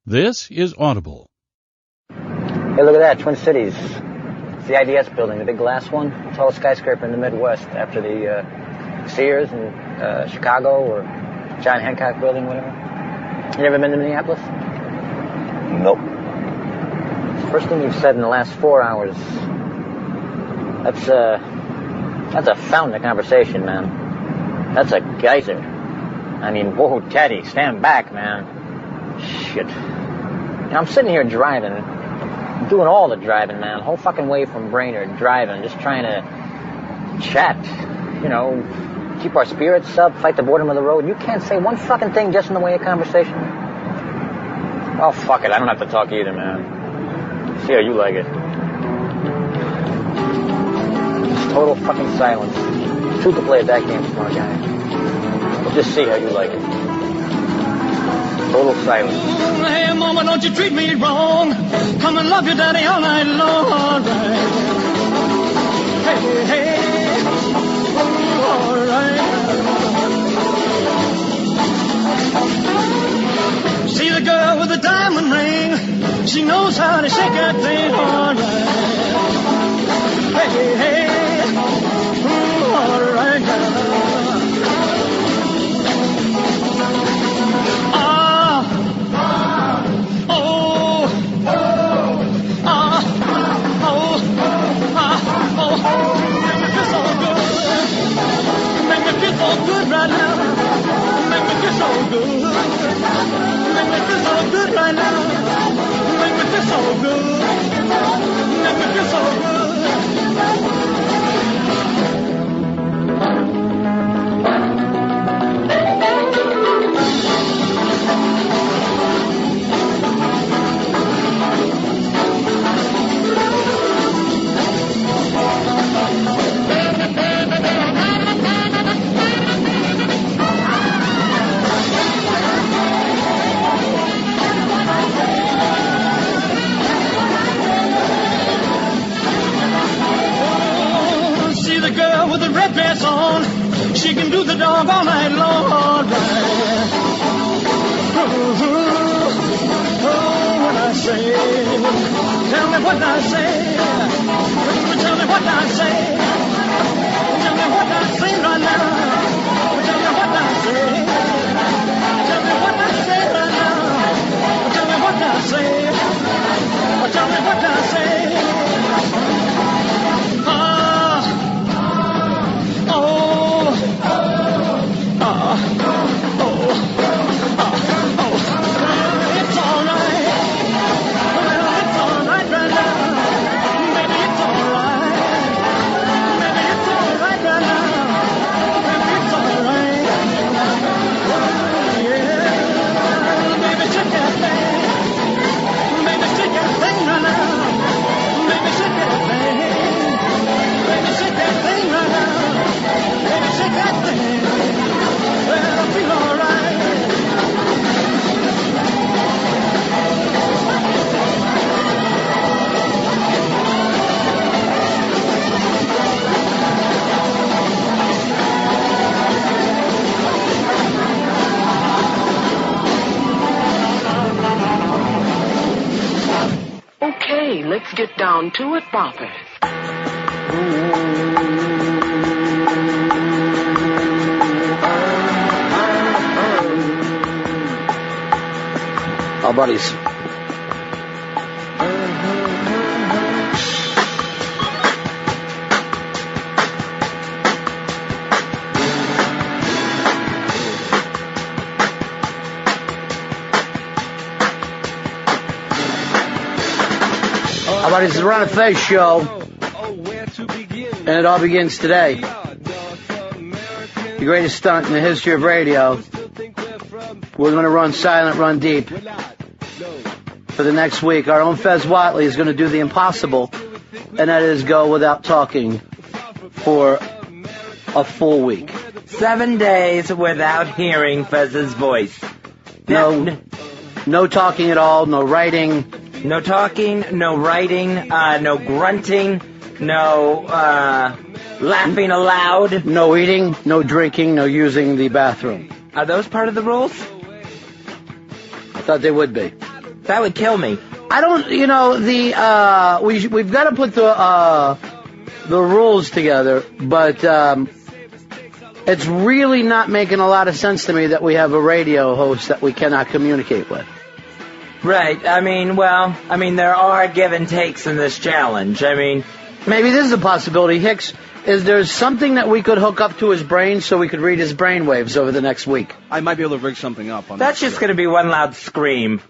This is Audible. Hey, look at that, Twin Cities. It's the IDS building, the big glass one. Tallest skyscraper in the Midwest after the Sears in Chicago or John Hancock building, whatever. You never been to Minneapolis? Nope. First thing you've said in the last 4 hours. That's a fountain of conversation, man. That's a geyser. I mean, whoa, Teddy, stand back, man. Shit. You know, I'm sitting here driving, doing all the driving, man. Whole fucking way from Brainerd, driving, just trying to chat, you know, keep our spirits up, fight the boredom of the road. You can't say one fucking thing just in the way of conversation. Oh, fuck it, I don't have to talk either, man. See how you like it. Just total fucking silence. Two to play at that game, smart guy. We'll just see how you like it. Total silence. Hey, mama, don't you treat me wrong. Come and love your daddy all night long. All right. Hey, hey. All right. See the girl with the diamond ring. She knows how to shake that thing. All right. Hey, hey. All right. So good right now. Make me feel so good. Make me feel so good right now. Make me feel so good. Make me feel so good. On. She can do the dog all night long, all right. Oh, what I say, tell me what I say, tell me what I say, tell me what I say right now, tell me what I say, tell me what I say right now, tell me what I say, tell me what I say. Let's get down to it, boppers. Our buddies. This is the Ron Fez show, and it all begins today. The greatest stunt in the history of radio. We're going to run silent, run deep. For the next week, our own Fez Watley is going to do the impossible, and that is go without talking for a full week. 7 days without hearing Fez's voice. No talking at all, no writing. No talking, no writing, no grunting, no laughing aloud. No eating, no drinking, no using the bathroom. Are those part of the rules? I thought they would be. That would kill me. I don't, we've got to put the rules together, but it's really not making a lot of sense to me that we have a radio host that we cannot communicate with. Right. There are give and takes in this challenge. Maybe this is a possibility. Hicks, is there something that we could hook up to his brain so we could read his brain waves over the next week? I might be able to rig something up on That's just going to be one loud scream.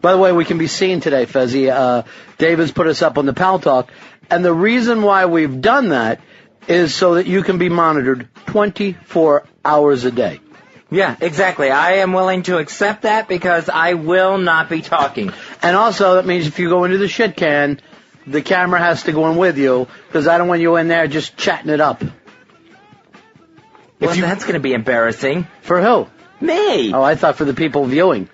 By the way, we can be seen today, Fezzy. David's put us up on the Pal Talk, and the reason why we've done that is so that you can be monitored 24 hours a day. Yeah, exactly. I am willing to accept that because I will not be talking. And also, that means if you go into the shit can, the camera has to go in with you, because I don't want you in there just chatting it up. Well, that's going to be embarrassing. For who? Me. Oh, I thought for the people viewing.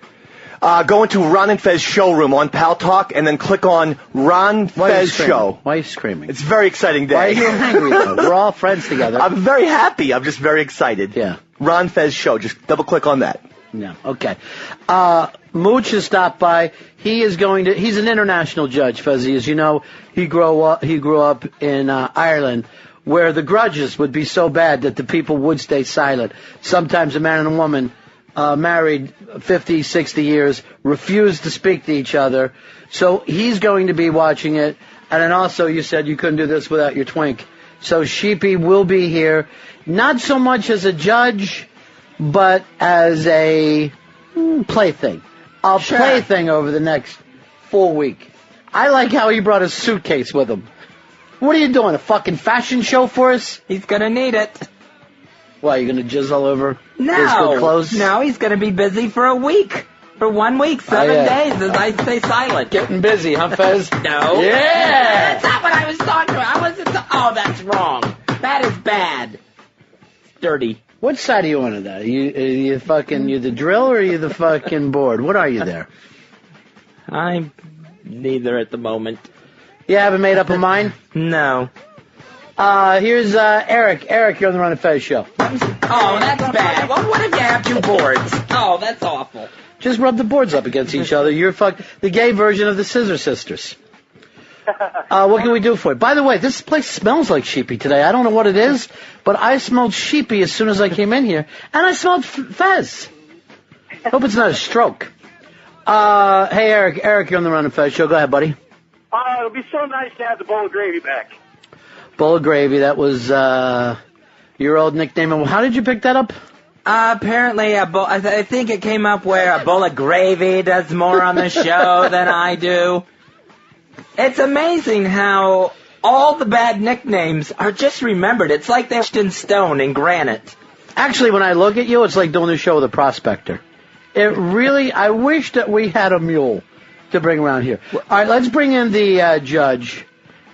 Go into Ron and Fez showroom on Pal Talk and then click on Ron Fez Show. Why are you screaming? It's a very exciting day. Why are you angry, though? We're all friends together. I'm very happy. I'm just very excited. Yeah. Ron Fez Show. Just double click on that. Yeah, okay. Mooch has stopped by. He's an international judge, Fuzzy. As you know, he grew up in Ireland, where the grudges would be so bad that the people would stay silent. Sometimes a man and a woman married 50, 60 years, refused to speak to each other. So he's going to be watching it. And then also you said you couldn't do this without your twink. So Sheepy will be here, not so much as a judge, but as a plaything. Plaything over the next full week. I like how he brought a suitcase with him. What are you doing, a fucking fashion show for us? He's going to need it. Why, you going to jizz all over his good No, clothes? no, he's going to be busy for a week. For 1 week, 7 days, as I stay silent. Getting busy, huh, Fez? No. Yeah! That's not what I was talking about. Oh, that's wrong. That is bad. It's dirty. What side are you on of that? Are you the drill or are you the fucking board? What are you there? I'm neither at the moment. You haven't made up a mind? No. Here's Eric. Eric, you're on the Ron and Fez show. Oh, that's bad. Well, what if you have 2 boards? Oh, that's awful. Just rub the boards up against each other. You're the gay version of the Scissor Sisters. What can we do for you? By the way, this place smells like Sheepy today. I don't know what it is, but I smelled Sheepy as soon as I came in here, and I smelled Fez. Hope it's not a stroke. Hey, Eric. Eric, you're on the Ron and Fez show. Go ahead, buddy. It'll be so nice to have the bowl of gravy back. Bowl of Gravy, that was your old nickname. How did you pick that up? Apparently, I think it came up where a bowl of gravy does more on the show than I do. It's amazing how all the bad nicknames are just remembered. It's like they're etched in stone and granite. Actually, when I look at you, it's like doing the show with a prospector. I wish that we had a mule to bring around here. All right, let's bring in the judge.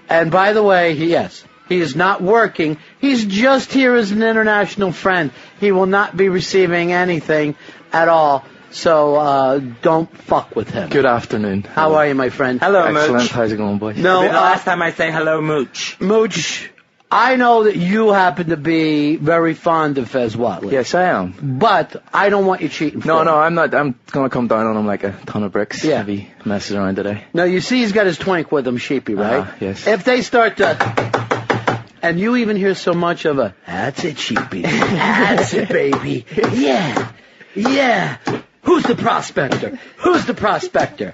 And by the way, he is not working. He's just here as an international friend. He will not be receiving anything at all. So don't fuck with him. Good afternoon. How are you, my friend? Hello, Excellent. Mooch. How's it going, boy? No, the last time I say hello, Mooch. Mooch, I know that you happen to be very fond of Fez Whatley. Yes, I am. But I don't want you cheating. No, I'm not. I'm going to come down on him like a ton of bricks. Yeah. If he messes around today. Now, you see he's got his twink with him, Sheepy, right? Yes. If they start to... And you even hear so much of a, that's it, Sheepy. That's it, baby. Yeah. Who's the prospector?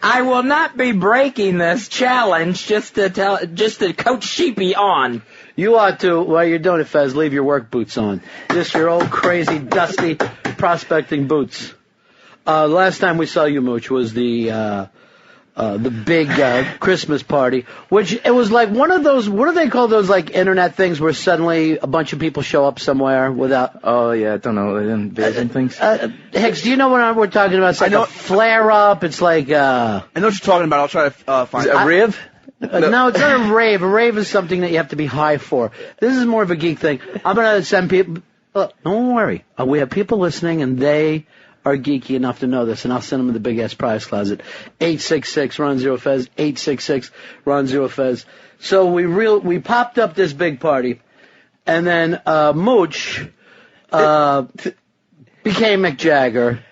I will not be breaking this challenge just to coach Sheepy on. You ought to, while you're doing it, Fez, leave your work boots on. Just your old crazy, dusty prospecting boots. Last time we saw you, Mooch, was the big Christmas party, which it was like one of those, what do they call those, like, internet things where suddenly a bunch of people show up somewhere without... Oh, yeah, I don't know, invasion things. Hicks, do you know what we're talking about? It's like a flare-up, it's like... I know what you're talking about, I'll try to find it. Is it a rave? No, it's not a rave. A rave is something that you have to be high for. This is more of a geek thing. I'm going to send people... Look, don't worry. We have people listening, and they are geeky enough to know this, and I'll send them to the big-ass prize closet. 866-RON-0-FEZ, 866-RON-0-FEZ. So we popped up this big party, and then Mooch became Mick Jagger,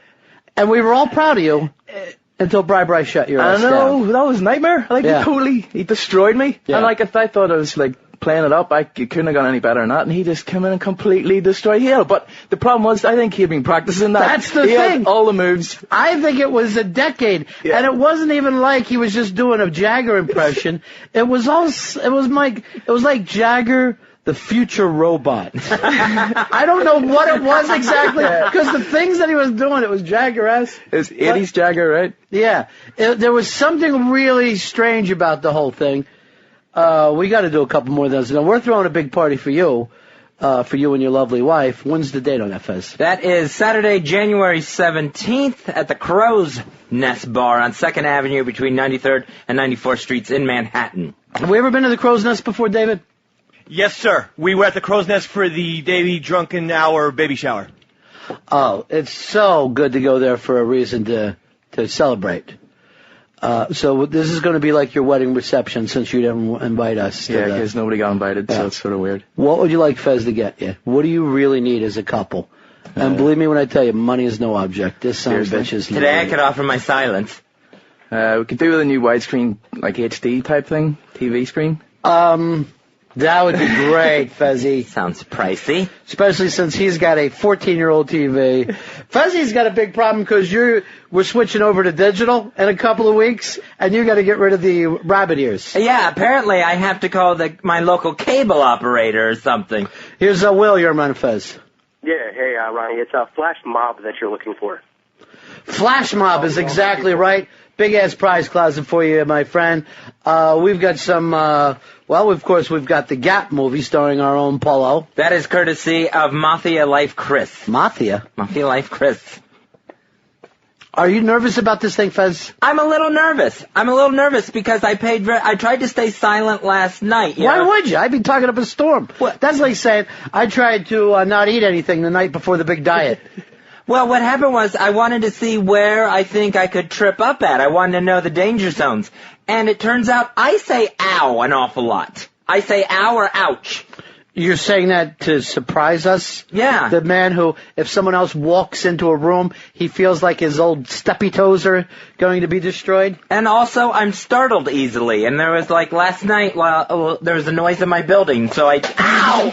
And we were all proud of you until Bri shut your ass down. I know, that was a nightmare. Like, he destroyed me. Yeah. And like, if I thought I was like playing it up, it couldn't have gone any better than that. And he just came in and completely destroyed Hale. But the problem was, I think he had been practicing that. That's the he thing. Had all the moves. I think it was a decade, and it wasn't even like he was just doing a Jagger impression. It was like Jagger, the future robot. I don't know what it was exactly, because the things that he was doing, it was Jagger-esque. It was 80s Jagger, right? Yeah. There was something really strange about the whole thing. We got to do a couple more of those. Now, we're throwing a big party for you and your lovely wife. When's the date on that, Fez? That is Saturday, January 17th at the Crow's Nest Bar on 2nd Avenue between 93rd and 94th Streets in Manhattan. Have we ever been to the Crow's Nest before, David? Yes, sir. We were at the Crow's Nest for the Davy Drunken Hour baby shower. Oh, it's so good to go there for a reason to celebrate. So this is going to be like your wedding reception since you didn't invite us. Yeah, because nobody got invited, so it's sort of weird. What would you like Fez to get you? What do you really need as a couple? And believe me when I tell you, money is no object. This son of a bitch is Today I could offer my silence. We could do with a new widescreen, like HD type thing, TV screen. That would be great, Fezzy. Sounds pricey. Especially since he's got a 14-year-old TV. Fezzy's got a big problem because we're switching over to digital in a couple of weeks, and you got to get rid of the rabbit ears. Yeah, apparently I have to call my local cable operator or something. Here's Will, you're on Fez. Yeah, hey, Ronnie, it's a Flash Mob that you're looking for. Flash Mob is exactly right. Big-ass prize closet for you, my friend. We've got some, of course, we've got the Gap movie starring our own Polo. That is courtesy of Mafia Life Chris. Mafia Life Chris. Are you nervous about this thing, Fez? I'm a little nervous because I tried to stay silent last night. Why would you? I'd be talking up a storm. What? That's like saying I tried to not eat anything the night before the big diet. Well, what happened was I wanted to see where I think I could trip up at. I wanted to know the danger zones. And it turns out I say ow an awful lot. I say ow or ouch. You're saying that to surprise us? Yeah. The man who, if someone else walks into a room, he feels like his old steppy toes are going to be destroyed? And also, I'm startled easily. And there was last night, there was a noise in my building, so ow!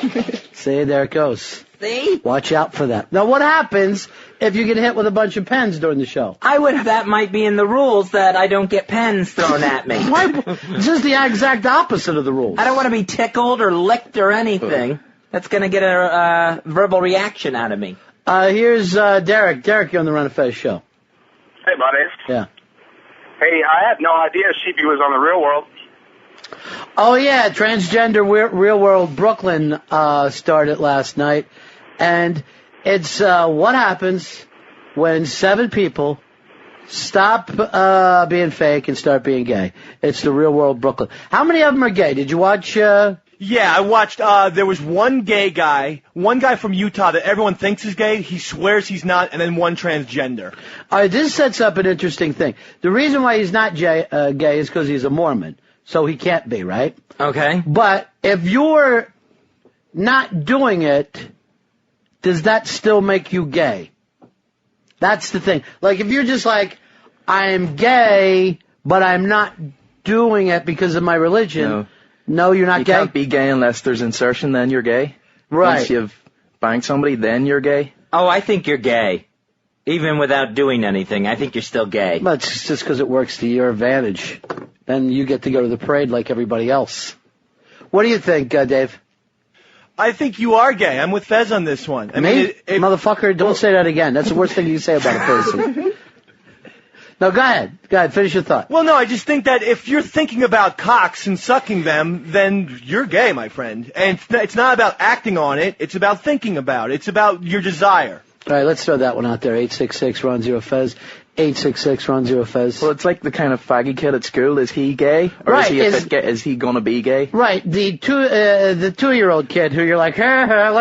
See, there it goes. See? Watch out for that. Now, what happens if you get hit with a bunch of pens during the show? That might be in the rules that I don't get pens thrown at me. Why? This is the exact opposite of the rules. I don't want to be tickled or licked or anything. That's going to get a verbal reaction out of me. Here's Derek. Derek, you're on the Ron Fez show. Hey, buddies. Yeah. Hey, I had no idea Sheepy was on The Real World. Oh, yeah, Transgender Real World Brooklyn started last night. And it's what happens when 7 people stop being fake and start being gay. It's The Real World Brooklyn. How many of them are gay? Did you watch... Yeah, I watched, there was one gay guy, one guy from Utah that everyone thinks is gay, he swears he's not, and then one transgender. All right, this sets up an interesting thing. The reason why he's not gay is because he's a Mormon. So he can't be, right? Okay. But if you're not doing it, does that still make you gay? That's the thing. Like, if you're just like, I'm gay, but I'm not doing it because of my religion. No, you're not gay? You can't be gay unless there's insertion, then you're gay. Right. Once you've banged somebody, then you're gay. Oh, I think you're gay. Even without doing anything, I think you're still gay. But it's just because it works to your advantage. Then you get to go to the parade like everybody else. What do you think, Dave? I think you are gay. I'm with Fez on this one. I mean, motherfucker, don't say that again. That's the worst thing you can say about a person. No, go ahead. Go ahead. Finish your thought. Well, no, I just think that if you're thinking about cocks and sucking them, then you're gay, my friend. And it's not about acting on it. It's about thinking about it. It's about your desire. All right, let's throw that one out there. 866-RON-0-FEZ. 866-RON-0-FEZ. Well, it's like the kind of faggy kid at school. Is he gay? Or right, is he gonna be gay? Right. The 2-year-old kid who you're like, look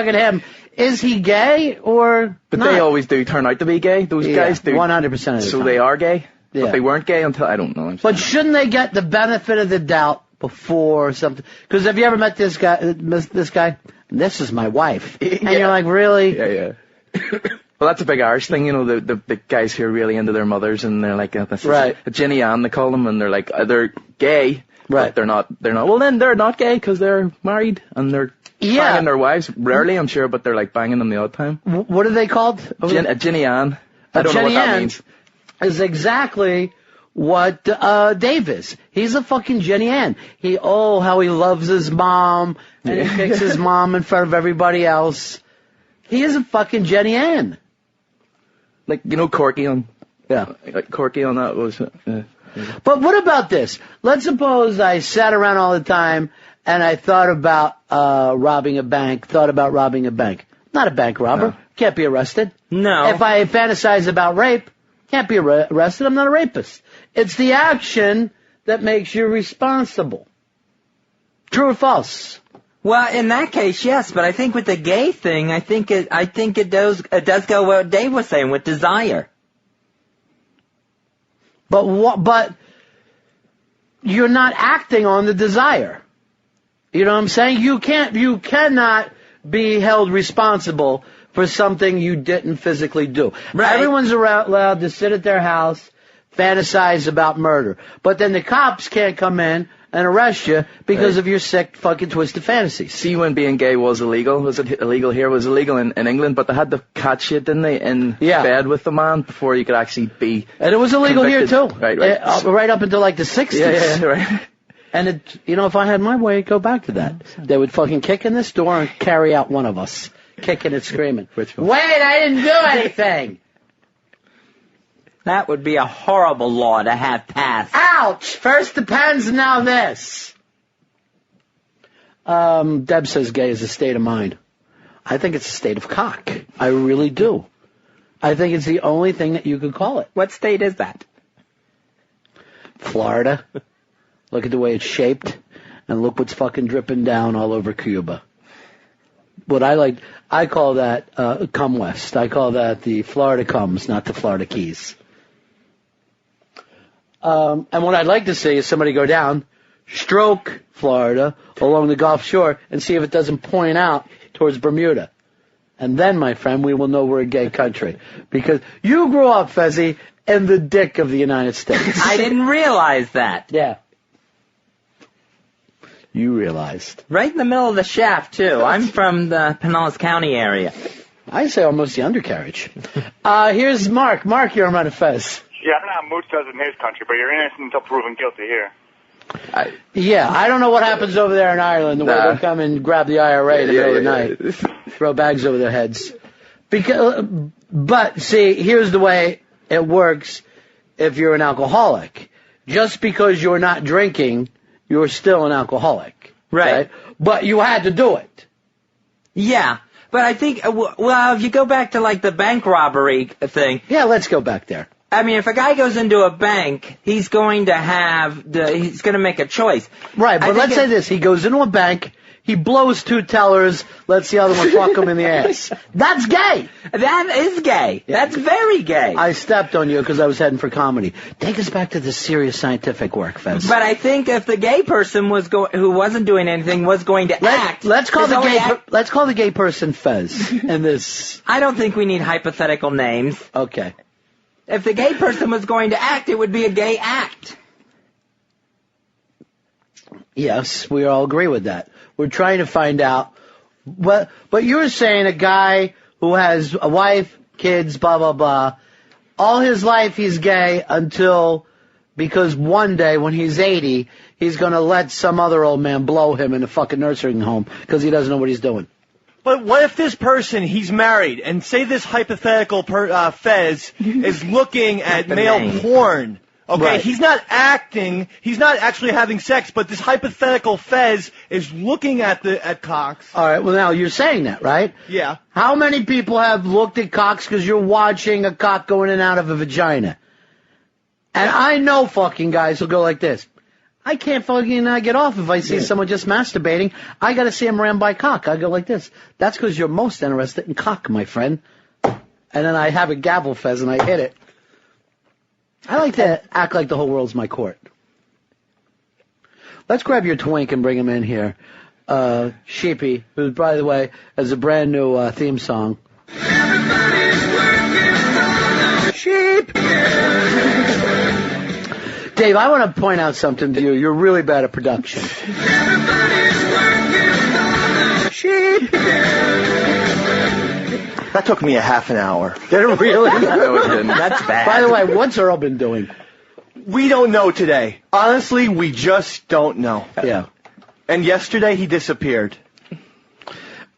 at him. Is he gay or But not? they always do turn out to be gay. Those guys do. 100% of the time. So they are gay? Yeah. But they weren't gay until, I don't know. But shouldn't they get the benefit of the doubt before something? Because have you ever met this guy? This is my wife. And you're like, really? Yeah. Well, that's a big Irish thing, you know, the guys who are really into their mothers, and they're like, this is Right. a Ginny Ann, they call them, and they're like, they're gay, Right. but they're not, well then, they're not gay, because they're married, and they're banging their wives, rarely, I'm sure, but they're like banging them the odd time. What are they called? A Ginny Ann. I don't know what that means. Is exactly what Dave is. He's a fucking Jenny Ann. How he loves his mom, and he kicks his mom in front of everybody else. He is a fucking Jenny Ann. Like, you know, Corky on... Yeah. Like Corky on that was... But what about this? Let's suppose I sat around all the time and I thought about robbing a bank, Not a bank robber. No. Can't be arrested. No. If I fantasize about rape, can't be arrested. I'm not a rapist. It's the action that makes you responsible. True or false? Well, in that case, yes, but I think with the gay thing, I think it does go what Dave was saying with desire. But you're not acting on the desire. You know what I'm saying? You cannot be held responsible for something you didn't physically do. Right. Everyone's allowed to sit at their house, fantasize about murder. But then the cops can't come in and arrest you because of your sick, fucking twisted fantasies. See, when being gay was illegal, was it illegal here? It was illegal in England, but they had to catch you, didn't they, in bed with the man before you could actually be And it was illegal convicted. here, too. Right. Right up until like the 60s. Yeah, right. And if I had my way, I'd go back to that. They would fucking kick in this door and carry out one of us, kicking and screaming. Which one? Wait, I didn't do anything! That would be a horrible law to have passed. Ouch! First the pens, now this. Deb says gay is a state of mind. I think it's a state of cock. I really do. I think it's the only thing that you could call it. What state is that? Florida. Look at the way it's shaped, and look what's fucking dripping down all over Cuba. What I call that cum west. I call that the Florida cums, not the Florida Keys. And what I'd like to see is somebody go down, stroke Florida along the Gulf Shore, and see if it doesn't point out towards Bermuda. And then, my friend, we will know we're a gay country. Because you grew up, Fezzy, in the dick of the United States. I didn't realize that. Yeah. You realized. Right in the middle of the shaft, too. I'm from the Pinellas County area. I say almost the undercarriage. Here's Mark. Mark, you're on Ron Fez. Yeah, I don't know how Mooch does in his country, but you're innocent until proven guilty here. I don't know what happens over there in Ireland, the way they come and grab the IRA in the middle of the night, throw bags over their heads. But see, here's the way it works if you're an alcoholic. Just because you're not drinking, you're still an alcoholic. Right? But you had to do it. Yeah. But I think, if you go back to, like, the bank robbery thing. Yeah, let's go back there. I mean, if a guy goes into a bank, he's going to make a choice. Right, but let's say this. He goes into a bank, he blows 2 tellers, lets the other one fuck him in the ass. That's gay. That is gay. Yeah. That's very gay. I stepped on you because I was heading for comedy. Take us back to the serious scientific work, Fez. But I think if the gay person who wasn't doing anything was going to act... Let's call the gay person Fez in this... I don't think we need hypothetical names. Okay. If the gay person was going to act, it would be a gay act. Yes, we all agree with that. We're trying to find out. But you're saying a guy who has a wife, kids, blah, blah, blah, all his life he's gay because one day when he's 80, he's going to let some other old man blow him in a fucking nursing home because he doesn't know what he's doing. But what if this person, he's married, and say this hypothetical Fez is looking at male porn. Okay, right. He's not acting, he's not actually having sex, but this hypothetical Fez is looking at cocks. All right, well now you're saying that, right? Yeah. How many people have looked at cocks because you're watching a cock go in and out of a vagina? And I know fucking guys who'll go like this. I can't fucking get off if I see someone just masturbating. I gotta see him ran by cock. I go like this. That's because you're most interested in cock, my friend. And then I have a gavel, Fez, and I hit it. I like to act like the whole world's my court. Let's grab your twink and bring him in here. Sheepy, who, by the way, has a brand new theme song. Everybody's Sheep! Dave, I want to point out something to you. You're really bad at production. Sheep! That took me a half an hour. Did it really? No, it didn't. That's bad. By the way, what's Earl been doing? We don't know today. Honestly, we just don't know. Yeah. And yesterday he disappeared.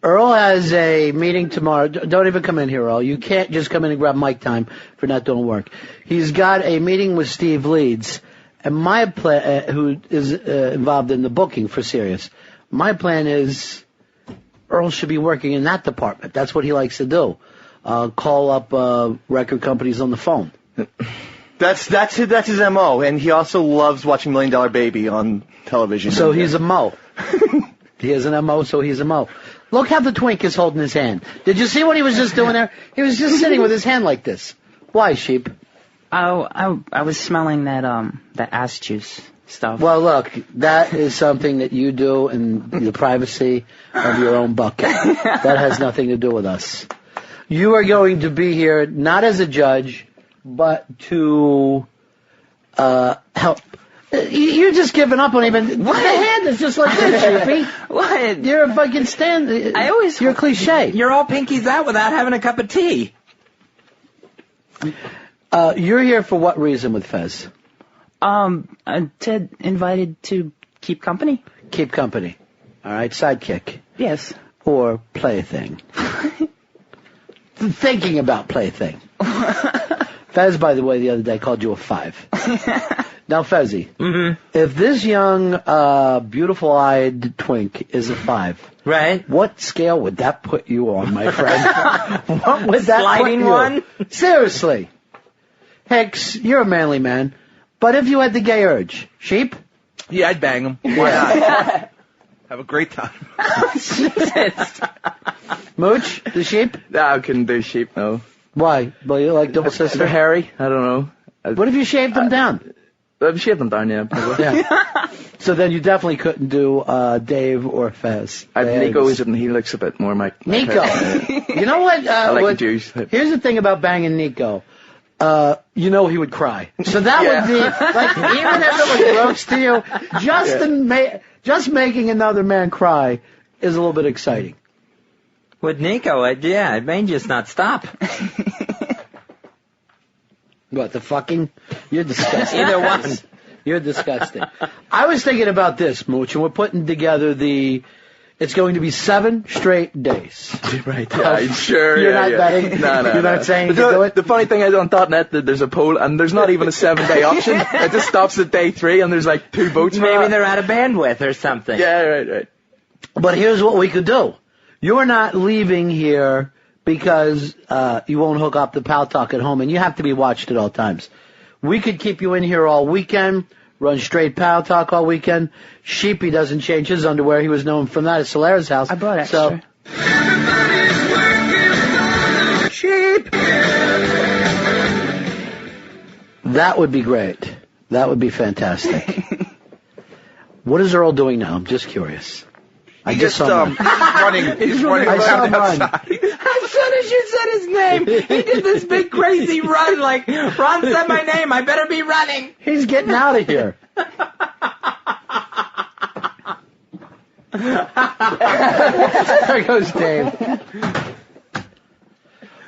Earl has a meeting tomorrow. Don't even come in here, Earl. You can't just come in and grab mic time for not doing work. He's got a meeting with Steve Leeds, and my plan, who is involved in the booking for Sirius. My plan is Earl should be working in that department. That's what he likes to do. Call up record companies on the phone. That's his MO, and he also loves watching $1 Million Baby on television. So he's a Mo. He has an MO, so he's a Mo. Look how the Twink is holding his hand. Did you see what he was just doing there? He was just sitting with his hand like this. Why, Sheep? I was smelling that ass juice stuff. Well, look, that is something that you do in the privacy of your own bucket. That has nothing to do with us. You are going to be here not as a judge, but to help. You're just giving up on even. What? The hand is just like this, Sheepy. What? You're a fucking stand. You're a cliche. You're all pinkies out without having a cup of tea. You're here for what reason with Fez? Ted invited to keep company. Keep company. All right, sidekick. Yes. Or plaything. Thinking about plaything. Fez, by the way, the other day called you a 5. Now, Fezzy, if this young, beautiful-eyed Twink is a 5, right? What scale would that put you on, my friend? What would that sliding put you? One? Seriously. Hicks, you're a manly man, but if you had the gay urge, Sheep? Yeah, I'd bang him. Why not? Have a great time. Jesus. Mooch, the Sheep? No, I couldn't do Sheep, no. Why? Well, you like double sister? They're hairy. I don't know. What if you shaved them down? I've shaved them down, yeah. Probably. Yeah. So then you definitely couldn't do Dave or Fez. Nico is it, and he looks a bit more like Nico. You know what? I like the Jews. Here's the thing about banging Nico. You know he would cry. So that would be like, even if it was gross to you, just making another man cry is a little bit exciting. With Nico, it may just not stop. What, the fucking? You're disgusting. Either one. You're disgusting. I was thinking about this, Mooch, and we're putting together it's going to be 7 straight days. Right, yeah, sure. You're not betting? No. You're not saying you can do it? The funny thing is on .net that there's a poll, and there's not even a 7-day option. It just stops at day 3, and there's like 2 votes. Maybe they're out of bandwidth or something. Yeah, right. But here's what we could do. You're not leaving here because you won't hook up the Pal Talk at home, and you have to be watched at all times. We could keep you in here all weekend, run straight Pal Talk all weekend. Sheepy doesn't change his underwear. He was known from that at Solera's house. I brought extra. So, Sheep! That would be great. That would be fantastic. What is Earl doing now? I'm just curious. I just saw him. He's running around outside. As soon as you said his name, he did this big crazy run like, Ron said my name, I better be running. He's getting out of here. There goes Dave.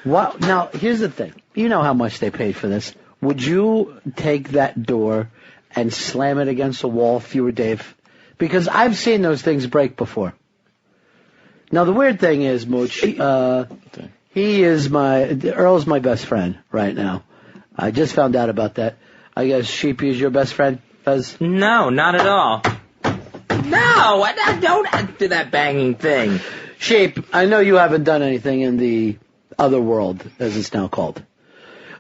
What? Now, here's the thing. You know how much they paid for this. Would you take that door and slam it against the wall if you were Dave? Because I've seen those things break before. Now, the weird thing is, Mooch, Earl's my best friend right now. I just found out about that. I guess Sheepy is your best friend, Fez? No, not at all. No, I don't do that banging thing. Sheep, I know you haven't done anything in the other world, as it's now called.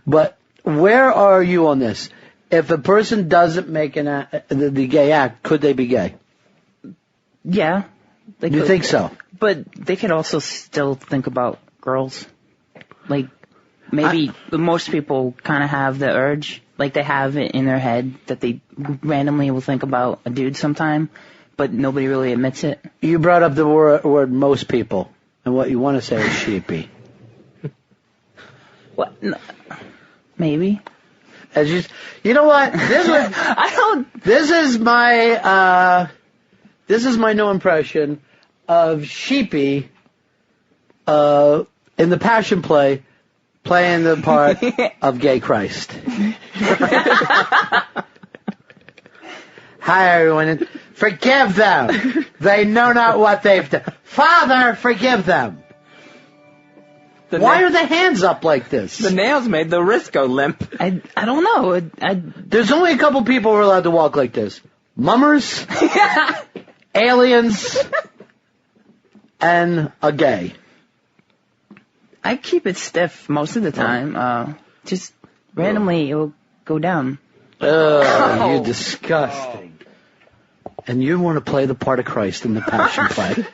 But where are you on this? If a person doesn't make the gay act, could they be gay? Yeah. You think so? But they could also still think about girls. Like, maybe most people kind of have the urge, like they have it in their head that they randomly will think about a dude sometime, but nobody really admits it. You brought up the word most people, and what you want to say is sheepy. What? No. Maybe. You know what? This is my new impression of Sheepy in the Passion Play, playing the part of Gay Christ. Hi, everyone. Forgive them. They know not what they've done. Father, forgive them. Why are the hands up like this? The nails made the wrist go limp. I don't know. There's only a couple people who are allowed to walk like this. Mummers, aliens, and a gay. I keep it stiff most of the time. Just randomly it'll go down. Oh, you're disgusting. And you want to play the part of Christ in the Passion Play.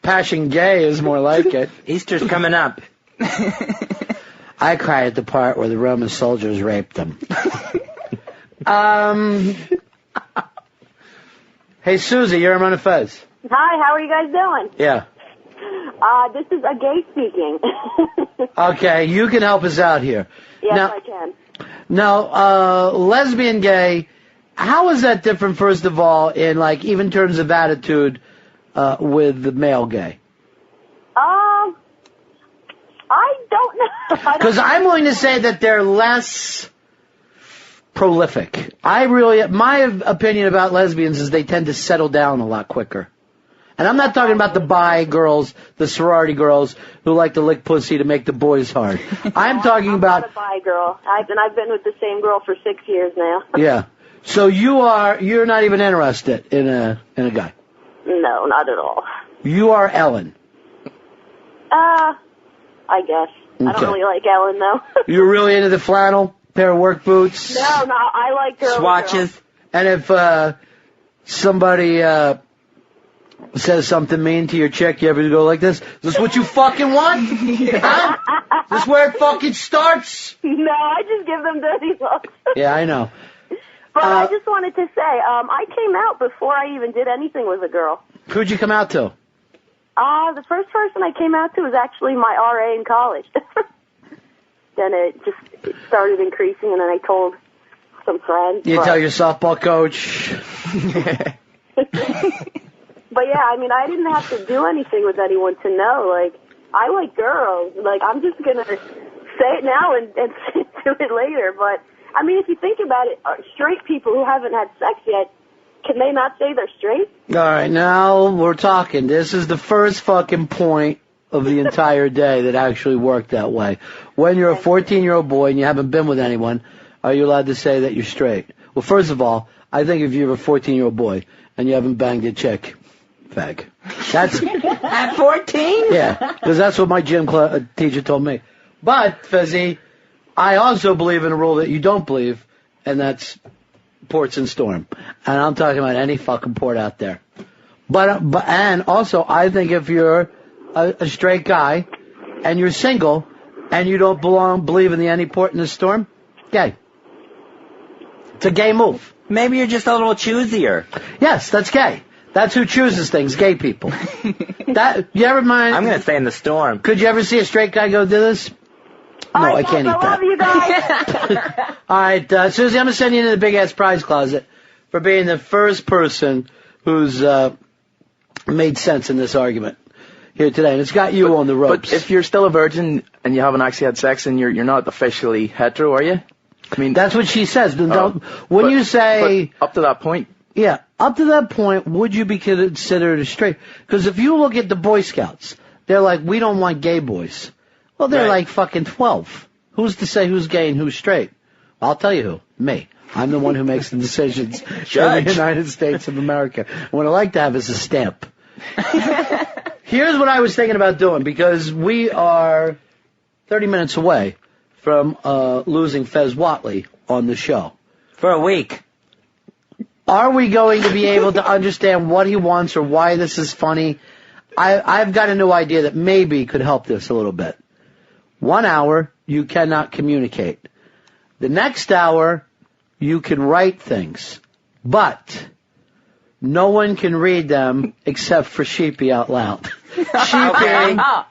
Passion Gay is more like it. Easter's coming up. I cry at the part where the Roman soldiers raped them. Hey, Susie, you're Ron Fez. Hi, how are you guys doing? Yeah. This is a gay speaking. Okay, you can help us out here. Yes, now, I can. Now, lesbian gay, how is that different, first of all, in, like, even terms of attitude with the male gay? I don't know. Because I'm willing to say that they're less prolific. My opinion about lesbians is they tend to settle down a lot quicker. And I'm not talking about the bi girls, the sorority girls who like to lick pussy to make the boys hard. I'm talking about... I'm not a bi girl. I've been with the same girl for 6 years now. Yeah. So you're not even interested in a guy? No, not at all. You are Ellen. I guess. Okay. I don't really like Ellen, though. You're really into the flannel, pair of work boots? No, I like girls. Swatches. Girls. And if somebody says something mean to your chick, you ever go like this? Is this what you fucking want? Huh? Is this where it fucking starts? No, I just give them dirty looks. Yeah, I know. But I just wanted to say, I came out before I even did anything with a girl. Who'd you come out to? The first person I came out to was actually my RA in college. Then it started increasing, and then I told some friends. You tell your softball coach. But yeah, I mean, I didn't have to do anything with anyone to know. Like, I like girls. Like, I'm just gonna say it now and do it later. But I mean, if you think about it, straight people who haven't had sex yet, can they not say they're straight? All right, now we're talking. This is the first fucking point of the entire day that actually worked that way. When you're a 14-year-old boy and you haven't been with anyone, are you allowed to say that you're straight? Well, first of all, I think if you're a 14-year-old boy and you haven't banged a chick, fag. That's at 14? Yeah, because that's what my gym teacher told me. But, Fezzy, I also believe in a rule that you don't believe, and that's ports and storm. And I'm talking about any fucking port out there. But and also, I think if you're a straight guy and you're single and you don't believe in the any port in the storm, gay. It's a gay move. Maybe you're just a little choosier. Yes, that's gay. That's who chooses things, gay people. You ever mind? I'm going to stay in the storm. Could you ever see a straight guy go do this? No, I can't eat that. I love you guys. All right, Susie, I'm going to send you into the big-ass prize closet for being the first person who's made sense in this argument here today. And it's got you on the ropes. But if you're still a virgin and you haven't actually had sex, and you're not officially hetero, are you? I mean, that's what she says. When you say... Up to that point... Yeah, up to that point, would you be considered a straight? Because if you look at the Boy Scouts, they're like, we don't want gay boys. Well, they're like fucking 12. Who's to say who's gay and who's straight? I'll tell you who. Me. I'm the one who makes the decisions in the United States of America. What I like to have is a stamp. Here's what I was thinking about doing, because we are 30 minutes away from losing Fez Whatley on the show. For a week. Are we going to be able to understand what he wants or why this is funny? I've got a new idea that maybe could help this a little bit. 1 hour, you cannot communicate. The next hour, you can write things. But no one can read them except for Sheepy out loud.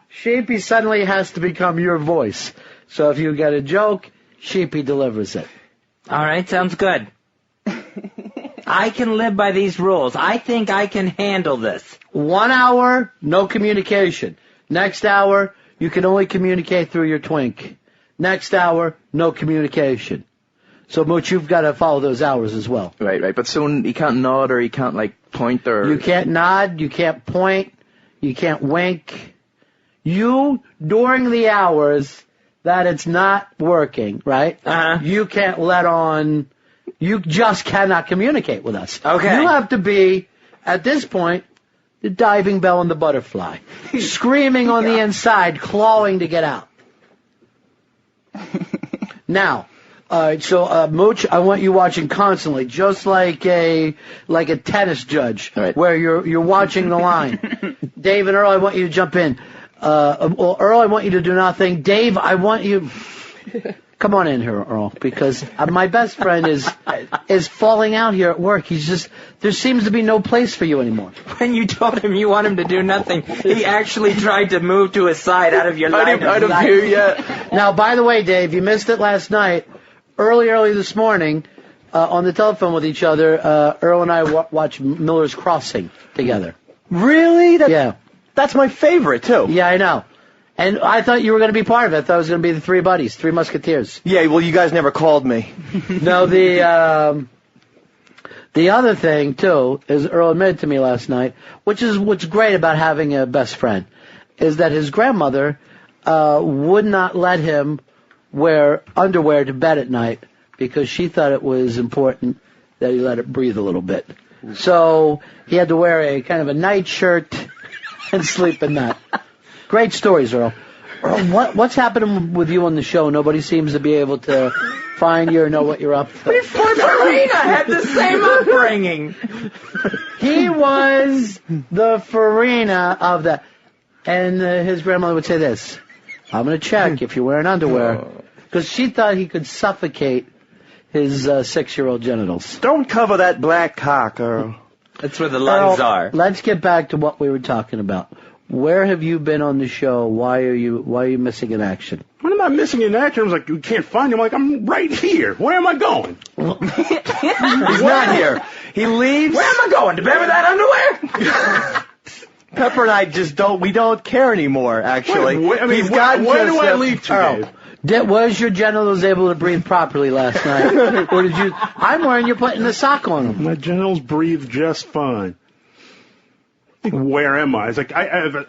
Sheepy suddenly has to become your voice. So if you get a joke, Sheepy delivers it. All right, sounds good. I can live by these rules. I think I can handle this. 1 hour, no communication. Next hour, you can only communicate through your Twink. Next hour, no communication. So, Mooch, you've got to follow those hours as well. Right. But soon he can't nod or he can't, like, point or... You can't nod, you can't point, you can't wink. You, during the hours that it's not working, right? You can't let on... You just cannot communicate with us. Okay. You have to be, at this point, the diving bell and the butterfly. Screaming on the inside, clawing to get out. Now... Mooch, I want you watching constantly, just like a tennis judge, where you're watching the line. Dave and Earl, I want you to jump in. Earl, I want you to do nothing. Dave, I want you. Come on in here, Earl, because my best friend is falling out here at work. There seems to be no place for you anymore. When you told him you want him to do nothing, he actually tried to move to his side out of your line. I don't hear yet. Now, by the way, Dave, you missed it last night. Early this morning, on the telephone with each other, Earl and I watched Miller's Crossing together. Really? Yeah. That's my favorite, too. Yeah, I know. And I thought you were going to be part of it. I thought it was going to be the three buddies, three musketeers. Yeah, well, you guys never called me. No, the other thing, too, is Earl admitted to me last night, which is what's great about having a best friend, is that his grandmother would not let him wear underwear to bed at night because she thought it was important that he let it breathe a little bit. So he had to wear a kind of a night shirt and sleep in that. Great stories, Earl. Earl, what's happening with you on the show? Nobody seems to be able to find you or know what you're up to. Farina had the same upbringing. He was the Farina of that. And his grandmother would say this: I'm going to check if you're wearing underwear. Because she thought he could suffocate his 6-year-old genitals. Don't cover that black cock, Earl. That's where the lungs are. Let's get back to what we were talking about. Where have you been on the show? Why are you missing in action? When am I missing in action? I was like, you can't find him. I'm like, I'm right here. Where am I going? He's not here. He leaves. Where am I going? To bed with that underwear? Pepper and I just don't care anymore, actually. Where do I leave to, Dave? Was your genitals able to breathe properly last night? Or did you... I'm worrying you're putting a sock on them. My genitals breathe just fine. Where am I? It's like, I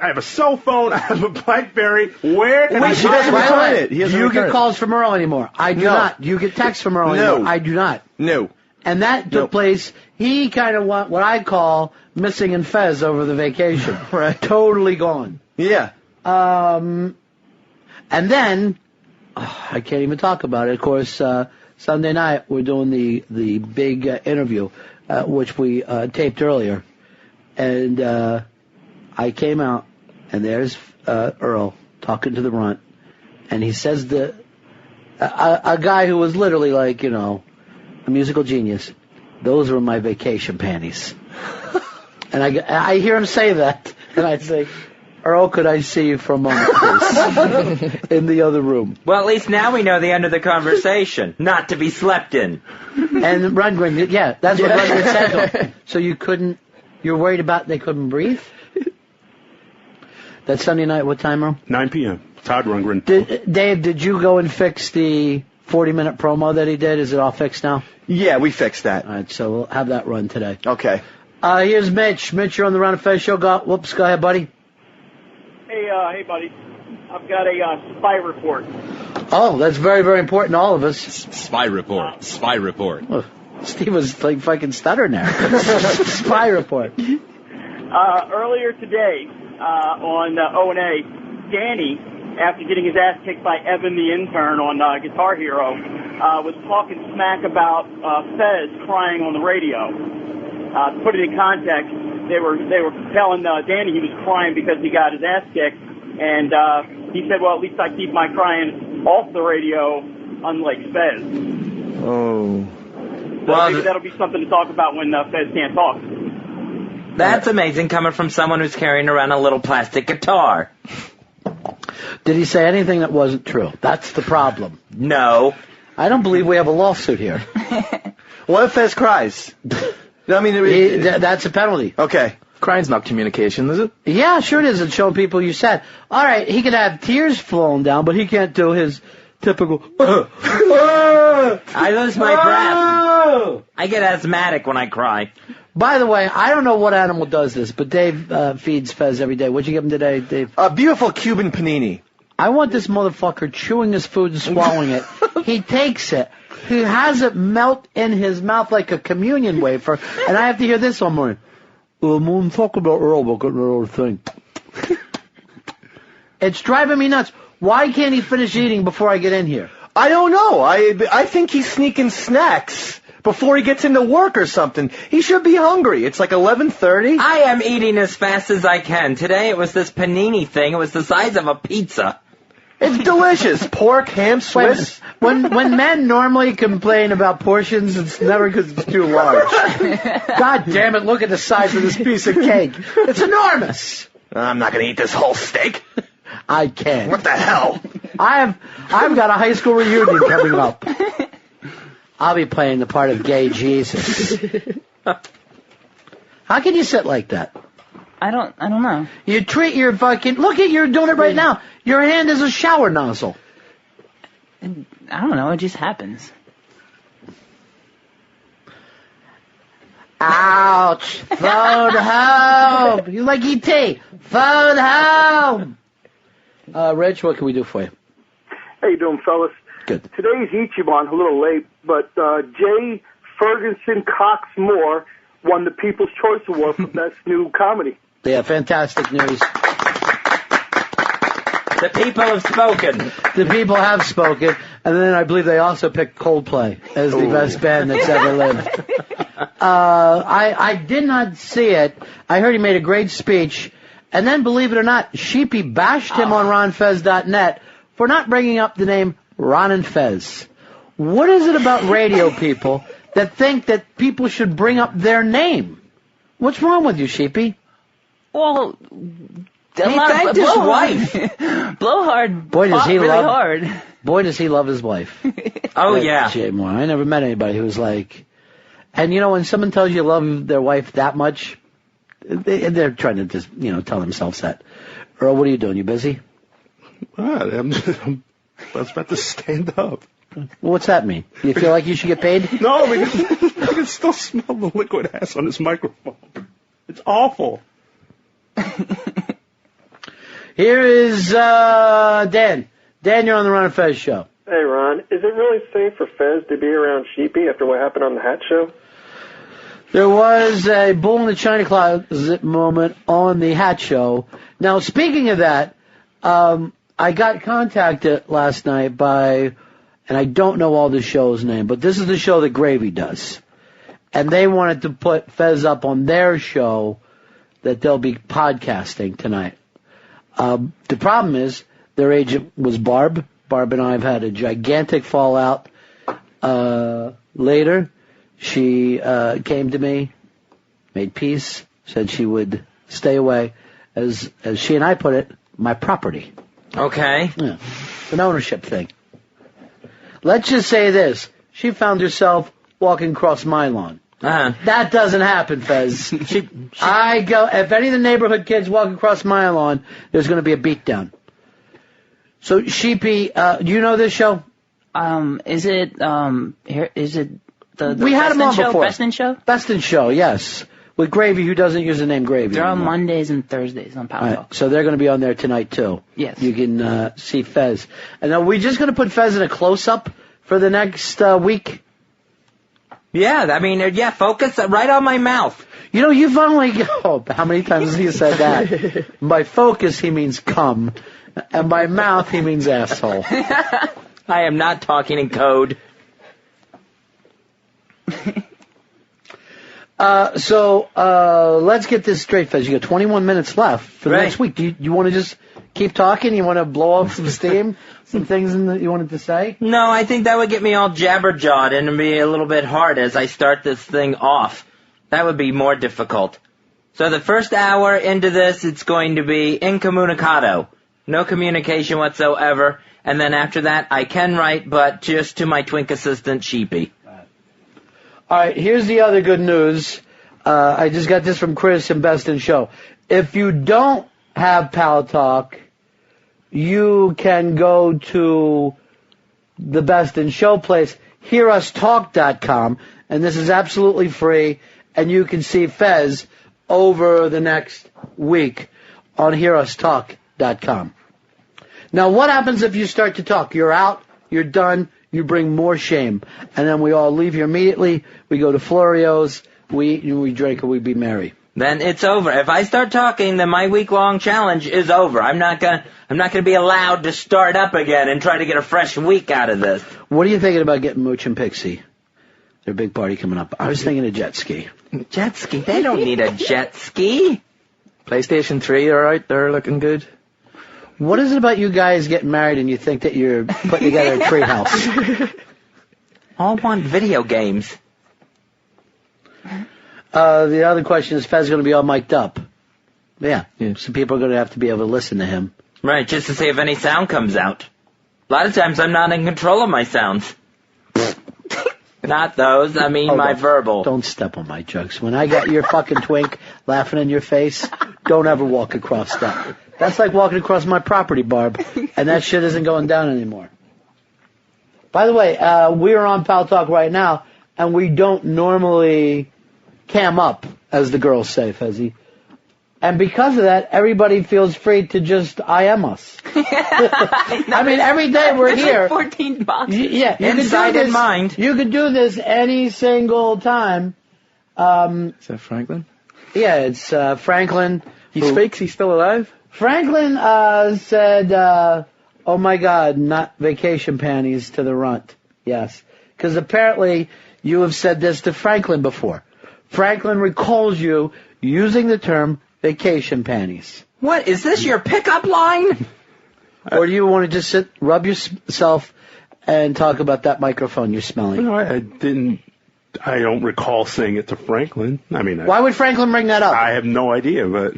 have a cell phone, I have a BlackBerry. Where did I find it? Do you get calls from Earl anymore? I do not. Do you get texts from Earl anymore? I do not. No. And that took place, he kind of went what I call missing in Fez over the vacation. Right. Totally gone. Yeah. And then... I can't even talk about it. Of course, Sunday night we're doing the big interview, which we taped earlier. And I came out, and there's Earl talking to the runt. And he says a guy who was literally like, a musical genius, those were my vacation panties. And I hear him say that, and I say... Earl, could I see you for a moment, please? In the other room. Well, at least now we know the end of the conversation. Not to be slept in. And Rundgren, that's what Rundgren said to him. So you're worried about they couldn't breathe? That Sunday night, what time, Earl? 9 p.m. Todd Rundgren. Dave, did you go and fix the 40-minute promo that he did? Is it all fixed now? Yeah, we fixed that. All right, so we'll have that run today. Okay. Here's Mitch. Mitch, you're on the Ron Fez show. Go ahead, buddy. Hey, buddy. I've got a spy report. Oh, that's very, very important to all of us. Spy report. Oh, Steve was like fucking stuttering there. Spy report. Earlier today, on O&A, Danny, after getting his ass kicked by Evan the intern on Guitar Hero, was talking smack about Fez crying on the radio. To put it in context, they were telling Danny he was crying because he got his ass kicked, and he said, well, at least I keep my crying off the radio, unlike Fez. Oh. Well, maybe that'll be something to talk about when Fez can't talk. That's amazing coming from someone who's carrying around a little plastic guitar. Did he say anything that wasn't true? That's the problem. No. I don't believe we have a lawsuit here. What if Fez cries? I mean, that's a penalty. Okay. Crying's not communication, is it? Yeah, sure it is. It's showing people you said. All right, he can have tears flowing down, but he can't do his typical. I lose my breath. I get asthmatic when I cry. By the way, I don't know what animal does this, but Dave feeds Fez every day. What'd you give him today, Dave? A beautiful Cuban panini. I want this motherfucker chewing his food and swallowing it. He takes it. He has it melt in his mouth like a communion wafer, and I have to hear this all morning. Talk about Earl, but got another thing. It's driving me nuts. Why can't he finish eating before I get in here? I don't know. I think he's sneaking snacks before he gets into work or something. He should be hungry. It's like 11:30. I am eating as fast as I can. Today it was this panini thing. It was the size of a pizza. It's delicious. Pork, ham, Swiss. When men normally complain about portions, it's never because it's too large. God damn it, look at the size of this piece of cake. It's enormous. I'm not going to eat this whole steak. I can't. What the hell? I've got a high school reunion coming up. I'll be playing the part of gay Jesus. How can you sit like that? I don't know. You treat your fucking... Look at you're doing it right now. Your hand is a shower nozzle. I don't know. It just happens. Ouch. Phone home. You like E.T. Phone home. Rich, what can we do for you? How you doing, fellas? Good. Today's Ichiban, a little late, but Jay Ferguson Cox Moore won the People's Choice Award for Best New Comedy. Yeah, fantastic news. The people have spoken. The people have spoken, and then I believe they also picked Coldplay as the best band that's ever lived. I did not see it. I heard he made a great speech, and then, believe it or not, Sheepy bashed him on ronfez.net for not bringing up the name Ron and Fez. What is it about radio people that think that people should bring up their name? What's wrong with you, Sheepy? Well, he thanked his wife. Blowhard Boy, does he really love. hard. Boy, does he love his wife. Oh, yeah. Jay Moore. I never met anybody who was like. And you know, when someone tells you love their wife that much, they're trying to just tell themselves that. Earl, what are you doing? You busy? I was about to stand up. Well, what's that mean? You feel like you should get paid? No, because I can still smell the liquid ass on this microphone. It's awful. Here is Dan. Dan, you're on the Ron and Fez show. Hey, Ron. Is it really safe for Fez to be around Sheepy after what happened on the Hat Show? There was a bull in the China closet moment on the Hat Show. Now, speaking of that, I got contacted last night by, and I don't know all the show's name, but this is the show that Gravy does. And they wanted to put Fez up on their show that they'll be podcasting tonight. The problem is their agent was Barb. Barb and I have had a gigantic fallout. Later, she came to me, made peace, said she would stay away. As she and I put it, my property. Okay. Yeah. It's an ownership thing. Let's just say this. She found herself walking across my lawn. That doesn't happen, Fez. I go, if any of the neighborhood kids walk across my lawn, there's going to be a beatdown. So, Sheepy, do you know this show? Is it the we had him on show? before. Best in Show? Best in Show, yes. With Gravy, who doesn't use the name Gravy They're anymore. on Mondays and Thursdays on Power All Talk. right, so they're going to be on there tonight, too. Yes. You can see Fez. And are we just going to put Fez in a close-up for the next week? Yeah, I mean, focus right on my mouth. You know, you've only... Oh, how many times has he said that? By focus, he means cum. And by mouth, he means asshole. I am not talking in code. Let's get this straight, Fez. You got 21 minutes left for the next week. Do you want to just keep talking? You want to blow off some steam? Some things you wanted to say? No, I think that would get me all jabber-jawed and it'd be a little bit hard as I start this thing off. That would be more difficult. So the first hour into this, it's going to be incommunicado. No communication whatsoever. And then after that, I can write, but just to my Twink assistant, Sheepy. All right, here's the other good news. I just got this from Chris and Best in Show. If you don't have Pal Talk, you can go to the Best in Show place, hearustalk.com, and this is absolutely free, and you can see Fez over the next week on hearustalk.com. Now, what happens if you start to talk? You're out, you're done, you bring more shame, and then we all leave here immediately, we go to Florio's, we eat and we drink and we be merry. Then it's over. If I start talking, then my week-long challenge is over. I'm not gonna be allowed to start up again and try to get a fresh week out of this. What are you thinking about getting Mooch and Pixie? Their big party coming up. I was thinking a jet ski. Jet ski? They don't need a jet ski. PlayStation 3 are out there looking good. What is it about you guys getting married and you think that you're putting together a treehouse? All want video games. The other question is, Fez going to be all mic'd up? Yeah. So people are going to have to be able to listen to him. Right, just to see if any sound comes out. A lot of times I'm not in control of my sounds. Not those, I mean my verbal. Don't step on my jokes. When I got your fucking Twink laughing in your face, don't ever walk across that. That's like walking across my property, Barb, and that shit isn't going down anymore. By the way, we are on Pal Talk right now, and we don't normally cam up, as the girls say, Fezzy. And because of that, everybody feels free to just IM us. I mean, every day we're here. Like 14 boxes. Yeah, inside in mind. You could do this any single time. Is that Franklin? Yeah, it's Franklin. He speaks. He's still alive. Franklin said, "Oh my God, not vacation panties to the runt." Yes, because apparently you have said this to Franklin before. Franklin recalls you using the term vacation panties. What, is this your pickup line? Or do you want to just sit, rub yourself, and talk about that microphone you're smelling? No, I don't recall saying it to Franklin. I mean, why would Franklin bring that up? I have no idea, but...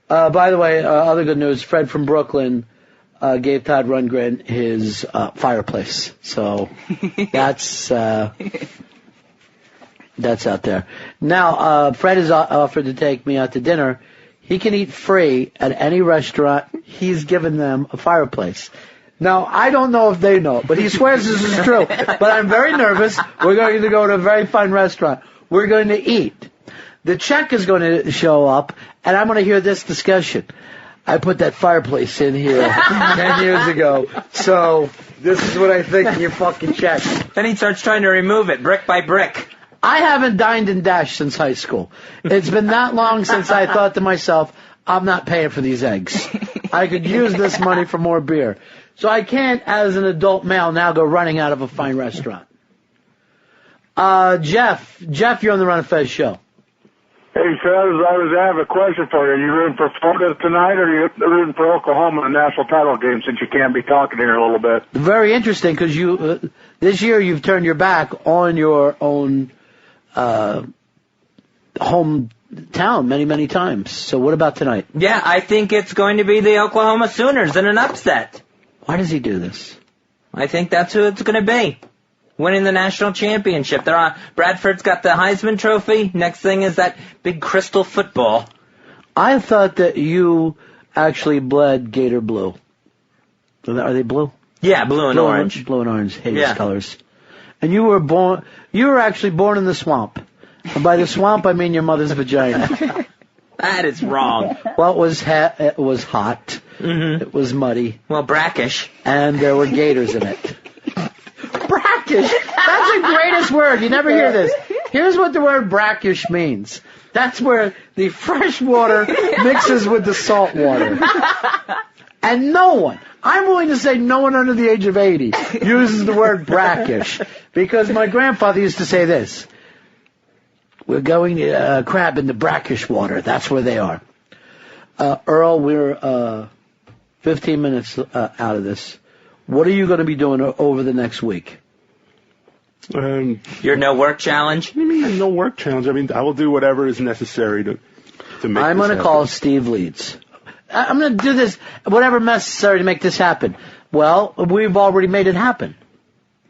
By the way, other good news, Fred from Brooklyn gave Todd Rundgren his fireplace. So that's out there. Now, Fred has offered to take me out to dinner. He can eat free at any restaurant. He's given them a fireplace. Now, I don't know if they know, but he swears this is true. But I'm very nervous. We're going to go to a very fine restaurant. We're going to eat. The check is going to show up, and I'm going to hear this discussion. I put that fireplace in here 10 years ago, so this is what I think of your fucking check. Then he starts trying to remove it, brick by brick. I haven't dined and dashed since high school. It's been that long since I thought to myself, I'm not paying for these eggs. I could use this money for more beer. So I can't, as an adult male, now go running out of a fine restaurant. Jeff, you're on the Ron Fez show. Hey, Fez, I have a question for you. Are you rooting for Florida tonight, or are you rooting for Oklahoma in the national title game, since you can't be talking here a little bit? Very interesting, because you this year you've turned your back on your own hometown many times. So what about tonight? Yeah, I think it's going to be the Oklahoma Sooners in an upset. Why does he do this? I think that's who it's going to be. Winning the national championship. Bradford's got the Heisman Trophy. Next thing is that big crystal football. I thought that you actually bled Gator blue. Are they blue? Yeah, blue and orange. Blue and orange, hideous colors. And you were actually born in the swamp. And by the swamp, I mean your mother's vagina. That is wrong. Well, it was hot. Mm-hmm. It was muddy. Well, brackish. And there were gators in it. Brackish. That's the greatest word. You never hear this. Here's what the word brackish means. That's where the fresh water mixes with the salt water. And no one, I'm willing to say no one under the age of 80 uses the word brackish. Because my grandfather used to say this. We're going to crab in the brackish water. That's where they are. Earl, we're 15 minutes out of this. What are you going to be doing over the next week? Your no work challenge? What do you mean no work challenge? I mean, I will do whatever is necessary to make I'm this going to call Steve Leeds. I'm going to do this, whatever necessary to make this happen. Well, we've already made it happen.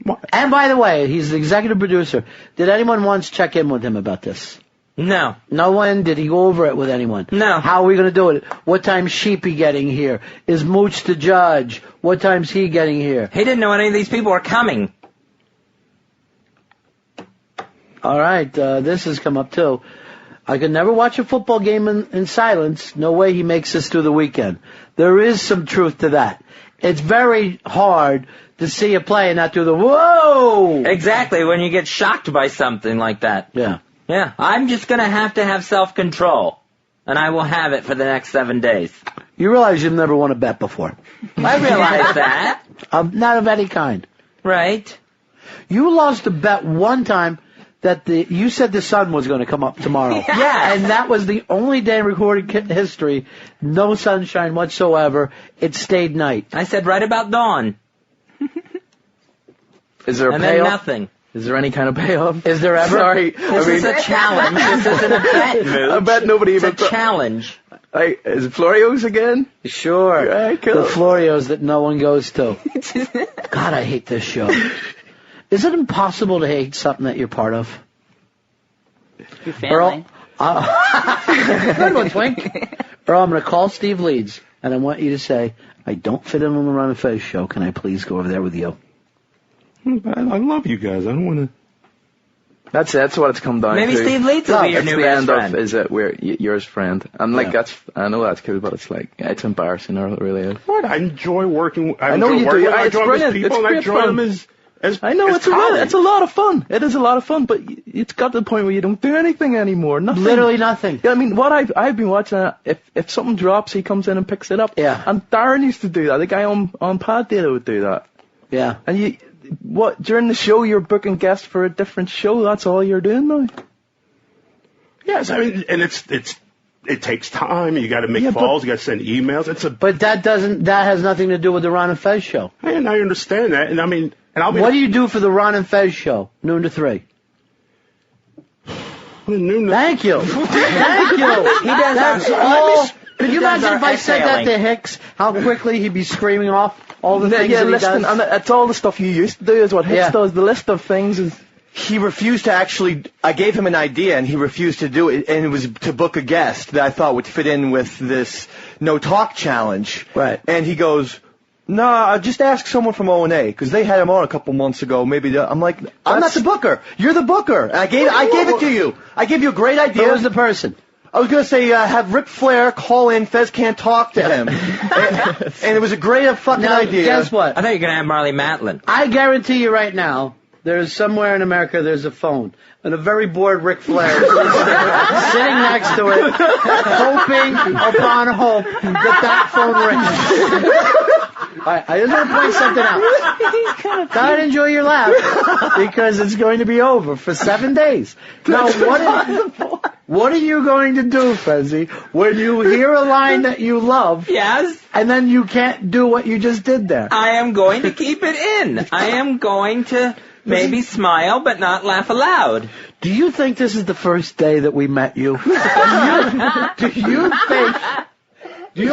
What? And by the way, he's the executive producer. Did anyone once check in with him about this? No. No one? Did he go over it with anyone? No. How are we going to do it? What time's Sheepy getting here? Is Mooch the judge? What time's he getting here? He didn't know any of these people were coming. All right, this has come up too. I could never watch a football game in silence. No way he makes this through the weekend. There is some truth to that. It's very hard to see a play and not do the whoa. Exactly, when you get shocked by something like that. Yeah. Yeah, I'm just going to have self-control. And I will have it for the next 7 days. You realize you've never won a bet before. I realize that. Not of any kind. Right. You lost a bet one time that you said the sun was going to come up tomorrow. Yeah. And that was the only day in recorded history, no sunshine whatsoever. It stayed night. I said right about dawn. Is there a and payoff? then nothing. Is there any kind of payoff? Is there ever? Sorry. This is a challenge. This isn't a bet, Mooch. I bet nobody even... It's a challenge. Hey, is it Florio's again? Sure. Yeah, cool. The Florios that no one goes to. God, I hate this show. Is it impossible to hate something that you're part of? Your family. Good one, Twink. Earl, I'm going to call Steve Leeds, and I want you to say, I don't fit in on the Ron Fez show. Can I please go over there with you? I love you guys. I don't want to... That's what it's come down Maybe to. Steve Leeds will be your new best friend. Is that we're yours friend? I'm like, I know that's cool, but it's like, it's embarrassing, it really is. What? I enjoy working. I know you do. I enjoy them as people, and I enjoy them as I know, as it's a lot of fun. It is a lot of fun, but it's got to the point where you don't do anything anymore. Nothing. Literally nothing. Yeah, I mean, what I've been watching, if something drops, he comes in and picks it up. Yeah. And Darren used to do that. The guy on Pad Data would do that. Yeah. And during the show, you're booking guests for a different show. That's all you're doing now. Yes, I mean, and it takes time. You got to make calls. You got to send emails. But that has nothing to do with the Ron and Fez show. And I understand that. And I mean, what do you do for the Ron and Fez show? Noon to 3. Thank you. Thank you. He does. That's all. Could you imagine if I said that to Hicks? How quickly he'd be screaming off all the things that he does? And that's all the stuff you used to do is what Hicks does. The list of things is... He refused to actually, I gave him an idea and he refused to do it, and it was to book a guest that I thought would fit in with this no talk challenge. Right. And he goes, nah, just ask someone from O&A, because they had him on a couple months ago. Maybe I'm like, I'm not the booker. You're the booker. And I gave it to you. I gave you a great idea. Who was the person? I was going to say, have Ric Flair call in. Fez can't talk to him. and it was a great fucking idea. Guess what? I thought you were going to have Marley Matlin. I guarantee you right now, there's somewhere in America there's a phone. And a very bored Ric Flair is sitting next to it, hoping upon hope that phone rings. All right, I just want to point something out. Gotta enjoy your laugh, because it's going to be over for 7 days. Now, what are you going to do, Fezzy, when you hear a line that you love? Yes. And then you can't do what you just did there? I am going to keep it in. I am going to... Maybe smile, but not laugh aloud. Do you think this is the first day that we met you? Do you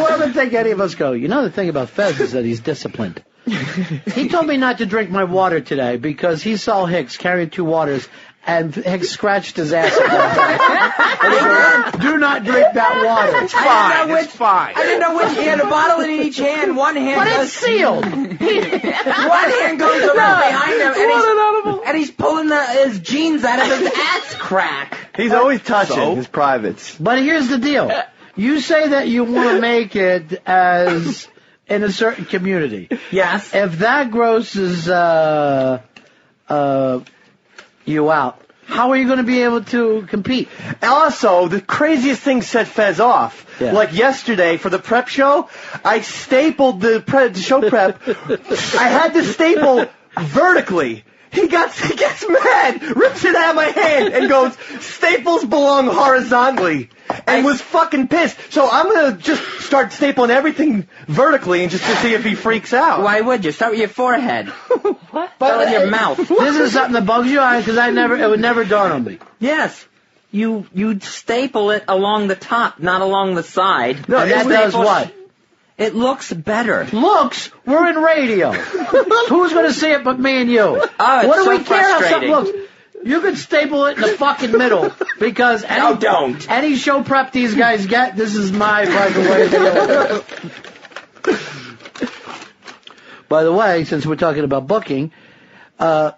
ever think any of us go, you know, the thing about Fez is that he's disciplined. He told me not to drink my water today because he saw Hicks carrying 2 waters and Hicks scratched his ass. Do not drink that water. It's fine. It's fine. I didn't know which. He had a bottle in each hand. One hand. But it's sealed. One hand goes around behind him, and he's pulling his jeans out of his ass crack. He's always touching his privates. But here's the deal. You say that you want to make it as in a certain community. Yes. If that grosses you out, how are you going to be able to compete? Also, the craziest thing set Fez off. Yeah. Like yesterday for the prep show, I stapled the show prep. I had to staple vertically. He gets mad, rips it out of my hand, and goes, staples belong horizontally. And was fucking pissed. So I'm going to just start stapling everything vertically and just to see if he freaks out. Why would you? Start with your forehead. What? Start with your mouth. This is something that bugs you, because it would never dawn on me. Yes. You staple it along the top, not along the side. No, and that does what? It looks better. Looks? We're in radio. Who's going to see it but me and you? Oh, it's what do so we care how something frustrating. looks? You could staple it in the fucking middle because any show prep these guys get, this is my fucking way to do it. By the way, since we're talking about booking, now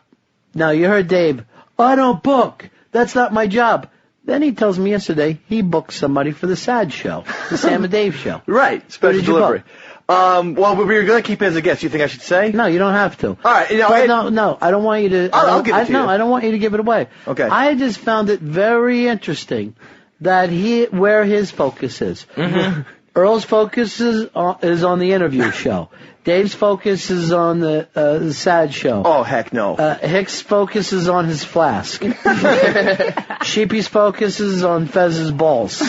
you heard Dave, I don't book. That's not my job. Then he tells me yesterday he booked somebody for the Sad Show, the Sam and Dave Show. Right, Who special did you delivery. book? Well, we were going to keep it as a guest. You think I should say? No, you don't have to. All right. No, I don't want you to. I'll give it to you. No, I don't want you to give it away. Okay. I just found it very interesting that where his focus is. Mm-hmm. Earl's focus is on the interview show. Dave's focus is on the Sad Show. Oh, heck no. Hicks' focus is on his flask. Sheepy's focus is on Fez's balls.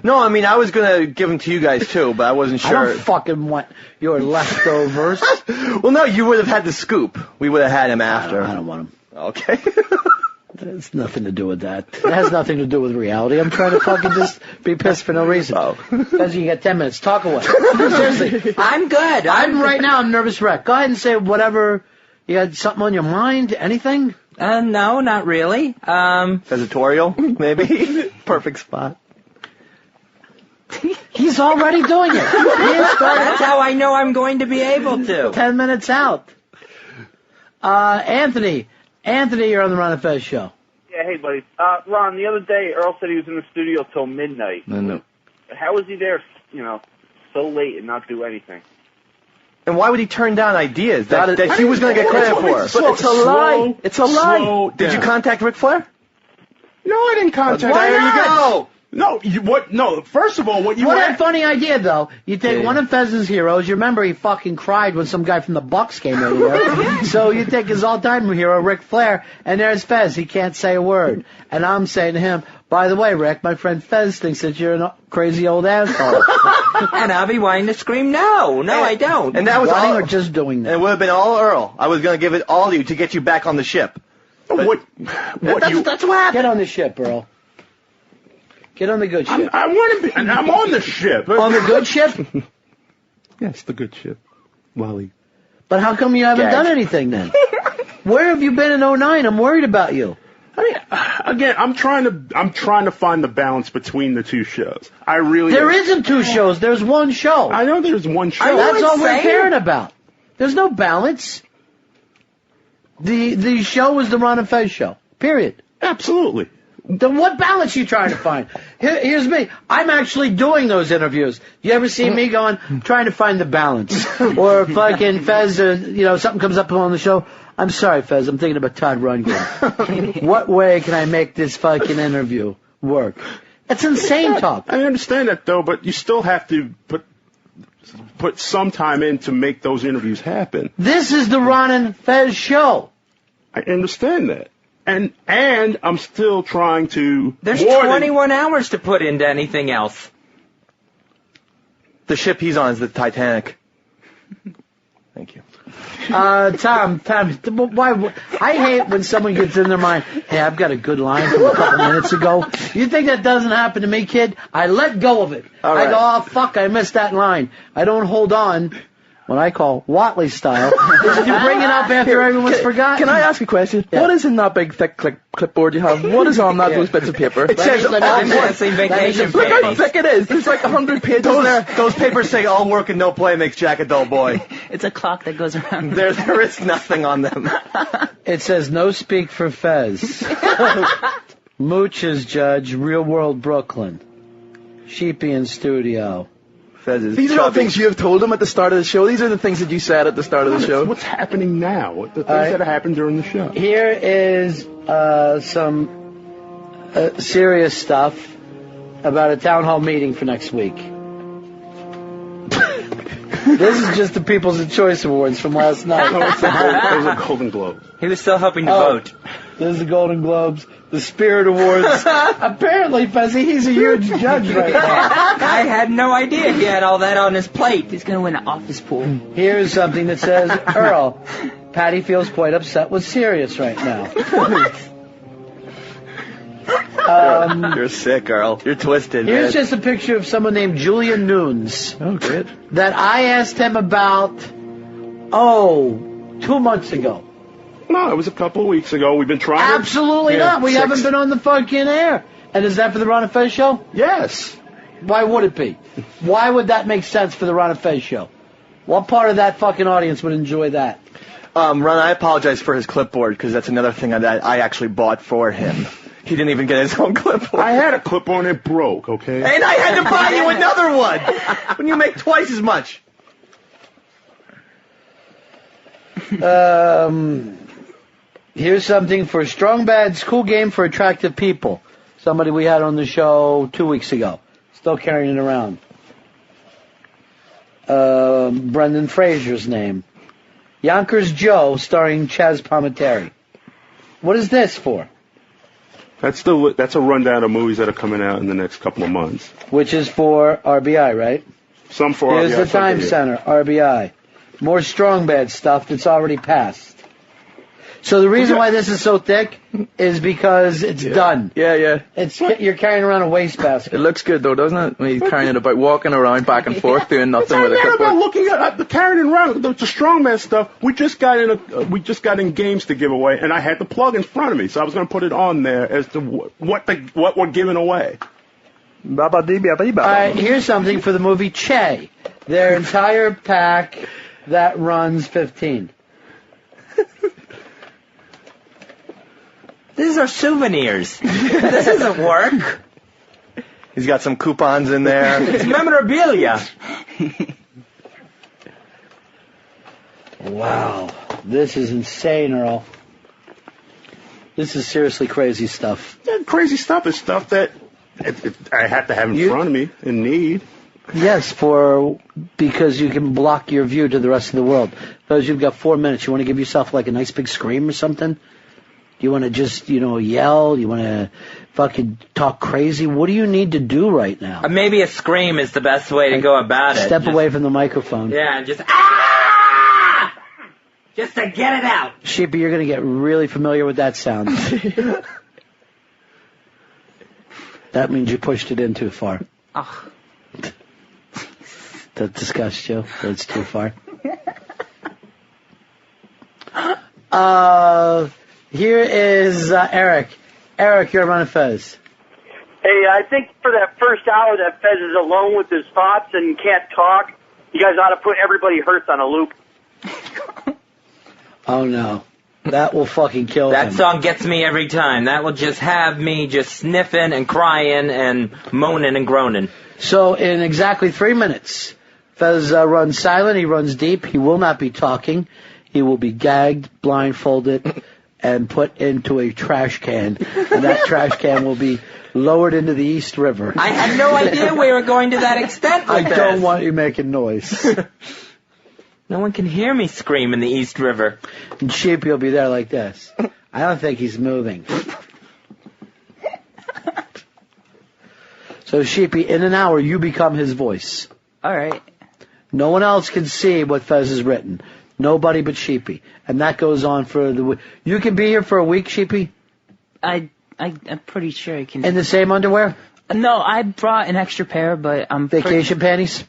No, I mean, I was going to give them to you guys, too, but I wasn't sure. I don't fucking want your leftovers. Well, no, you would have had the scoop. We would have had him after. I don't want him. Okay. It's nothing to do with that. It has nothing to do with reality. I'm trying to fucking just be pissed for no reason. Because you got 10 minutes. Talk away. Seriously. I'm good. Right now, I'm nervous wreck. Go ahead and say whatever. You had something on your mind? Anything? No, not really. Editorial, maybe? Perfect spot. He's already doing it. That's how I know I'm going to be able to. 10 minutes out. Anthony, you're on the Ron Fez show. Yeah, hey, buddy. Ron, the other day, Earl said he was in the studio till midnight. No. How was he there, so late and not do anything? And why would he turn down ideas that he was going to get credit for? But it's a lie. It's a lie. Did you contact Ric Flair? No, I didn't contact Why him. not? No, No, first of all, What a funny idea, though. You take one of Fez's heroes. You remember he fucking cried when some guy from the Bucks came in here. So you take his all-time hero, Ric Flair, and there's Fez. He can't say a word. And I'm saying to him, by the way, Rick, my friend Fez thinks that you're a crazy old asshole. And I'll be wanting to scream, no, I don't. And that was Wanting all, or just doing that? It would have been all Earl. I was going to give it all to you to get you back on the ship. That's what happened. Get on the ship, Earl. Get on the good ship. I want to be, and I'm on the ship. On the good ship? Yes, the good ship. Wally. But how come you haven't done anything then? Where have you been in 09? I'm worried about you. I mean, again, I'm trying to find the balance between the two shows. I really There isn't two shows. There's one show. I know there's one show. That's all we're caring about. There's no balance. The show is the Ron and Fez show. Period. Absolutely. Then what balance you trying to find? Here's me. I'm actually doing those interviews. You ever see me going, trying to find the balance? Or fucking Fez, something comes up on the show. I'm sorry, Fez, I'm thinking about Todd Rundgren. What way can I make this fucking interview work? That's insane talk. I understand that, though, but you still have to put some time in to make those interviews happen. This is the Ron and Fez show. I understand that. And I'm still trying to... There's 21 hours to put into anything else. The ship he's on is the Titanic. Thank you. Tom, why? I hate when someone gets in their mind, hey, I've got a good line from a couple minutes ago. You think that doesn't happen to me, kid? I let go of it. All right. I go, oh, fuck, I missed that line. I don't hold on, what I call Watley style. You bring it up after everyone's forgotten. Can I ask a question? Yeah. What is in that big, thick clipboard you have? What is on those bits of paper? It says Look how thick it is. There's like 100 pages there. Those papers say all work and no play makes Jack a dull boy. It's a clock that goes around. There is nothing on them. It says no speak for Fez. Mooch's judge, Real World Brooklyn. Sheepy in studio. These are all things you have told him at the start of the show. These are the things that you said at the start of the show. What's happening now? The things that happened during the show. Here is some serious stuff about a town hall meeting for next week. This is just the People's Choice Awards from last night. Those are Golden Globes. He was still hoping to vote. This is the Golden Globes, the Spirit Awards. Apparently, Fezzy, he's a huge judge right now. I had no idea he had all that on his plate. He's going to win an office pool. Here's something that says, Earl, Patty feels quite upset with Sirius right now. You're sick, Earl. You're twisted, Here's man. just a picture of someone named Julian Nunes. Oh, great. That I asked him about, 2 months ago. No, it was a couple of weeks ago. We've been trying. Absolutely not. We haven't been on the fucking air. And is that for the Ron and Fez show? Yes. Why would it be? Why would that make sense for the Ron and Fez show? What part of that fucking audience would enjoy that? Ron, I apologize for his clipboard, because that's another thing that I actually bought for him. He didn't even get his own clipboard. I had a clipboard and it broke, okay? And I had to buy you another one when you make twice as much. Here's something for Strong Bad's cool game for attractive people. Somebody we had on the show 2 weeks ago. Still carrying it around. Brendan Fraser's name. Yonkers Joe, starring Chaz Palminteri. What is this for? That's a rundown of movies that are coming out in the next couple of months. Which is for RBI, right? Some for Here's RBI. the Time Center, RBI. More Strong Bad stuff that's already passed. So the reason why this is so thick is because it's done. Yeah. You're carrying around a wastebasket. It looks good though, doesn't it? When you're carrying it about, walking around back and forth, doing nothing with a It's not about clipboard. looking at the carrying it around. The strongman stuff. We just got in games to give away, and I had the plug in front of me, so I was going to put it on there as to what we're giving away. All right, here's something for the movie Che. Their entire pack that runs 15. These are souvenirs. This isn't work. He's got some coupons in there. It's memorabilia. Wow. This is insane, Earl. This is seriously crazy stuff. That crazy stuff is stuff that I have to have in front of me and need. Yes, because you can block your view to the rest of the world. Because you've got 4 minutes. You want to give yourself like a nice big scream or something? You want to just, yell? You want to fucking talk crazy? What do you need to do right now? Maybe a scream is the best way to go about it. Step away from the microphone. Yeah, and just ah! Just to get it out. Sheepy, you're going to get really familiar with that sound. That means you pushed it in too far. Oh. That disgusts you. That's too far. Here is Eric. Eric, you're on Fez. Hey, I think for that first hour that Fez is alone with his thoughts and can't talk, you guys ought to put Everybody Hurts on a loop. Oh, no. That will fucking kill him. That song gets me every time. That will just have me just sniffing and crying and moaning and groaning. So in exactly 3 minutes, Fez runs silent, he runs deep, he will not be talking, he will be gagged, blindfolded, and put into a trash can, and that trash can will be lowered into the East River. I had no idea we were going to that extent with this. I don't want you making noise. No one can hear me scream in the East River. And Sheepy will be there like this. I don't think he's moving. So Sheepy, in an hour, you become his voice. All right. No one else can see what Fez has written. Nobody but Sheepy. And that goes on for the week. You can be here for a week, Sheepy? I'm pretty sure I can. In the same underwear? No, I brought an extra pair, but I'm Vacation panties?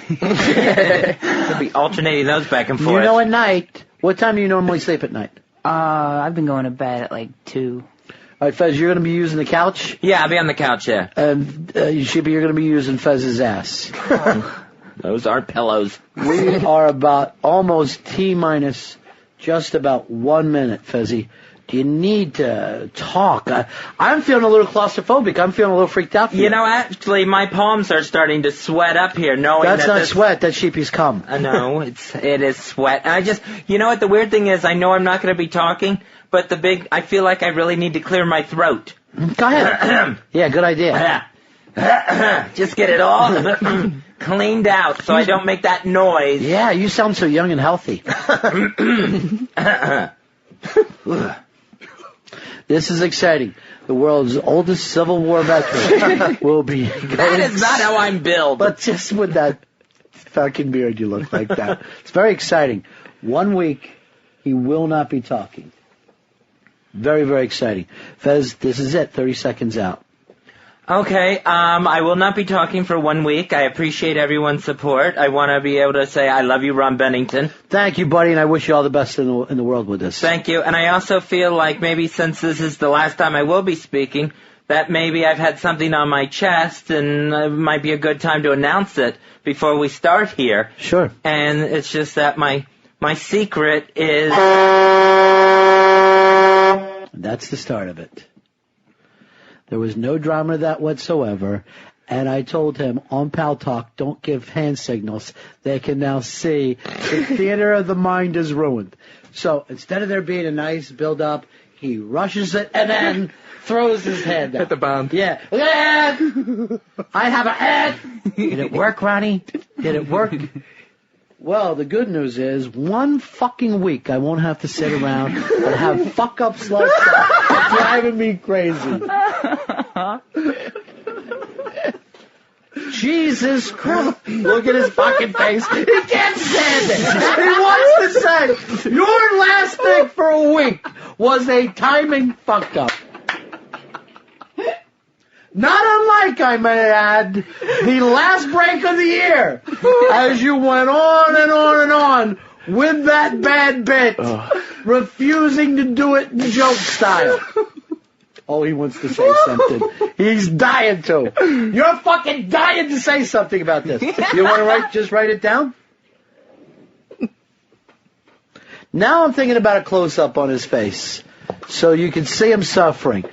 Could be alternating those back and forth. You know, at night, what time do you normally sleep at night? I've been going to bed at like 2. All right, Fez, you're going to be using the couch? Yeah, I'll be on the couch, yeah. And Sheepy, you're going to be using Fez's ass. Those aren't pillows. We are about almost T-minus just about 1 minute, Fezzy. Do you need to talk? I'm feeling a little claustrophobic. I'm feeling a little freaked out for you. You know, actually, my palms are starting to sweat up here, knowing That's that not sweat. That's Sheepy's cum. No, it is sweat. And you know what? The weird thing is, I know I'm not going to be talking, but I feel like I really need to clear my throat. Go ahead. Yeah, good idea. Just get it all cleaned out so I don't make that noise. Yeah, you sound so young and healthy. This is exciting. The world's oldest Civil War veteran will be going... That is not how I'm built. But just with that fucking beard, you look like that. It's very exciting. 1 week, he will not be talking. Very, very exciting. Fez, this is it. 30 seconds out. Okay, I will not be talking for 1 week. I appreciate everyone's support. I want to be able to say I love you, Ron Bennington. Thank you, buddy, and I wish you all the best in the world with this. Thank you, and I also feel like maybe since this is the last time I will be speaking, that maybe I've had something on my chest, and it might be a good time to announce it before we start here. Sure. And it's just that my secret is... That's the start of it. There was no drama to that whatsoever, and I told him on Pal Talk, don't give hand signals. They can now see the theater of the mind is ruined. So instead of there being a nice build-up, he rushes it and then throws his hand down. Hit the bomb. Yeah. I have a head. Did it work, Ronnie? Did it work? Well, the good news is 1 fucking week I won't have to sit around and have fuck-ups like that driving me crazy. Jesus Christ. Look at his fucking face. He can't stand it. He wants to say, your last thing for a week was a timing fuck-up. Not unlike, I may add, the last break of the year, as you went on and on and on with that bad bit, refusing to do it in joke style. Oh, he wants to say something. He's dying to. You're fucking dying to say something about this. You want to just write it down? Now I'm thinking about a close-up on his face, so you can see him suffering.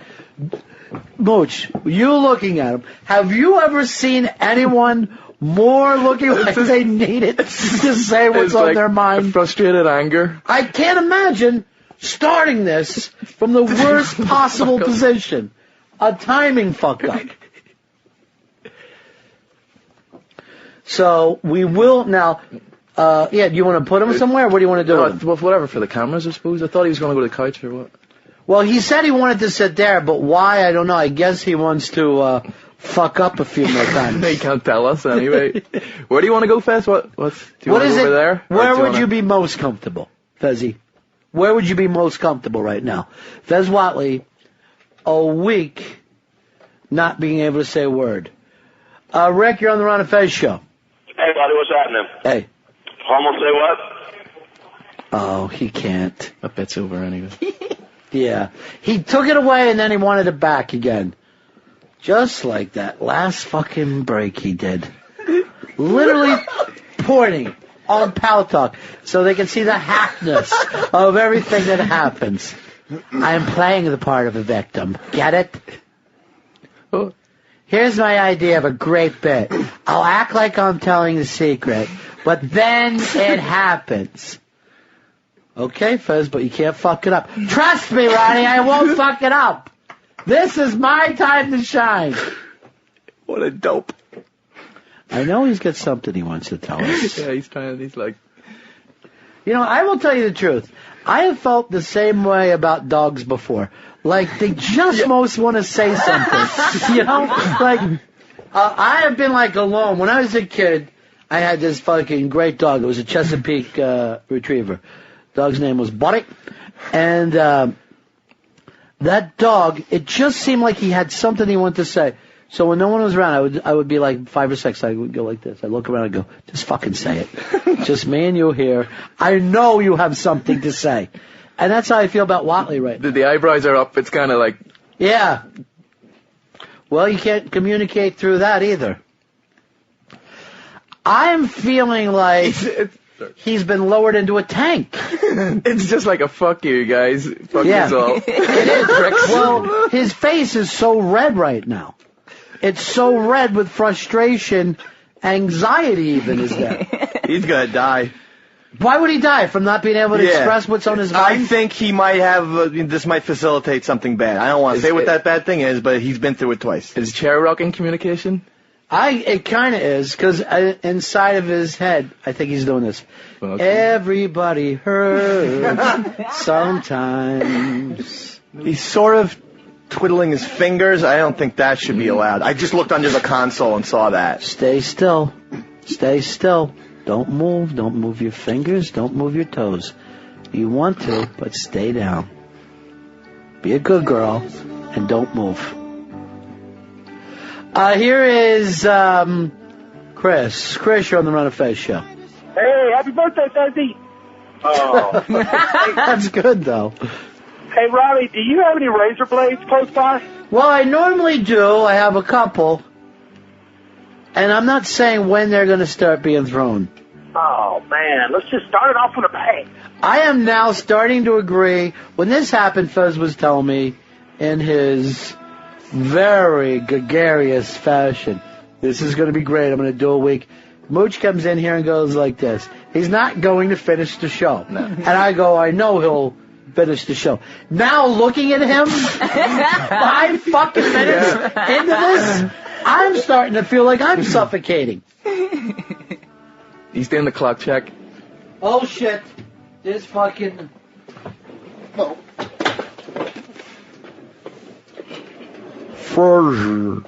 Mooch, you looking at him, have you ever seen anyone more looking like they need it to say what's on their mind? Frustrated anger. I can't imagine starting this from the worst possible position. A timing fuck-up. So, we will now... do you want to put him somewhere, or what do you want to do with him? Well, whatever, for the cameras, I suppose. I thought he was going to go to the couch or what. Well, he said he wanted to sit there, but why, I don't know. I guess he wants to fuck up a few more times. He can't tell us anyway. Where do you want to go, Fez? Do you want to go over there? Where would you be most comfortable, Fezzy? Where would you be most comfortable right now? Fez Whatley, a week not being able to say a word. Rick, you're on the Ron Fez show. Hey, buddy, what's happening? Hey. Almost say what? Oh, he can't. That bet's over anyway. Yeah. He took it away and then he wanted it back again. Just like that last fucking break he did. Literally pointing on Pal Talk so they can see the hackness of everything that happens. I am playing the part of a victim. Get it? Here's my idea of a great bit. I'll act like I'm telling the secret, but then it happens. Okay, Fez, but you can't fuck it up. Trust me, Ronnie, I won't fuck it up. This is my time to shine. What a dope. I know he's got something he wants to tell us. Yeah, he's like... You know, I will tell you the truth. I have felt the same way about dogs before. Like, they just most want to say something. You know? Like, I have been, like, alone. When I was a kid, I had this fucking great dog. It was a Chesapeake Retriever. Dog's name was Buddy. And that dog, it just seemed like he had something he wanted to say. So when no one was around, I would be like 5 or 6. I would go like this. I'd look around and go, just fucking say it. Just me and you here. I know you have something to say. And that's how I feel about Whatley right now. The eyebrows are up. It's kind of like... Yeah. Well, you can't communicate through that either. I'm feeling like he's been lowered into a tank. It's just like a fuck you, guys. Fuck you all. It is. Well, his face is so red right now. It's so red with frustration, anxiety even is there. He's gonna die. Why would he die? From not being able to express what's on his mind? I think he might have, this might facilitate something bad. I don't want to say what that bad thing is, but he's been through it twice. Is chair rocking communication? It kind of is, because inside of his head, I think he's doing this. Okay. Everybody hurts sometimes. He's sort of twiddling his fingers. I don't think that should be allowed. I just looked under the console and saw that. Stay still. Stay still. Don't move. Don't move your fingers. Don't move your toes. You want to, but stay down. be a good girl, and don't move. Here is Chris. Chris, you're on the Ron Fez show. Hey, happy birthday, Fezzy. Oh. That's good, though. Hey, Robbie, do you have any razor blades close by? Well, I normally do. I have a couple. And I'm not saying when they're going to start being thrown. Oh, man, let's just start it off with a bang. I am now starting to agree. When this happened, Fez was telling me in his very gregarious fashion, this is going to be great. I'm going to do a week. Mooch comes in here and goes like this. He's not going to finish the show. No. And I go, I know he'll finish the show. Now looking at him, 5 fucking minutes into this, I'm starting to feel like I'm suffocating. He's doing the clock check. Oh shit. This fucking... Oh. Fez,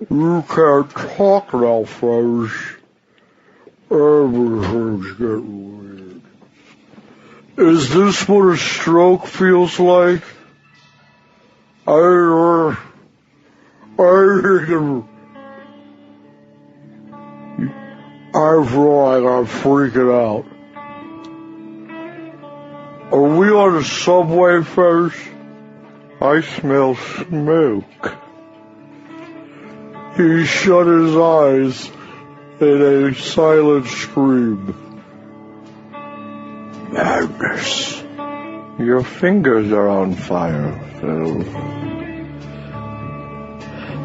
you can't talk now, Fez. Everything's getting weird. Is this what a stroke feels like? I feel like I'm freaking out. Are we on a subway, Fez? I smell smoke. He shut his eyes in a silent scream. Madness. Your fingers are on fire, Phil.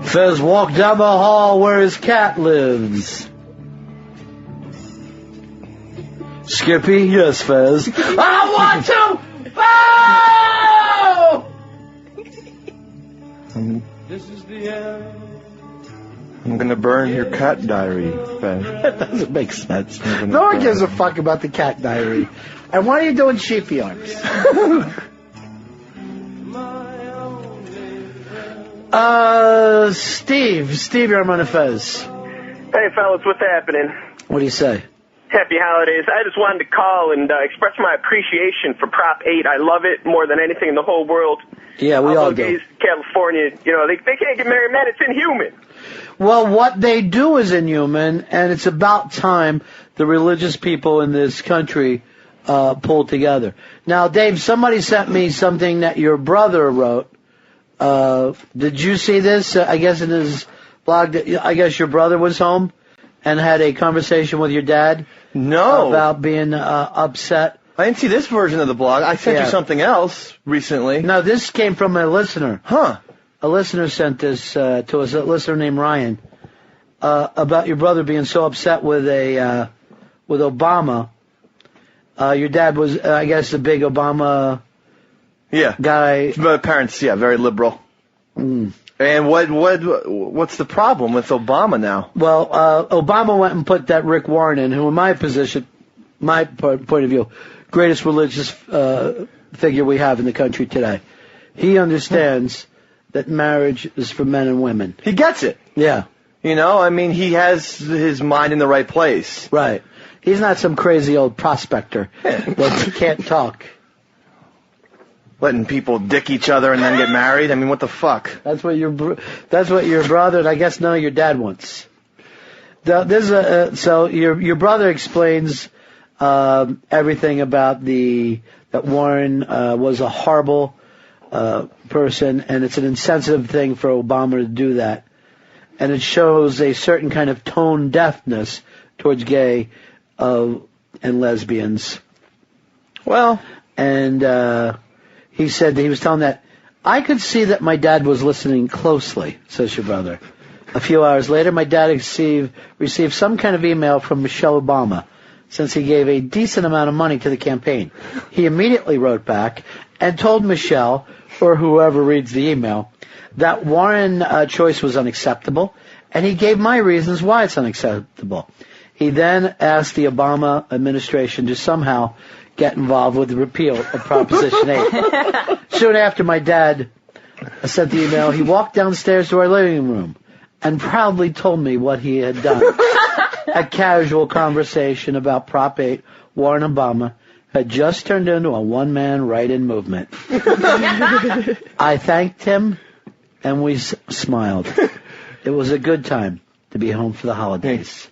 Fez walked down the hall where his cat lives. Skippy? Yes, Fez. I want to! Oh! This is the end. I'm gonna burn your cat diary, Fez. That doesn't make sense. No one gives a fuck about the cat diary. And why are you doing sheepy arms? Steve, you're on Fez. Hey, fellas, what's happening? What do you say? Happy holidays. I just wanted to call and express my appreciation for Prop 8. I love it more than anything in the whole world. Yeah, we all do. California, they can't get married, man. It's inhuman. Well, what they do is inhuman, and it's about time the religious people in this country pulled together. Now, Dave, somebody sent me something that your brother wrote. Did you see this? I guess in his blog, I guess your brother was home and had a conversation with your dad? No. About being upset? I didn't see this version of the blog. I sent you something else recently. No, this came from a listener. Huh. A listener sent this to us, a listener named Ryan, about your brother being so upset with Obama. Your dad was, I guess, a big Obama guy. Parents, very liberal. Mm. And what's the problem with Obama now? Well, Obama went and put that Rick Warren in, who in my position, my point of view, greatest religious figure we have in the country today. He understands that marriage is for men and women. He gets it. Yeah. He has his mind in the right place. Right. He's not some crazy old prospector that can't talk. Letting people dick each other and then get married? I mean, what the fuck? That's what your brother, and I guess none of your dad wants. So your brother explains everything about that Warren was a horrible person, and it's an insensitive thing for Obama to do that. And it shows a certain kind of tone deafness towards gay and lesbians. Well, and he said that he was telling that, I could see that my dad was listening closely, says your brother. A few hours later, my dad received some kind of email from Michelle Obama, since he gave a decent amount of money to the campaign. He immediately wrote back and told Michelle, or whoever reads the email, that Warren choice was unacceptable, and he gave my reasons why it's unacceptable. He then asked the Obama administration to somehow get involved with the repeal of Proposition 8. Soon after my dad sent the email, he walked downstairs to our living room and proudly told me what he had done. A casual conversation about Prop 8, Warren Obama, had just turned into a one-man write-in movement. I thanked him, and we smiled. It was a good time to be home for the holidays.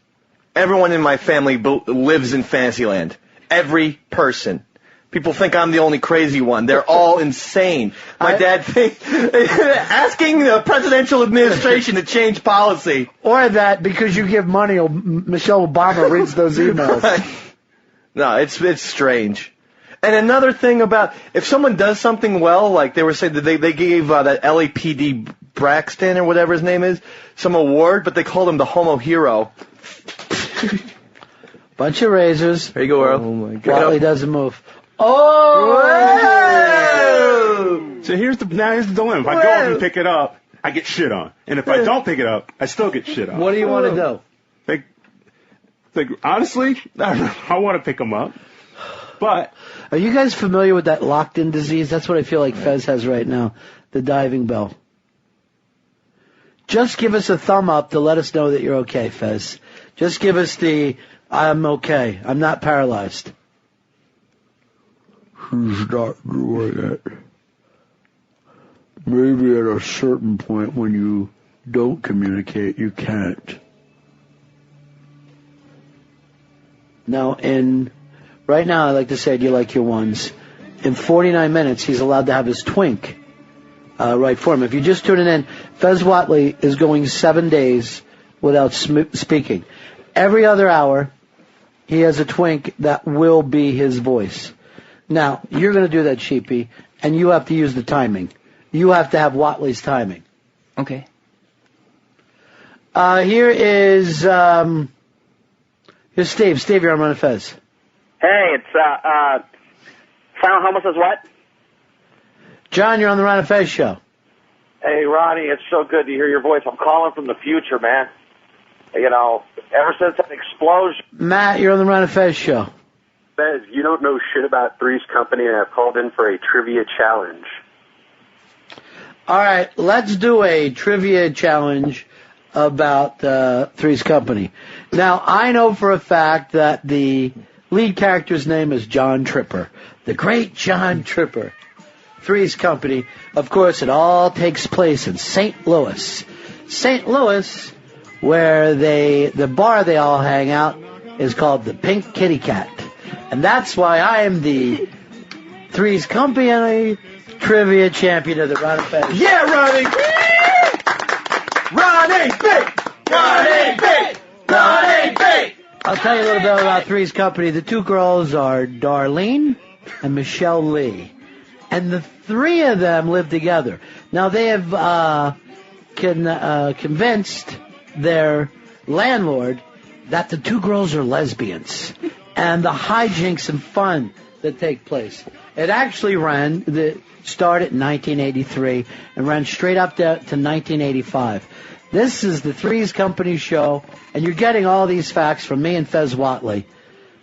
Everyone in my family lives in Fantasyland. Every person. People think I'm the only crazy one. They're all insane. My dad thinks asking the presidential administration to change policy. Or that because you give money, Michelle Obama reads those emails. No, it's strange. And another thing about if someone does something well, like they were saying that they gave that LAPD Braxton or whatever his name is some award, but they called him the Homo Hero. Bunch of razors. There you go, Earl. Oh my God. Watley doesn't move. Oh! So here's the dilemma. If I go up and pick it up, I get shit on. And if I don't pick it up, I still get shit on. What do you want to do? Honestly, I want to pick them up. But are you guys familiar with that locked-in disease? That's what I feel like Fez has right now, the diving bell. Just give us a thumb up to let us know that you're okay, Fez. Just give us the, I'm okay. I'm not paralyzed. He's not doing it. Maybe at a certain point when you don't communicate, you can't. Now, right now, I like to say, do you like your ones? In 49 minutes, he's allowed to have his Twink right for him. If you're just tuning in, Fez Watley is going 7 days without speaking. Every other hour, he has a Twink that will be his voice. Now, you're going to do that, Sheepy, and you have to use the timing. You have to have Watley's timing. Okay. Here's Steve. Steve, you're on Ron Fez. Hey, it's Silent Homo says what? John, you're on the Ron Fez show. Hey, Ronnie, it's so good to hear your voice. I'm calling from the future, man. You know, ever since that explosion. Matt, you're on the Ron Fez show. Fez, you don't know shit about Three's Company, and I've called in for a trivia challenge. All right, let's do a trivia challenge about Three's Company. Now, I know for a fact that the lead character's name is John Tripper, the great John Tripper. Three's Company, of course, it all takes place in St. Louis. St. Louis, where the bar they all hang out is called the Pink Kitty Cat. And that's why I am the Three's Company trivia champion of the Ron Fez. Yeah, Ronnie! Ronnie Big! Ronnie Big! Ronnie Big! I'll tell you a little bit about Three's Company. The two girls are Darlene and Michelle Lee. And the three of them live together. Now, they have convinced their landlord that the two girls are lesbians. And the hijinks and fun that take place. It actually started in 1983 and ran straight up to 1985. This is the Three's Company show, and you're getting all these facts from me and Fez Watley.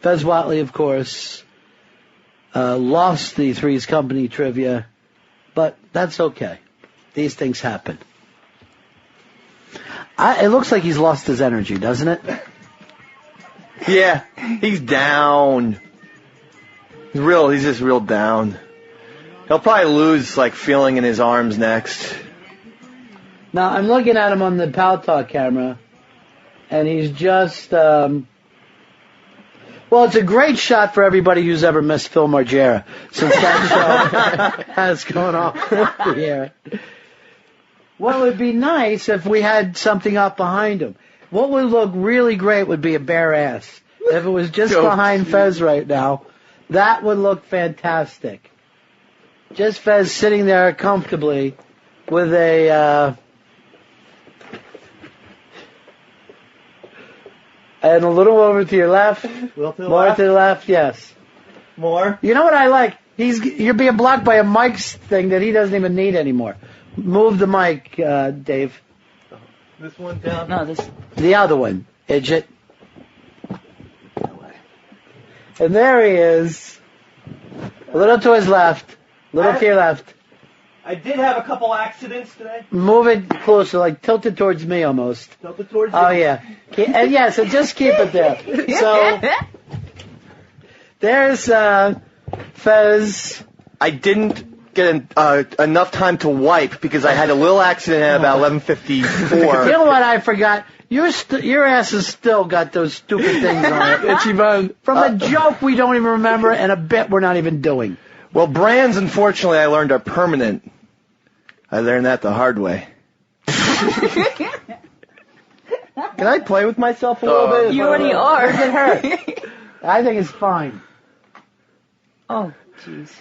Fez Watley, of course, lost the Three's Company trivia, but that's okay. These things happen. It looks like he's lost his energy, doesn't it? Yeah, he's down. He's just real down. He'll probably lose, feeling in his arms next. Now, I'm looking at him on the Pal Talk camera, and he's just, well, it's a great shot for everybody who's ever missed Phil Margera, since that show has gone off the air. Well, it would be nice if we had something up behind him. What would look really great would be a bare ass. If it was just behind Fez right now, that would look fantastic. Just Fez sitting there comfortably with a, and a little over to your left. More to the left, yes. More? You know what I like? You're being blocked by a mic thing that he doesn't even need anymore. Move the mic, Dave. This one down? No, this. The other one, Idjit. And there he is. A little to his left. A little to your left. I did have a couple accidents today. Move it closer, tilt it towards me almost. Tilt it towards you. Oh, yeah. And yeah, so just keep it there. So, There's Fez. I didn't get enough time to wipe because I had a little accident at about 11:54. You know what I forgot? Your ass has still got those stupid things on it. From a joke we don't even remember and a bit we're not even doing. Well, brands, unfortunately, I learned are permanent. I learned that the hard way. Can I play with myself a little bit? You already are. Look at her. I think it's fine. Oh, jeez.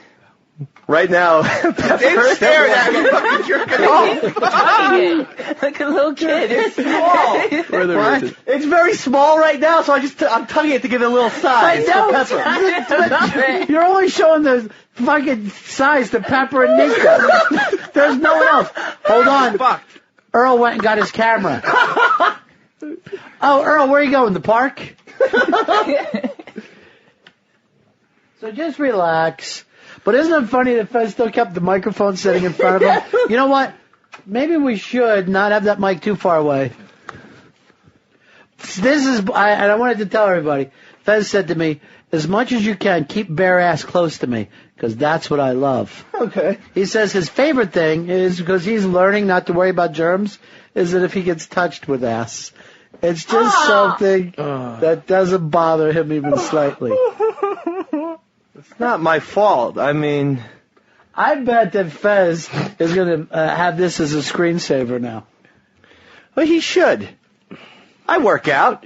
Right now, They're staring at me. Fucking jerking off. Like a little kid. It's small. What? It's very small right now, so I'm tugging it to give it a little size. I know. For Pepper. You're only showing the fucking size to Pepper and Nico. There's no one else. Hold on. Fuck. Earl went and got his camera. Oh, Earl, where are you going? The park? So just relax. But isn't it funny that Fez still kept the microphone sitting in front of him? You know what? Maybe we should not have that mic too far away. This is, and I wanted to tell everybody, Fez said to me, as much as you can, keep bare ass close to me, because that's what I love. Okay. He says his favorite thing is, because he's learning not to worry about germs, is that if he gets touched with ass. It's just something that doesn't bother him even slightly. It's not my fault. I mean, I bet that Fez is going to have this as a screensaver now. Well, he should. I work out.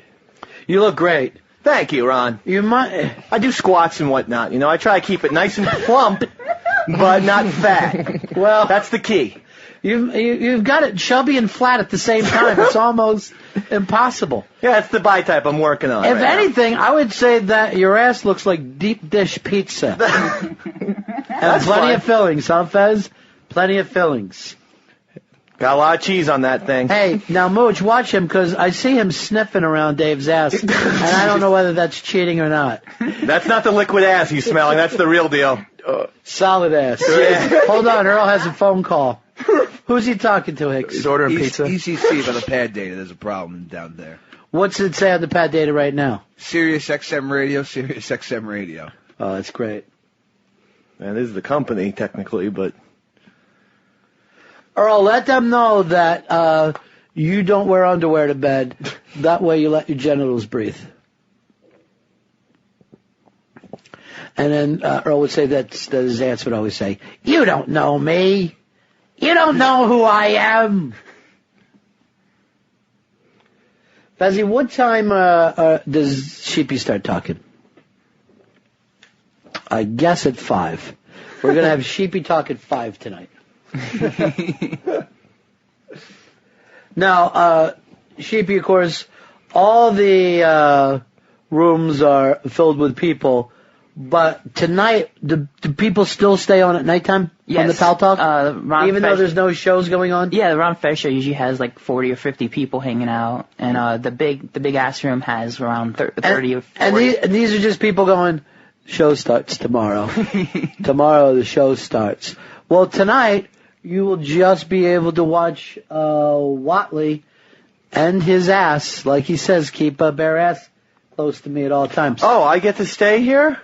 You look great. Thank you, Ron. You might. I do squats and whatnot. You know, I try to keep it nice and plump, but not fat. Well, that's the key. You've got it chubby and flat at the same time. It's almost impossible. Yeah, it's the bi type I'm working on. If right anything, I would say that your ass looks like deep dish pizza. And plenty fine. of fillings, huh, Fez? Plenty of fillings. Got a lot of cheese on that thing. Hey, now, Mooch, watch him, because I see him sniffing around Dave's ass, and I don't know whether that's cheating or not. That's not the liquid ass he's smelling. That's the real deal. Solid ass. Yeah. Hold on, Earl has a phone call. Who's he talking to, Hicks? He's ordering pizza. ECC by the pad data. There's a problem down there. What's it say on the pad data right now? Sirius XM radio, Sirius XM radio. Oh, that's great. And this is the company, technically, but... Earl, let them know that you don't wear underwear to bed. That way you let your genitals breathe. And then Earl would say that his aunts would always say, "You don't know me. You don't know who I am." Fezzy, what time does Sheepy start talking? I guess at 5. We're going to have Sheepy talk at 5 tonight. Now, Sheepy, of course, all the rooms are filled with people, but tonight, do people still stay on at nighttime on the Pal Talk? Even though there's no shows going on? Yeah, the Ron Fez show usually has like 40 or 50 people hanging out, and the big ass room has around 30 or 40. And these are just people going, show starts tomorrow. Tomorrow the show starts. Well, tonight, you will just be able to watch Watley and his ass. Like he says, keep a bare ass close to me at all times. Oh, I get to stay here?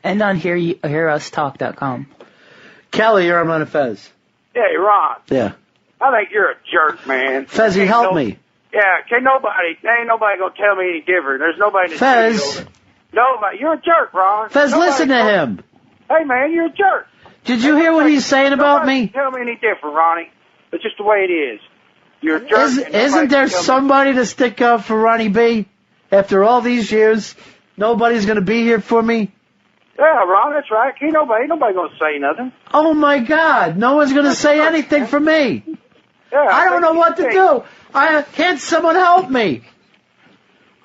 And on hearustalk.com. Kelly, you're on Ron Fez. Hey, Ron. Yeah. I think you're a jerk, man. Fezzy, help me. Yeah, ain't nobody gonna tell me any different. There's nobody in the Fez. studio. Nobody. You're a jerk, Ron. Fez, listen to him. Hey, man, you're a jerk. Did you hear what he's saying about me? Tell me any different, Ronnie. It's just the way it is. You're a jerk. Isn't there somebody to stick up for Ronnie B? After all these years, nobody's going to be here for me? Yeah, Ron, that's right. Ain't nobody gonna say nothing. Oh, my God. No one's going to say anything for me. Yeah, I don't know what to do. Can't someone help me?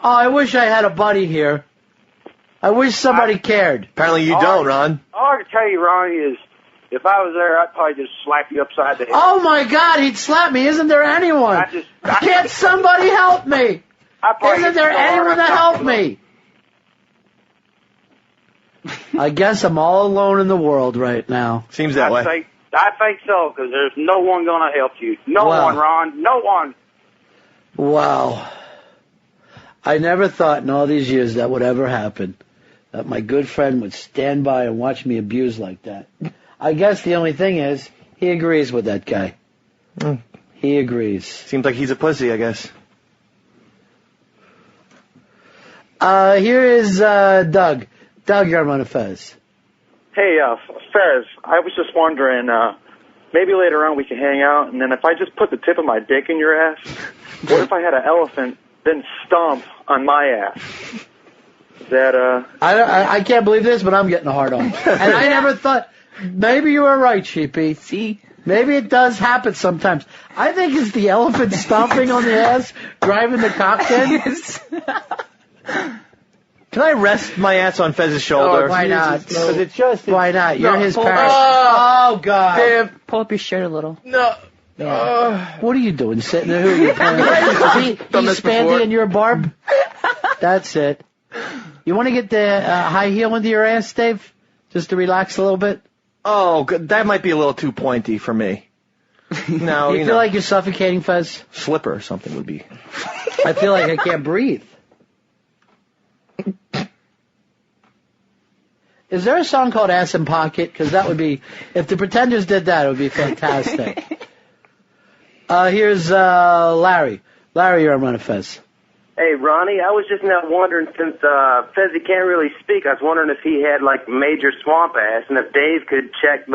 Oh, I wish I had a buddy here. I wish somebody cared. Apparently you don't, Ron. All I can tell you, Ronnie, is if I was there, I'd probably just slap you upside the head. Oh, my God, he'd slap me. Isn't there anyone? Can't somebody help me? Isn't there anyone to help me? I guess I'm all alone in the world right now. Seems that way. I think so, because there's no one going to help you. No one, Ron. No one. Wow. I never thought in all these years that would ever happen, that my good friend would stand by and watch me abused like that. I guess the only thing is, he agrees with that guy. He agrees. Seems like he's a pussy, I guess. Here is Doug. Doug, you're on Fez. Hey, Fez, I was just wondering, maybe later on we can hang out, and then if I just put the tip of my dick in your ass, what if I had an elephant then stomp on my ass? Is that, I can't believe this, but I'm getting a hard on. And I never thought, maybe you were right, Sheepy. See? Maybe it does happen sometimes. I think it's the elephant stomping on the ass, driving the cock in. Can I rest my ass on Fez's shoulder? Oh, why not? Because it's just... Why not? You're his pull parent. Oh, God. Damn. Pull up your shirt a little. No. What are you doing? Sitting there? Who are you playing? He's Spanty and you're Barb? That's it. You want to get the high heel into your ass, Dave? Just to relax a little bit? Oh, that might be a little too pointy for me. No, you feel like you're suffocating, Fez? Slipper or something would be. I feel like I can't breathe. Is there a song called Ass in Pocket? Because that would be, if the Pretenders did that, it would be fantastic. Here's Larry. Larry, you're on Fez. Hey, Ronnie, I was just now wondering, since Fezzy can't really speak, I was wondering if he had, like, major swamp ass, and if Dave could check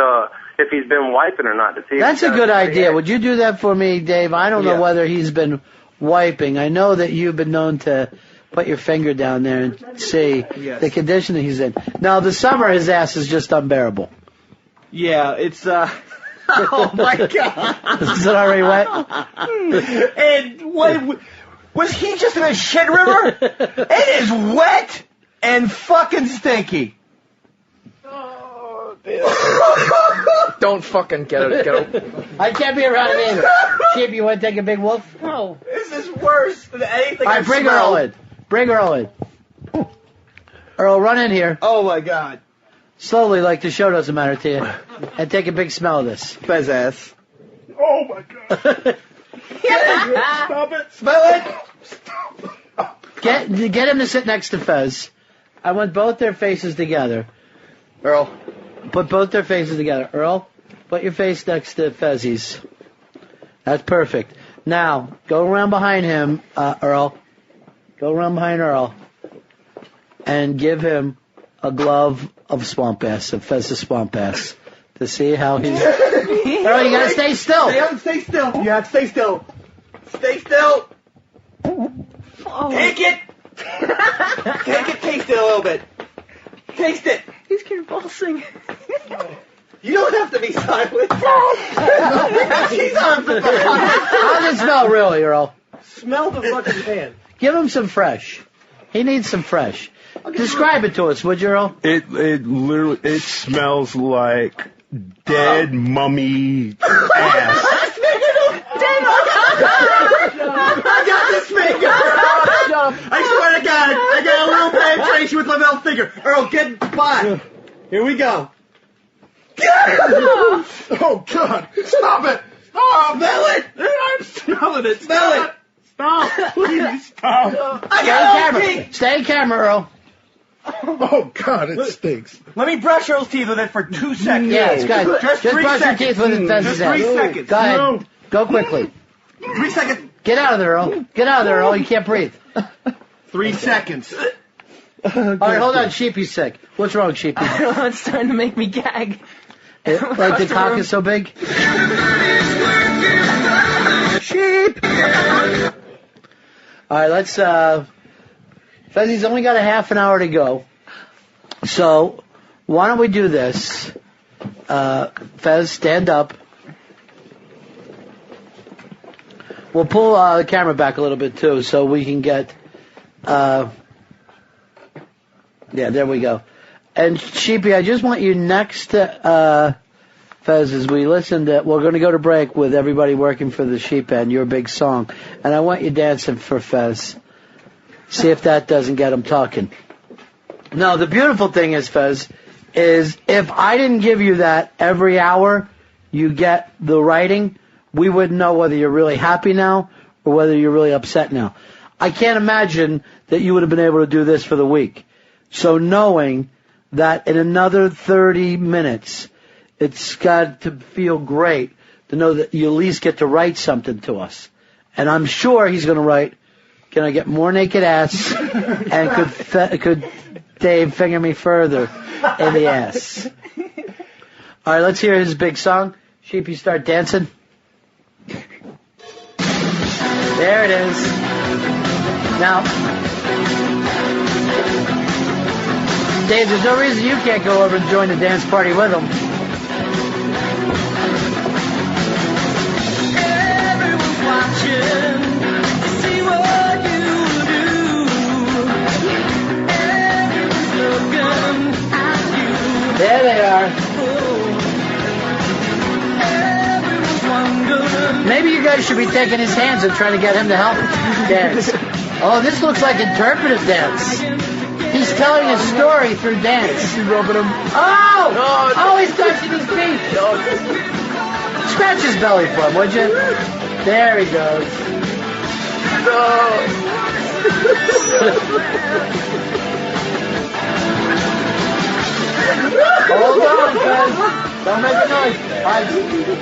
if he's been wiping or not to see. That's a good idea. Would you do that for me, Dave? I don't know whether he's been wiping. I know that you've been known to put your finger down there and see the condition that he's in. Now, the summer, his ass is just unbearable. Yeah, it's, oh, my God. Is it already wet? And what... Was he just in a shit river? It is wet and fucking stinky. Oh, don't fucking get it. I can't be around it either. Sheep, you want to take a big wolf? No. This is worse than anything All right, bring Earl in. Bring Earl in. Earl, run in here. Oh, my God. Slowly, like the show doesn't matter to you. And take a big smell of this. Fez ass. Oh, my God. Stop it. Smell it. Get him to sit next to Fez. I want both their faces together. Earl. Put both their faces together. Earl, put your face next to Fezzy's. That's perfect. Now, go around behind him, Earl. Go around behind Earl. And give him a glove of swamp ass, of Fez's swamp ass. To see how he's... Earl, you gotta stay still. Stay still. You have to stay still. Stay still. Oh. Take it. Take it. Taste it a little bit. Taste it. He's convulsing. You don't have to be silent. She's on for How does it smell, really, Earl? Smell the fucking pan. Give him some fresh. He needs some fresh. Describe it to us, would you, Earl? It literally, it smells like dead mummy ass. I got this finger. I swear to God, I got a little penetration with my middle finger. Earl, get by. Here we go. Oh, God. Stop it. Stop. Smell it. I'm smelling it. Smell it. Stop. Please stop. Stay in camera, Earl. Oh, God, it stinks. Let me brush Earl's teeth with it for 2 seconds. Yes, good. Just 3 brush seconds. your teeth with it. Just 3 seconds. Go ahead. No. Go quickly. 3 seconds. Get out of there, Earl. Get out of there, Earl. You can't breathe. 3 seconds. All right, hold on. Sheepy's sick. What's wrong, Sheepy? I don't know, it's starting to make me gag. Like the cock is so big? Sheep! All right, let's, Fezzy's only got a half an hour to go. So, why don't we do this? Fez, stand up. We'll pull the camera back a little bit, too, so we can get... yeah, there we go. And, Sheepy, I just want you next to Fez as we listen to... We're going to go to break with everybody working for the Sheep End, your big song. And I want you dancing for Fez. See if that doesn't get him talking. No, the beautiful thing is, Fez, is if I didn't give you that every hour you get the writing, we wouldn't know whether you're really happy now or whether you're really upset now. I can't imagine that you would have been able to do this for the week. So knowing that in another 30 minutes, it's got to feel great to know that you at least get to write something to us. And I'm sure he's going to write, can I get more naked ass? And could Dave finger me further in the ass? All right, let's hear his big song. Sheepy, start dancing. There it is. Now, Dave, there's no reason you can't go over and join the dance party with him. Everyone's watching to see what you do. Everyone's looking at you. There they are. Everyone's wondering. Maybe you guys should be taking his hands and trying to get him to help dance. Oh, this looks like interpretive dance. He's telling a story through dance. He's rubbing him. Oh, he's touching his feet. Scratch his belly for him, would you? There he goes. Hold on, guys. Don't make a noise. All right,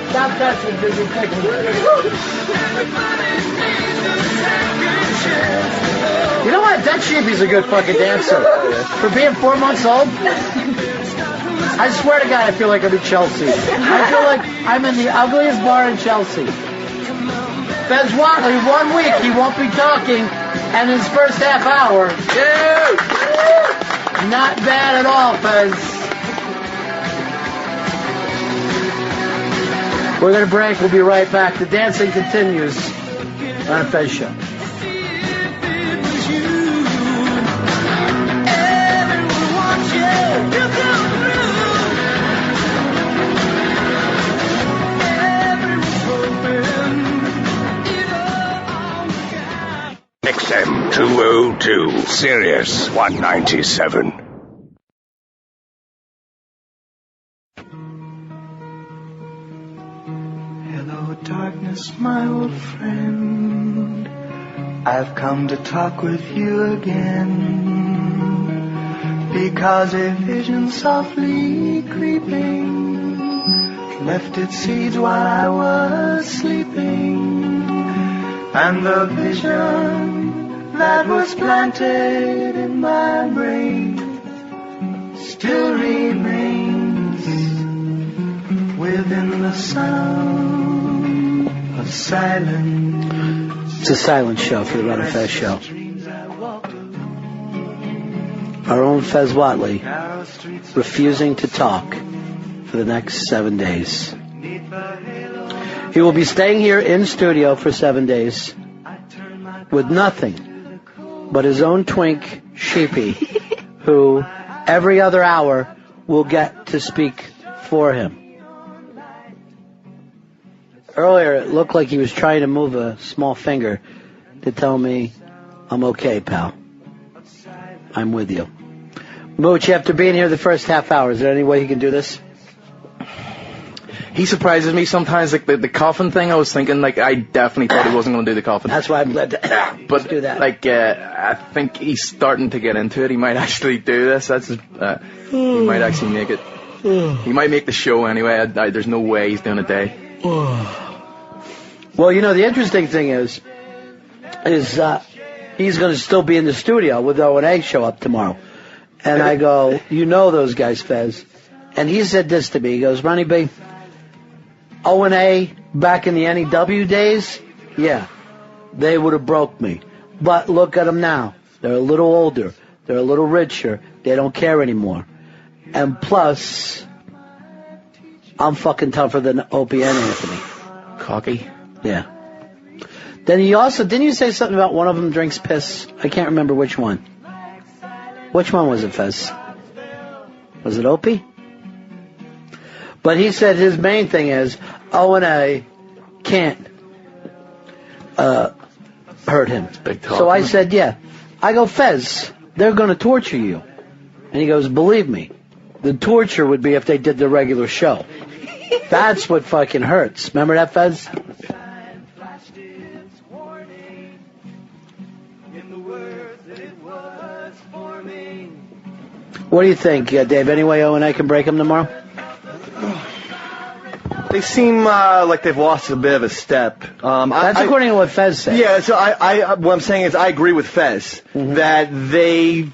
stop touching because you're taking it. You know what? That Sheepy's a good fucking dancer. For being 4 months old, I swear to God, I feel like I'm in Chelsea. I feel like I'm in the ugliest bar in Chelsea. Fez Watley, 1 week, he won't be talking, and his first half hour, dude, not bad at all, Fez. We're going to break. We'll be right back. The dancing continues on a Fez show. XM 202, Sirius 197. Hello, darkness, my old friend. I've come to talk with you again, because a vision softly creeping left its seeds while I was sleeping, and the vision that was planted in my brain still remains within the sound of silence. It's a silent show for the Ron Fez show. Our own Fez Watley refusing to talk for the next 7 days. He will be staying here in studio for 7 days with nothing but his own Twink, Sheepy, who every other hour will get to speak for him. Earlier, it looked like he was trying to move a small finger to tell me, I'm okay, pal. I'm with you. Mooch, after being here the first half hour, is there any way he can do this? He surprises me sometimes, like the coffin thing. I was thinking, like, I definitely thought he wasn't going to do the coffin. That's why I'm glad to do that. Like, I think he's starting to get into it. He might actually do this. He might actually make it. He might make the show anyway. There's no way he's doing a day. Well, you know, the interesting thing is he's going to still be in the studio with O&A show up tomorrow. And I go, you know those guys, Fez. And he said this to me. He goes, Ronnie B, O&A back in the NEW days, yeah, they would have broke me. But look at them now. They're a little older. They're a little richer. They don't care anymore. And plus, I'm fucking tougher than Opie and Anthony. Cocky? Yeah. Then he also, didn't you say something about one of them drinks piss? I can't remember which one. Which one was it, Fez? Was it Opie? But he said his main thing is O&A can't hurt him. So I said, yeah. I go, Fez, they're going to torture you. And he goes, believe me, the torture would be if they did the regular show. That's what fucking hurts. Remember that, Fez? What do you think, Dave? Any way O&A can break them tomorrow? They seem like they've lost a bit of a step. That's according to what Fez said. Yeah, so what I'm saying is I agree with Fez that they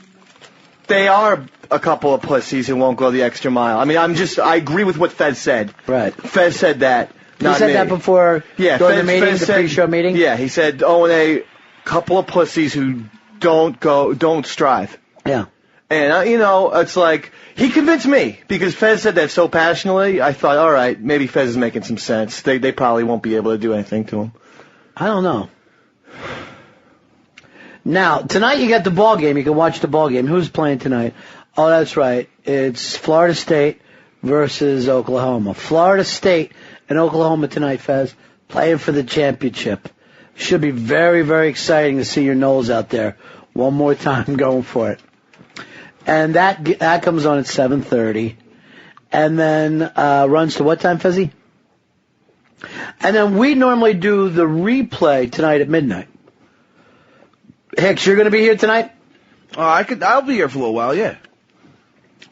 are a couple of pussies who won't go the extra mile. I mean, I agree with what Fez said. Right. Fez said that. He said that before during the meeting, the pre-show meeting? Yeah, he said O&A, couple of pussies who don't strive. Yeah. And, it's like, he convinced me, because Fez said that so passionately, I thought, all right, maybe Fez is making some sense. They probably won't be able to do anything to him. I don't know. Now, tonight you got the ball game. You can watch the ball game. Who's playing tonight? Oh, that's right. It's Florida State versus Oklahoma. Florida State and Oklahoma tonight, Fez, playing for the championship. Should be very, very exciting to see your Noles out there one more time going for it. And that comes on at 7:30, and then runs to what time, Fezzy? And then we normally do the replay tonight at midnight. Hicks, you're going to be here tonight? I'll be here for a little while, yeah.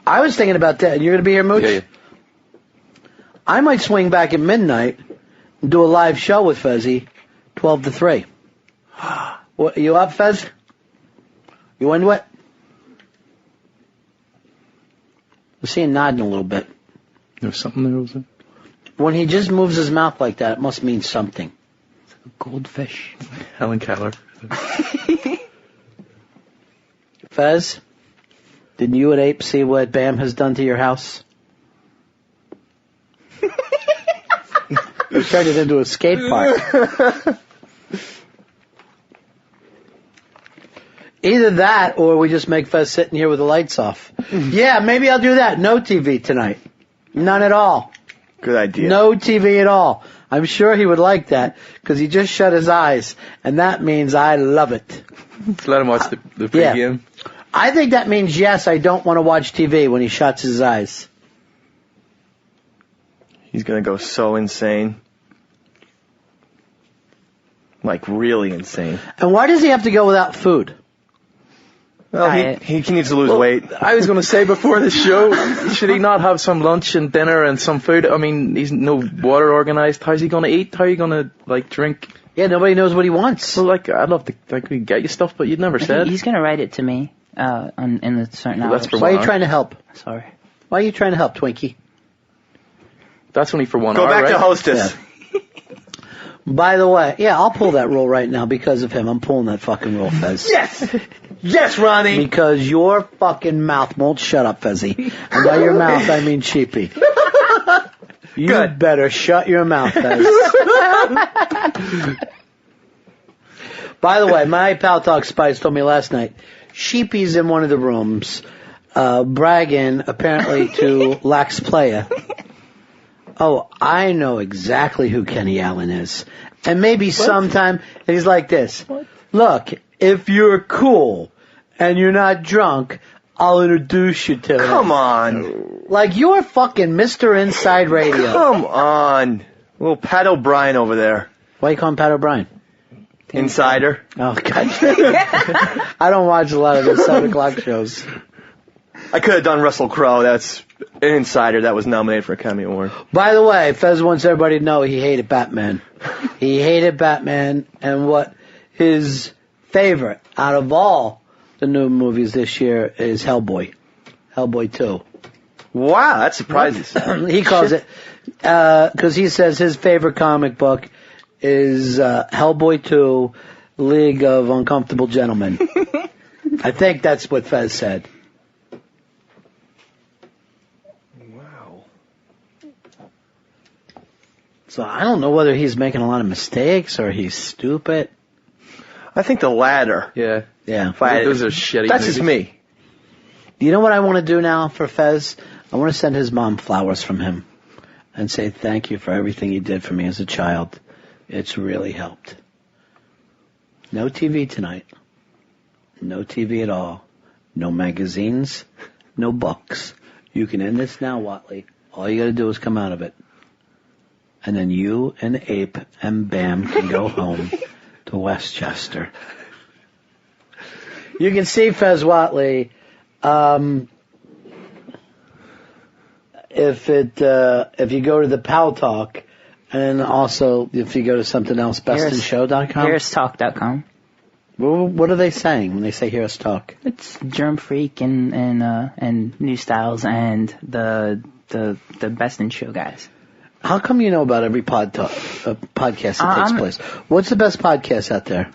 I was thinking about that. You're going to be here, Mooch? Yeah. I might swing back at midnight and do a live show with Fezzy, 12 to 3. What, you up, Fez? You into it? I see him nodding a little bit. There's something there, was it? When he just moves his mouth like that, it must mean something. It's like a goldfish. Helen Keller. Fez, did you and Ape see what Bam has done to your house? He turned it into a skate park. Either that, or we just make Fez sitting here with the lights off. Yeah, maybe I'll do that. No TV tonight. None at all. Good idea. No TV at all. I'm sure he would like that, because he just shut his eyes, and that means I love it. Let him watch the pregame. Yeah. I think that means, yes, I don't want to watch TV when he shuts his eyes. He's going to go so insane. Like, really insane. And why does he have to go without food? Well, he needs to lose weight. I was going to say before the show, should he not have some lunch and dinner and some food? I mean, he's no water organized. How's he going to eat? How are you going to, drink? Yeah, nobody knows what he wants. Well, I'd love to, get you stuff, but you'd never said. He's going to write it to me in a certain hours. Why are you trying to help? Sorry. Why are you trying to help, Twinkie? That's only for 1 hour, right? Go back to hostess. Yeah. By the way, I'll pull that rule right now because of him. I'm pulling that fucking rule, Fez. Yes! Yes, Ronnie! Because your fucking mouth won't shut up, Fezzy. And by your mouth, I mean Sheepy. You better shut your mouth, Fez. By the way, my pal Talk Spice told me last night, Sheepy's in one of the rooms, bragging apparently to Lax Playa. Oh, I know exactly who Kenny Allen is. And maybe sometime, and he's like this. Look, if you're cool and you're not drunk, I'll introduce you to him. Come on. Like, you're fucking Mr. Inside Radio. Come on. Little Pat O'Brien over there. Why you call him Pat O'Brien? Insider. Oh, gotcha. I don't watch a lot of the 7 o'clock shows. I could have done Russell Crowe. That's an insider that was nominated for a Academy Award. By the way, Fez wants everybody to know he hated Batman. He hated Batman, and what his favorite out of all the new movies this year is Hellboy. Hellboy 2. Wow, that surprises me. He calls it, because he says his favorite comic book is Hellboy 2, League of Uncomfortable Gentlemen. I think that's what Fez said. So I don't know whether he's making a lot of mistakes or he's stupid. I think the latter. Yeah. Yeah. Those are shitty That's movies. just me. You know what I want to do now for Fez? I want to send his mom flowers from him and say thank you for everything you did for me as a child. It's really helped. No TV tonight. No TV at all. No magazines. No books. You can end this now, Watley. All you got to do is come out of it. And then you and Ape and Bam can go home to Westchester. You can see Fez Watley if you go to the Pal Talk, and also if you go to something else, bestinshow.com. Hearustalk.com. Well, what are they saying when they say "Hear Us Talk"? It's Germ Freak and New Styles and the Best in Show guys. How come you know about every podcast that takes place? What's the best podcast out there?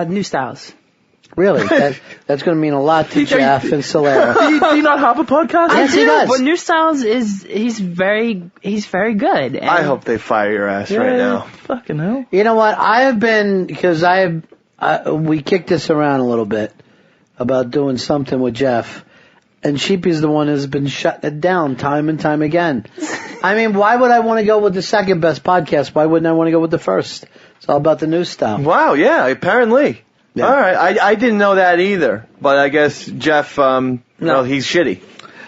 New Styles. Really? That's going to mean a lot to Jeff and Solera. Do you not have a podcast? Yes, he does. But New Styles he's very good. And I hope they fire your ass right now. Fucking hell. You know what? I have been, because we kicked this around a little bit about doing something with Jeff, and Sheepy's the one who's been shutting it down time and time again. I mean, why would I want to go with the second best podcast? Why wouldn't I want to go with the first? It's all about the new stuff. Wow, yeah, apparently. Yeah. All right, I didn't know that either, but I guess Jeff, no, he's shitty.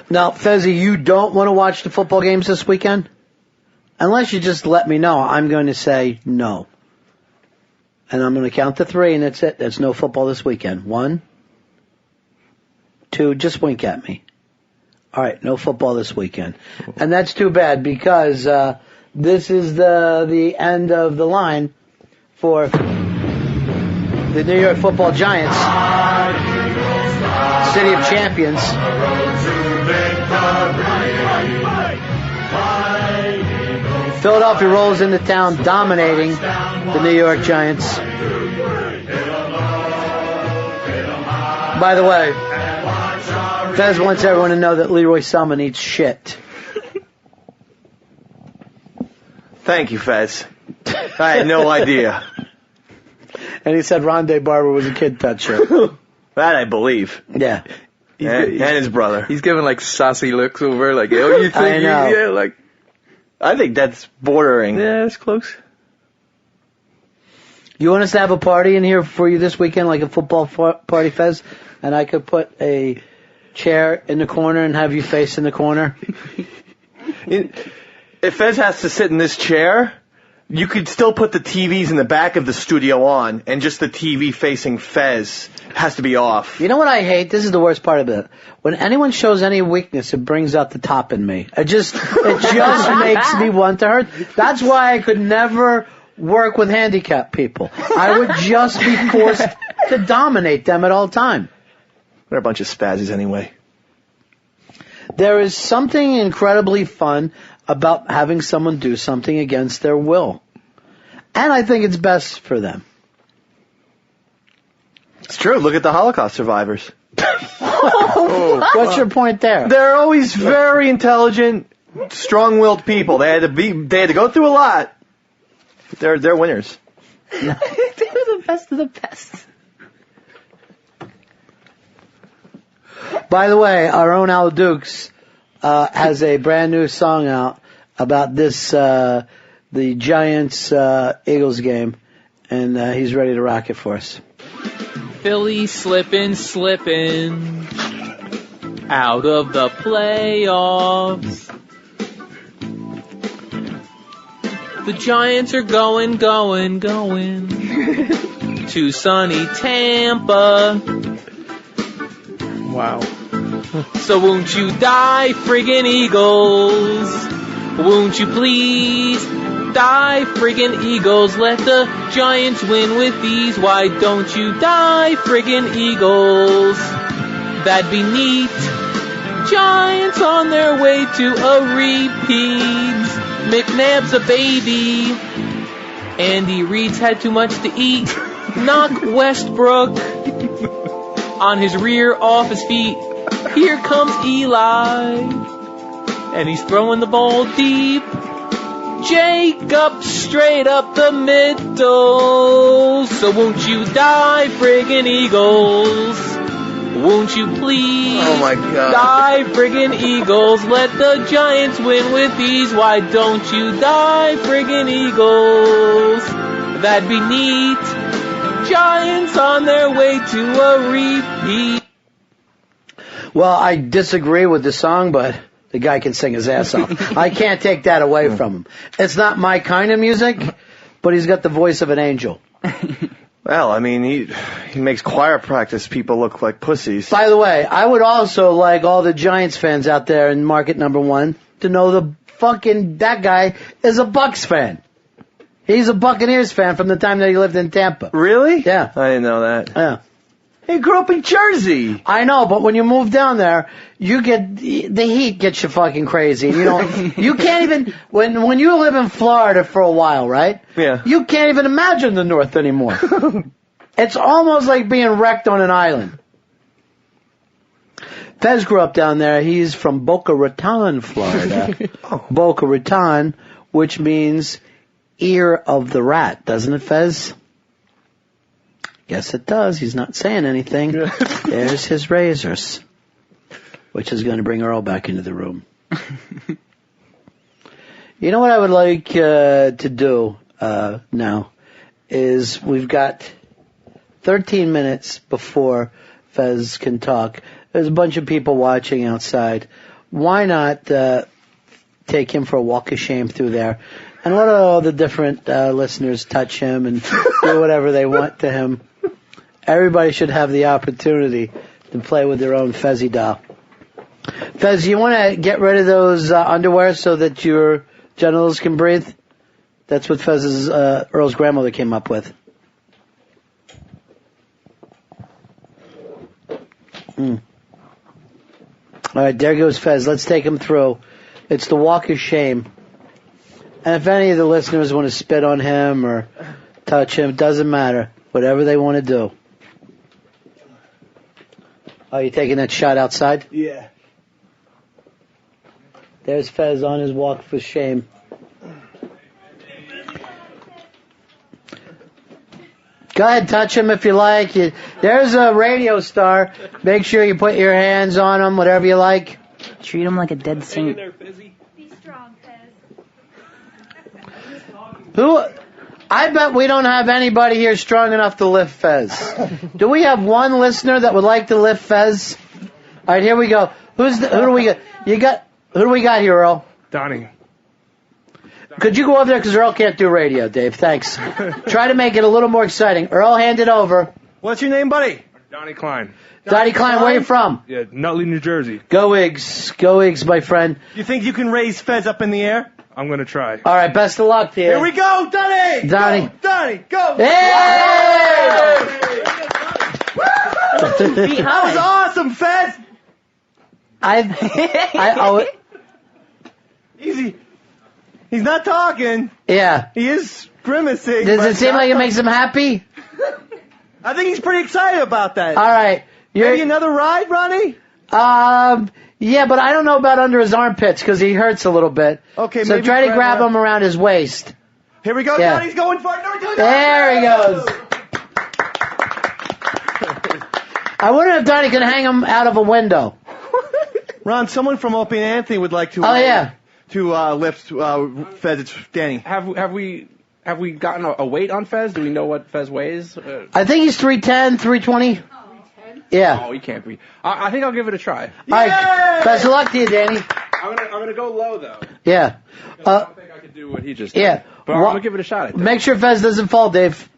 Now, Fezzy, you don't want to watch the football games this weekend? Unless you just let me know, I'm going to say no. And I'm going to count to 3, and that's it. There's no football this weekend. 1, 2, just wink at me. All right, no football this weekend. And that's too bad, because this is the end of the line for the New York Football Giants, City of Champions. Philadelphia rolls into town, dominating the New York Giants. By the way, Fez wants everyone to know that Leroy Selman eats shit. Thank you, Fez. I had no idea. And he said Rondé Barber was a kid toucher. That I believe. Yeah. And his brother. He's giving like sassy looks over, like, oh, you think I know. yeah, like. I think that's bordering. Yeah, it's close. You want us to have a party in here for you this weekend, like a football party, Fez? And I could put a chair in the corner and have you face in the corner? If Fez has to sit in this chair, you could still put the TVs in the back of the studio on, and just the TV facing Fez has to be off. You know what I hate? This is the worst part of it. When anyone shows any weakness, it brings out the top in me. It just makes me want to hurt. That's why I could never work with handicapped people. I would just be forced to dominate them at all time. They're a bunch of spazzes anyway. There is something incredibly fun about having someone do something against their will. And I think it's best for them. It's true. Look at the Holocaust survivors. What's your point there? They're always very intelligent, strong-willed people. They had to go through a lot. They're winners. They were the best of the best. By the way, our own Al Dukes has a brand new song out about this, the Giants Eagles game, and he's ready to rock it for us. Philly slipping out of the playoffs. The Giants are going to sunny Tampa. Wow. So won't you die, friggin' Eagles? Won't you please die, friggin' Eagles? Let the Giants win with these. Why don't you die, friggin' Eagles? That'd be neat. Giants on their way to a repeat. McNabb's a baby. Andy Reid's had too much to eat. Knock Westbrook on his rear off his feet. Here comes Eli, and he's throwing the ball deep. Jacob straight up the middle. So won't you die, friggin' Eagles? Won't you please die, friggin' Eagles? Let the Giants win with ease. Why don't you die, friggin' Eagles? That'd be neat. Giants on their way to a repeat. Well, I disagree with the song, but the guy can sing his ass off. I can't take that away from him. It's not my kind of music, but he's got the voice of an angel. Well, I mean, he makes choir practice people look like pussies. By the way, I would also like all the Giants fans out there in market number 1, to know that guy is a Bucks fan. He's a Buccaneers fan from the time that he lived in Tampa. Really? Yeah. I didn't know that. Yeah. He grew up in Jersey. I know, but when you move down there, the heat gets you fucking crazy. You know, you can't even, when you live in Florida for a while, right? Yeah. You can't even imagine the North anymore. It's almost like being wrecked on an island. Fez grew up down there. He's from Boca Raton, Florida. Boca Raton, which means ear of the rat, doesn't it, Fez? Yes, it does. He's not saying anything. There's his razors, which is going to bring Earl back into the room. You know what I would like to do now is we've got 13 minutes before Fez can talk. There's a bunch of people watching outside. Why not take him for a walk of shame through there and let all the different listeners touch him and do whatever they want to him. Everybody should have the opportunity to play with their own Fezzy doll. Fez, you want to get rid of those underwear so that your genitals can breathe? That's what Fez's Earl's grandmother came up with. All right, there goes Fez. Let's take him through. It's the walk of shame. And if any of the listeners want to spit on him or touch him, doesn't matter. Whatever they want to do. Oh, you taking that shot outside? Yeah. There's Fez on his walk for shame. Go ahead, touch him if you like. There's a radio star. Make sure you put your hands on him, whatever you like. Treat him like a dead saint. Be strong, Fez. Who? I bet we don't have anybody here strong enough to lift Fez. Do we have one listener that would like to lift Fez? All right, here we go. Who do we got? Who do we got here, Earl? Donnie. Could you go over there? Because Earl can't do radio, Dave. Thanks. Try to make it a little more exciting. Earl, hand it over. What's your name, buddy? Donnie Klein. Donnie Klein, where you from? Yeah, Nutley, New Jersey. Go Eagles. Go Eagles, my friend. You think you can raise Fez up in the air? I'm going to try. All right, best of luck to you. Here we go, Donnie! Donnie. Go, Donnie, go! Hey! That was awesome, Fez! Easy. He's not talking. Yeah. He is grimacing. Does but it seem like it makes him happy? I think he's pretty excited about that. All right. Maybe another ride, Ronnie? Yeah, but I don't know about under his armpits because he hurts a little bit. Okay, so maybe try to grab him around his waist. Here we go. Yeah. Donnie's going for it. There he goes. I wonder if Donnie can hang him out of a window. Ron, someone from Opie and Anthony would like to. Oh yeah. To lift Fez. It's Danny. Have we gotten a weight on Fez? Do we know what Fez weighs? I think he's 310, 320. Yeah. Oh, he can't be. I think I'll give it a try. All right. Best of luck to you, Danny. I'm gonna go low though. Yeah. I don't think I could do what he just did. Yeah. But I'm gonna give it a shot. I think. Make sure Fez doesn't fall, Dave.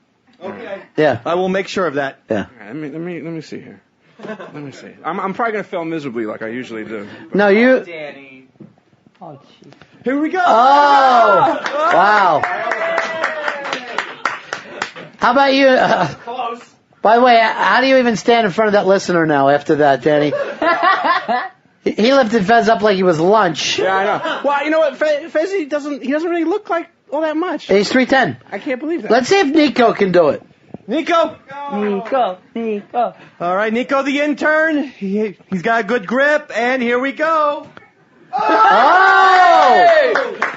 Okay. Yeah. I will make sure of that. Yeah. Let me see here. Let me see. I'm probably gonna fail miserably like I usually do. No, you. Danny. Oh, jeez. Here we go. Oh. Wow. How about you? Close. By the way, how do you even stand in front of that listener now after that, Danny? He lifted Fez up like he was lunch. Yeah, I know. Well, you know what? Fez, he doesn't really look like all that much. He's 310. I can't believe that. Let's see if Nico can do it. Nico. Nico. All right, Nico the intern. He's got a good grip, and here we go. Oh!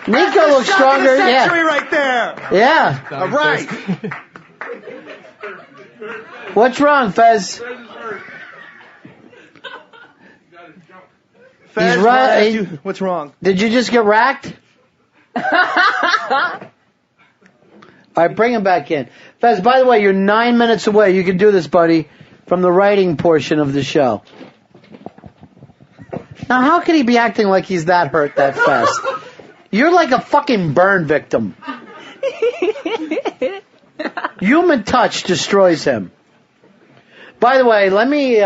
Nico looks stronger. Yeah. Right there. Yeah. All right. What's wrong, Fez? Fez, He's right. What's wrong? Did you just get racked? All right, bring him back in. Fez, by the way, you're 9 minutes away. You can do this, buddy, from the writing portion of the show. Now, how can he be acting like he's that hurt that fast? You're like a fucking burn victim. Human touch destroys him. By the way, let me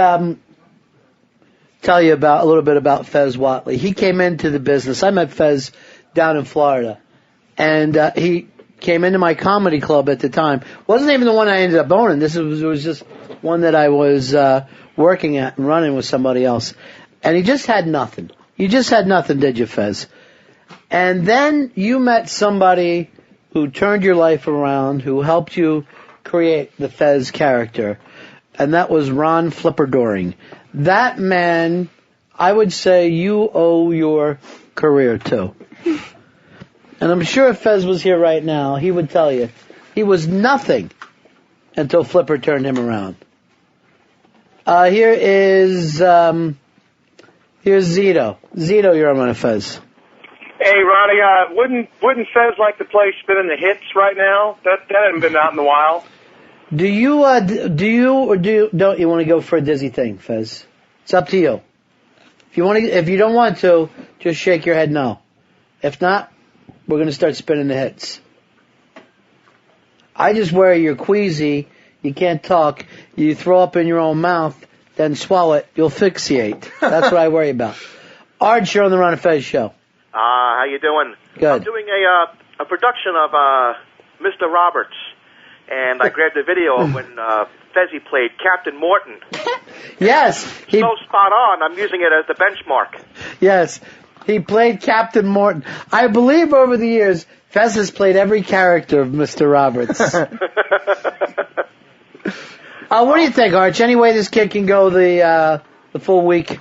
tell you about a little bit about Fez Whatley. He came into the business. I met Fez down in Florida, and he came into my comedy club at the time. Wasn't even the one I ended up owning. This was just one that I was working at and running with somebody else. And he just had nothing. You just had nothing, did you, Fez? And then you met somebody who turned your life around, who helped you create the Fez character, and that was Ron Flipperdoring. That man, I would say you owe your career to. And I'm sure if Fez was here right now, he would tell you he was nothing until Flipper turned him around. Here's Zito. Zito, you're on Fez. Hey, Ronnie, wouldn't Fez like to play spinning the hits right now? That hasn't been out in a while. Do you don't you want to go for a dizzy thing, Fez? It's up to you. If you don't want to, just shake your head no. If not, we're going to start spinning the hits. I just worry you're queasy, you can't talk, you throw up in your own mouth, then swallow it, you'll asphyxiate. That's what I worry about. Arch, you're on the Ron Fez show. How you doing? Good. I'm doing a production of Mr. Roberts, and I grabbed a video of when Fezzy played Captain Morton. Yes. So spot on, I'm using it as the benchmark. Yes. He played Captain Morton. I believe over the years, Fez has played every character of Mr. Roberts. What do you think, Arch? Any way this kid can go the full week?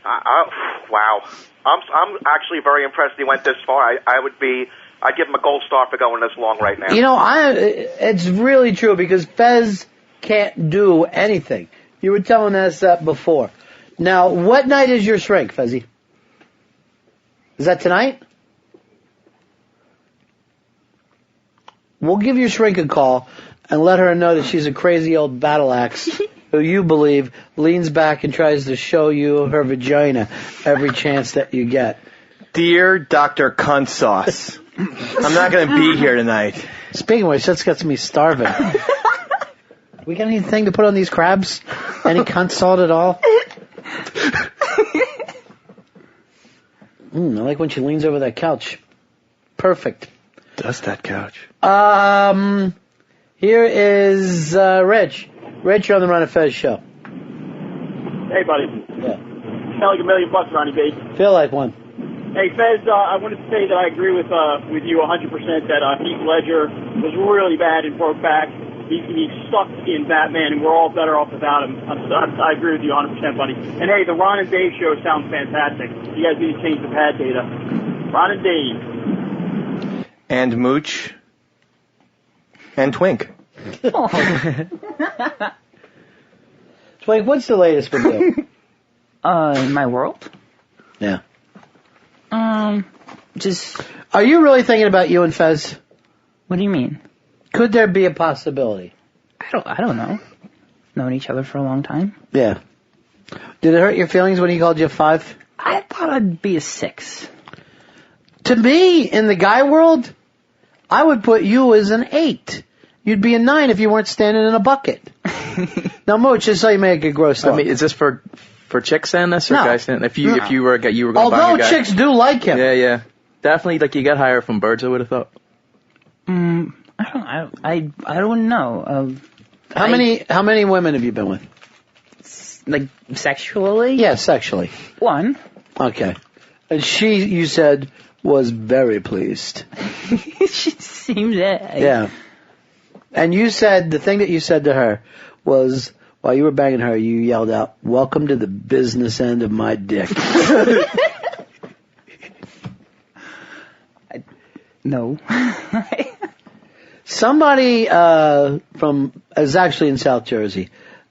Wow. I'm actually very impressed he went this far. I'd give him a gold star for going this long right now. You know, it's really true because Fez can't do anything. You were telling us that before. Now, what night is your shrink, Fezzy? Is that tonight? We'll give your shrink a call and let her know that she's a crazy old battle axe who you believe leans back and tries to show you her vagina every chance that you get. Dear Dr. Cunt Sauce, I'm not going to be here tonight. Speaking of which, that's got me starving. We got anything to put on these crabs? Any cunt salt at all? I like when she leans over that couch. Perfect. Dust that couch. Here is Rich. Rich, you're on the Ron Fez show. Hey, buddy. Yeah. Sound like $1 million, Ronnie B. Feel like one. Hey, Fez, I wanted to say that I agree with you 100% that Heath Ledger was really bad and broke back. He sucked in Batman, and we're all better off without him. I agree with you 100%, buddy. And hey, the Ron and Dave show sounds fantastic. You guys need to change the pad data. Ron and Dave. And Mooch. And Twink. Twink, what's the latest with you? In my world? Yeah. Just... Are you really thinking about you and Fez? What do you mean? Could there be a possibility? I don't know. Known each other for a long time. Yeah. Did it hurt your feelings when he called you a 5? I thought I'd be a 6. To me, in the guy world, I would put you as an 8. You'd be a 9 if you weren't standing in a bucket. Now, Mooch, just so you make a gross I mean, is this for chicks saying this or No. guys saying? If you were going to buy a Although guy. chicks do like him. Yeah. Definitely, like you got higher from birds, I would have thought. I don't know. How many women have you been with? Like sexually? Yeah, sexually. 1. Okay. And she, you said, was very pleased. She seemed it. Yeah. And you said, the thing that you said to her was, while you were banging her, you yelled out, "Welcome to the business end of my dick." No. Somebody is actually in South Jersey.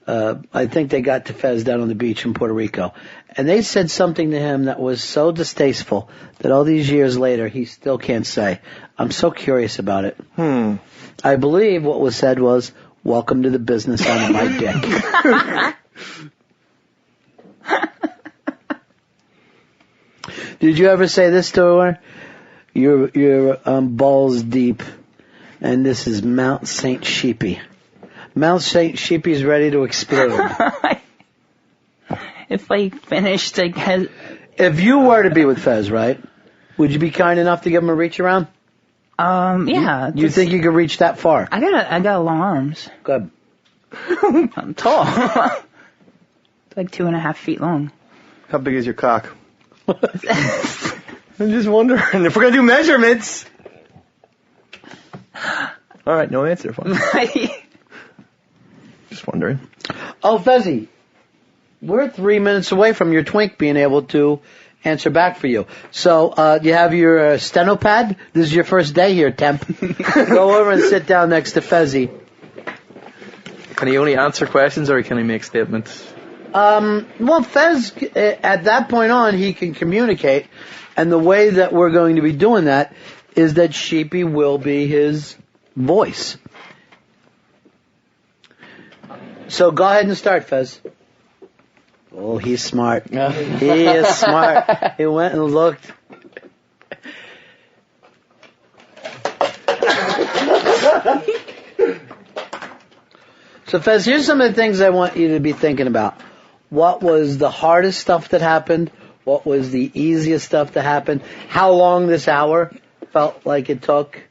I think they got to Fez down on the beach in Puerto Rico. And they said something to him that was so distasteful that all these years later he still can't say. I'm so curious about it. I believe what was said was, "Welcome to the business end of my dick." Did you ever say this to her? You're balls deep, and this is Mount St. Sheepy. Mount St. Sheepy's ready to explode. if I finished, I guess. If you were to be with Fez, right, would you be kind enough to give him a reach around? Yeah. You think you could reach that far? I got long arms. Good. I'm tall. It's like 2.5 feet long. How big is your cock? I'm just wondering if we're gonna do measurements. All right, no answer. Fine. Just wondering. Oh, Fezzy, we're 3 minutes away from your twink being able to answer back for you. So, you have your steno pad? This is your first day here, temp. Go over and sit down next to Fezzy. Can he only answer questions or can he make statements? Well, Fez, at that point on, he can communicate, and the way that we're going to be doing that is that Sheepy will be his voice. So go ahead and start, Fez. Oh, he's smart. He is smart. He went and looked. So, Fez, here's some of the things I want you to be thinking about. What was the hardest stuff that happened? What was the easiest stuff that happened? How long this hour felt like it took?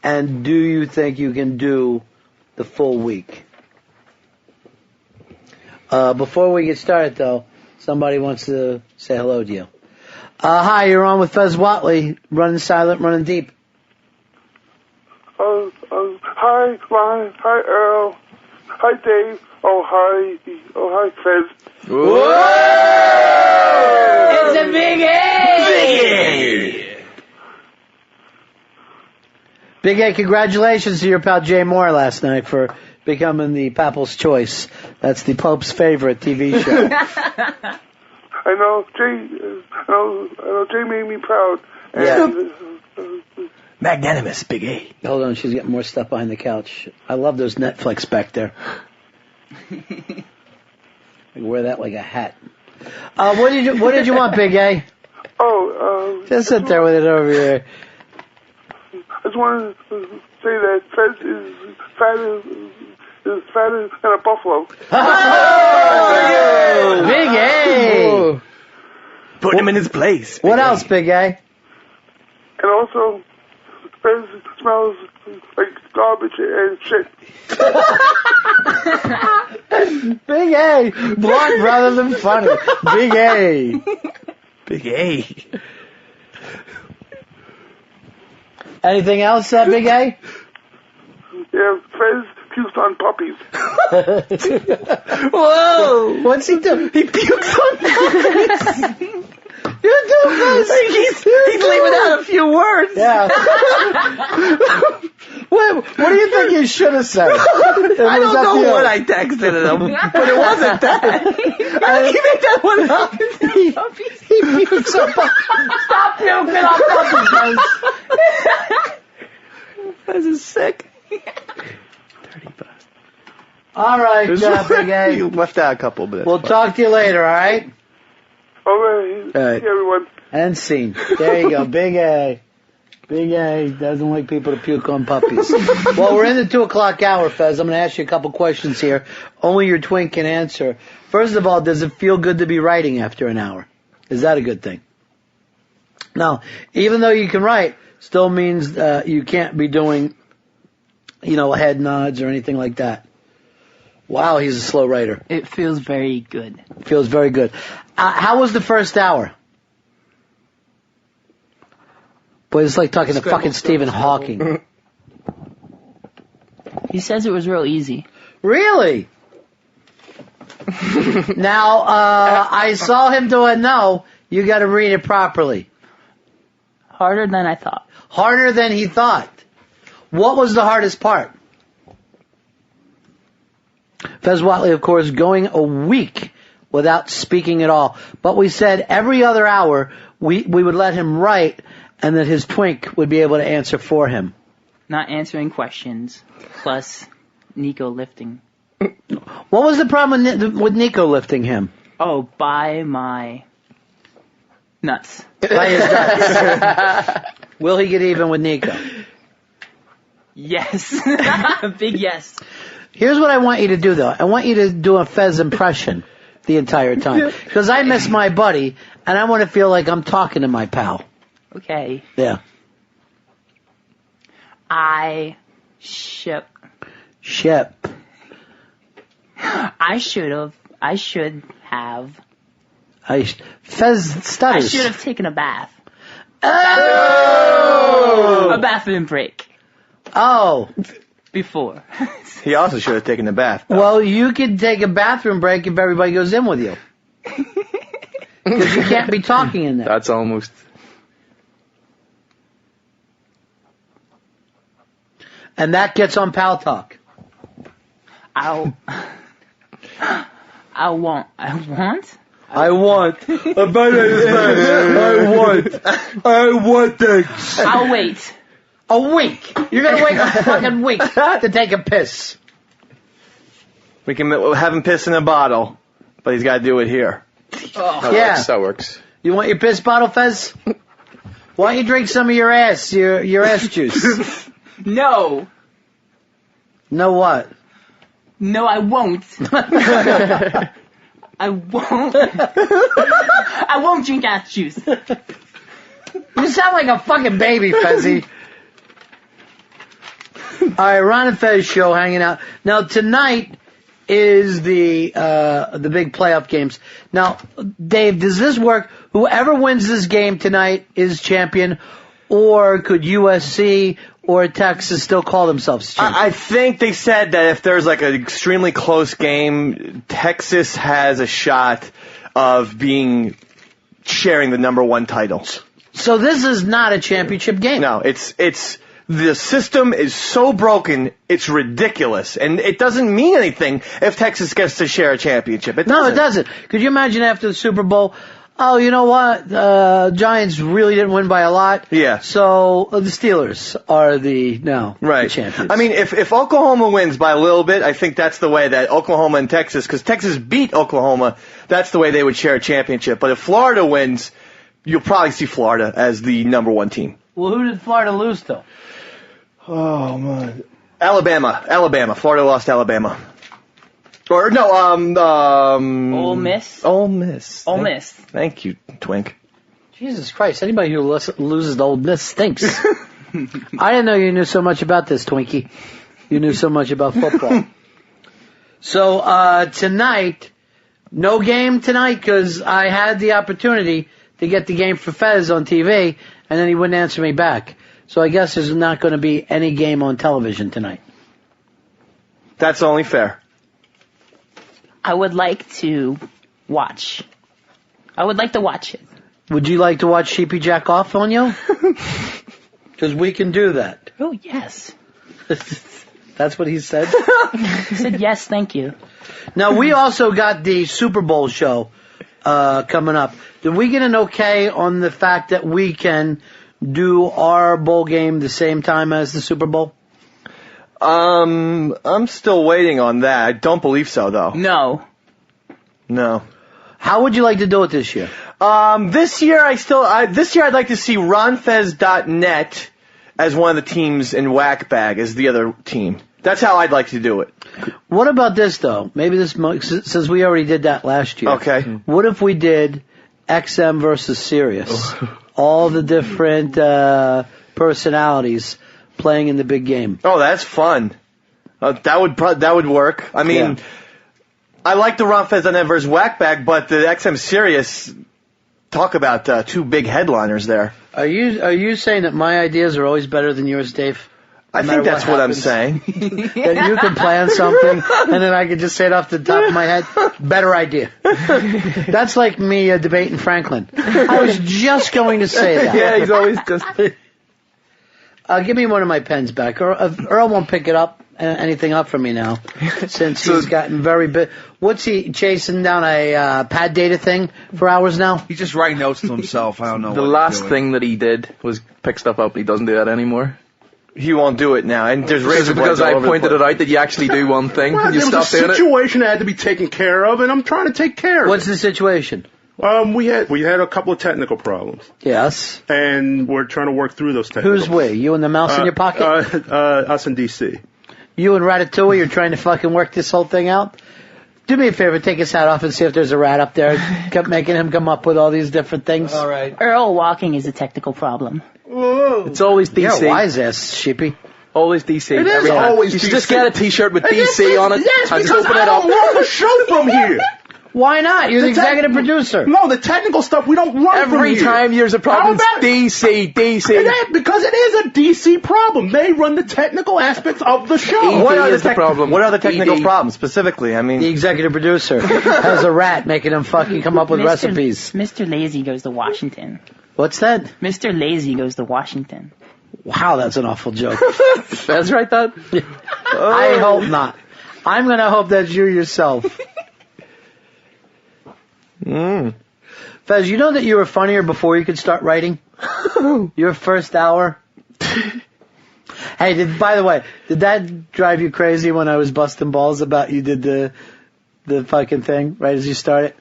And do you think you can do the full week? Before we get started, though, somebody wants to say hello to you. Hi, you're on with Fez Watley, running silent, running deep. Hi, Ron. Hi, Earl. Hi, Dave. Oh, hi, Fez. Whoa! It's a big A! Big A, congratulations to your pal Jay Moore last night for becoming the Papal's Choice. That's the Pope's favorite TV show. I know, Jay. Jay made me proud. Yeah. Magnanimous, Big A. Hold on, she's getting more stuff behind the couch. I love those Netflix back there. I can wear that like a hat. What did you want, Big A? Just sit there with it over here. I just wanted to say that Fez is fatter than a buffalo. Oh, Big A! Put him in his place. What else, Big A? And also, Fez smells like garbage and shit. Big A! Blunt rather than funny. Big A! Big A. Anything else, Big A? Yeah, Fez pukes on puppies. Whoa! What's he do? He pukes on puppies! You're doing this! He's leaving out a few words! Yeah. What do you think you should have said? I don't know what I texted him, but it wasn't that. I think he made that one up. He pukes on puppies. Stop puking on puppies, guys. This is sick. All right, Big A. You left out a couple, but we'll talk to you later, all right? All right. See everyone. And scene. There you go, Big A. Big A doesn't like people to puke on puppies. Well, we're in the 2 o'clock hour, Fez. I'm going to ask you a couple questions here. Only your twink can answer. First of all, does it feel good to be writing after an hour? Is that a good thing? Now, even though you can write, still means you can't be doing, head nods or anything like that. Wow, he's a slow writer. It feels very good. Feels very good. How was the first hour? Boy, it's like talking to fucking Stephen Hawking. He says it was real easy. Really? Now, I saw him do it. No, you got to read it properly. Harder than I thought. Harder than he thought. What was the hardest part? Fez Watley, of course, going a week without speaking at all. But we said every other hour we would let him write and that his twink would be able to answer for him. Not answering questions, plus Nico lifting. What was the problem with Nico lifting him? Oh, by my nuts. By his nuts. Will he get even with Nico? Yes. Big yes. Here's what I want you to do, though. I want you to do a Fez impression. the entire time. Because I miss my buddy, and I want to feel like I'm talking to my pal. Okay. Yeah. I should have. Fez stutters. I should have taken a bath. Oh! A bathroom break. Oh. Before. He also should have taken a bath. Well, you can take a bathroom break if everybody goes in with you. Because you can't be talking in there. That's almost... And that gets on Pal Talk. I want. I want things. I'll wait. A week. You're gonna wait a fucking week to take a piss. We can have him piss in a bottle, but he's got to do it here. That works. You want your piss bottle, Fez? Why don't you drink some of your ass juice? No. No what? No, I won't. I won't. I won't drink ass juice. You sound like a fucking baby, Fezzy. Alright, Ron and Fez show hanging out. Now, tonight is the big playoff games. Now, Dave, does this work? Whoever wins this game tonight is champion, or could USC or Texas still call themselves champions? I think they said that if there's like an extremely close game, Texas has a shot of sharing the number one title. So this is not a championship game. No, it's the system is so broken, it's ridiculous, and it doesn't mean anything if Texas gets to share a championship. No, it doesn't. Could you imagine after the Super Bowl? Oh, you know what? Giants really didn't win by a lot. Yeah. So the Steelers are the champions. I mean, if Oklahoma wins by a little bit, I think that's the way that Oklahoma and Texas, because Texas beat Oklahoma, that's the way they would share a championship. But if Florida wins, you'll probably see Florida as the number one team. Well, who did Florida lose to? Oh, man. Alabama. Florida lost to Alabama. Or, no, Ole Miss. Ole Miss. Ole Miss. Thank you, Twink. Jesus Christ, anybody who loses to Ole Miss stinks. I didn't know you knew so much about this, Twinkie. You knew so much about football. So, tonight, no game tonight, because I had the opportunity to get the game for Fez on TV, and then he wouldn't answer me back. So I guess there's not going to be any game on television tonight. That's only fair. I would like to watch. I would like to watch it. Would you like to watch Sheepy jack off on you? Because we can do that. Oh, yes. That's what he said? He said, yes, thank you. Now, we also got the Super Bowl show coming up. Did we get an okay on the fact that we can do our bowl game the same time as the Super Bowl? I'm still waiting on that. I don't believe so, though. No. How would you like to do it this year? This year I'd like to see ronfez.net as one of the teams in Whack Bag as the other team. That's how I'd like to do it. What about this, though? Maybe this, since we already did that last year. Okay. What if we did XM versus Sirius? All the different personalities playing in the big game. Oh, that's fun. That would work. I mean, I like the Ron Fez on that versus Whackback, but the XM Sirius, talk about two big headliners there. Are you saying that my ideas are always better than yours, Dave? I think that's what I'm saying. That you can plan something, and then I can just say it off the top of my head. Better idea. That's like me debating Franklin. I was just going to say that. Yeah, he's always just... Give me one of my pens back. Earl won't pick it up, anything up for me now, since he's gotten very big. What's he chasing down a pad data thing for hours now? He's just writing notes to himself. I don't know. The last thing that he did was pick stuff up. He doesn't do that anymore. He won't do it now, and there's razor because I pointed it out that you actually do one thing. Well, you there was a situation that had to be taken care of, and I'm trying to take care of it. What's the situation? We had a couple of technical problems. Yes. And we're trying to work through those technical Who's we? You and the mouse in your pocket? Us in D.C. You and Ratatouille are trying to fucking work this whole thing out? Do me a favor, take his hat off and see if there's a rat up there. Kept making him come up with all these different things. All right. Earl walking is a technical problem. It's always DC. You're a wise ass, Sheepy. Always DC. It is every time. always You should DC. just get a T-shirt with DC on it. Yes, and because just open I it up. don't run the show from here. Why not? You're the executive producer. No, the technical stuff we don't run from Every here. time there's a problem, How about- it's DC. Because it is a DC problem. They run the technical aspects of the show. What are is the problem? What are the technical ED. problems specifically? I mean, The executive producer has a rat making him fucking come up with recipes. Mr. Lazy goes to Washington. What's that? Mr. Lazy goes to Washington. Wow, that's an awful joke. Fez right that? I hope not. I'm going to hope that's you yourself. Fez, you know that you were funnier before you could start writing? Your first hour? Hey, by the way, did that drive you crazy when I was busting balls about you did the fucking thing right as you started?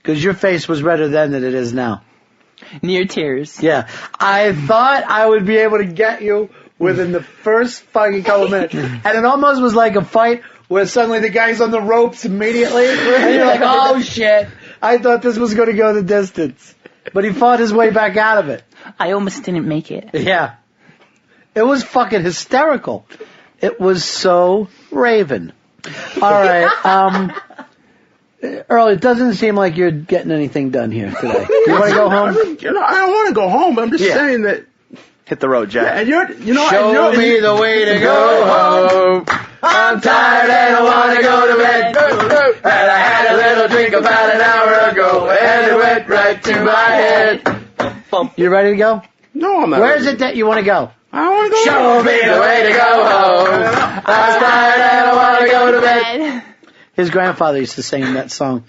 Because your face was redder then than it is now. Near tears. Yeah. I thought I would be able to get you within the first fucking couple minutes. And it almost was like a fight where suddenly the guy's on the ropes immediately. And you're like, oh shit. I thought this was going to go the distance. But he fought his way back out of it. I almost didn't make it. Yeah. It was fucking hysterical. It was so Raven. All right. Earl, it doesn't seem like you're getting anything done here today. You want to go home? You know, I don't want to go home. I'm just saying that. hit the road, Jack. And Show me the way to go home. I'm tired and I want to go to bed. And I had a little drink about an hour ago, and it went right to my head. You ready to go? No, I'm not. Where is it that you want to go? I don't want to go. Show me the way to go home. I'm tired and I want to go to bed. His grandfather used to sing that song.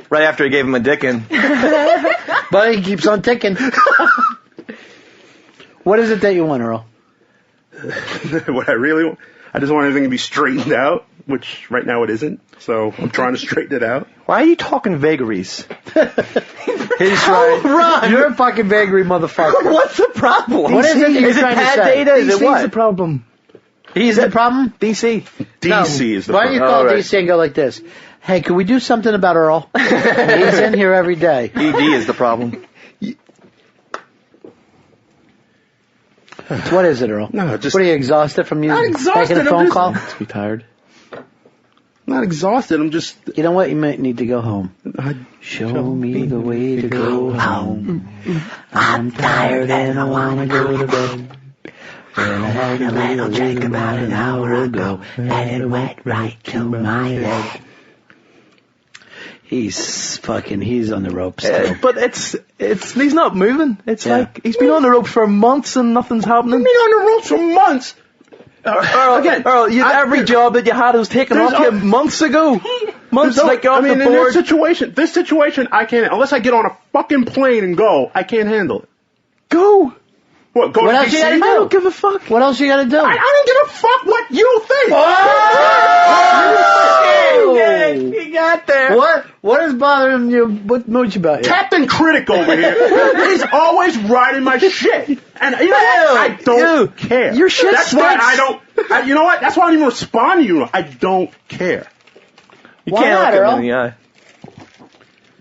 Right after he gave him a dickin'. But he keeps on ticking. What is it that you want, Earl? What I really want, I just want everything to be straightened out, which right now it isn't. So I'm trying to straighten it out. Why are you talking vagaries? He's right. Ron! You're a fucking vagary motherfucker. What's the problem? What is it you're Is it trying to pad say? data? Is it DC's what? the problem. He's the problem? DC. DC is the Why don't you problem. call DC and go like this? Hey, can we do something about Earl? He's in here every day. ED is the problem. What is it, Earl? No, just What are you exhausted from you Not exhausted, taking a I'm phone just- call? Let's be tired. I'm not exhausted. I'm just. You know what? You might need to go home. Show me the way to go home. I'm tired and I want to go to bed. Well, I had a little drink about an hour ago, and it went right to my head. He's on the ropes still. But it's he's not moving. It's Yeah. like he's been on the ropes for months and nothing's happening. I've been on the ropes for months. Earl, every job that you had was taken off you months ago. Months, like you're off the in board. this situation, I can't, unless I get on a fucking plane and go, I can't handle it. Go. What, go What to else DC? you gotta do? I don't give a fuck. What else you gotta do? I don't give a fuck what you think. He got there. What is bothering you? What mooch about you? Captain Critic over here. He's always riding my shit. And you know what? I don't care. Your shit That's why stinks. I don't, you know what? That's why I don't even respond to you. I don't care. You Why can't not, look Earl? him in the eye.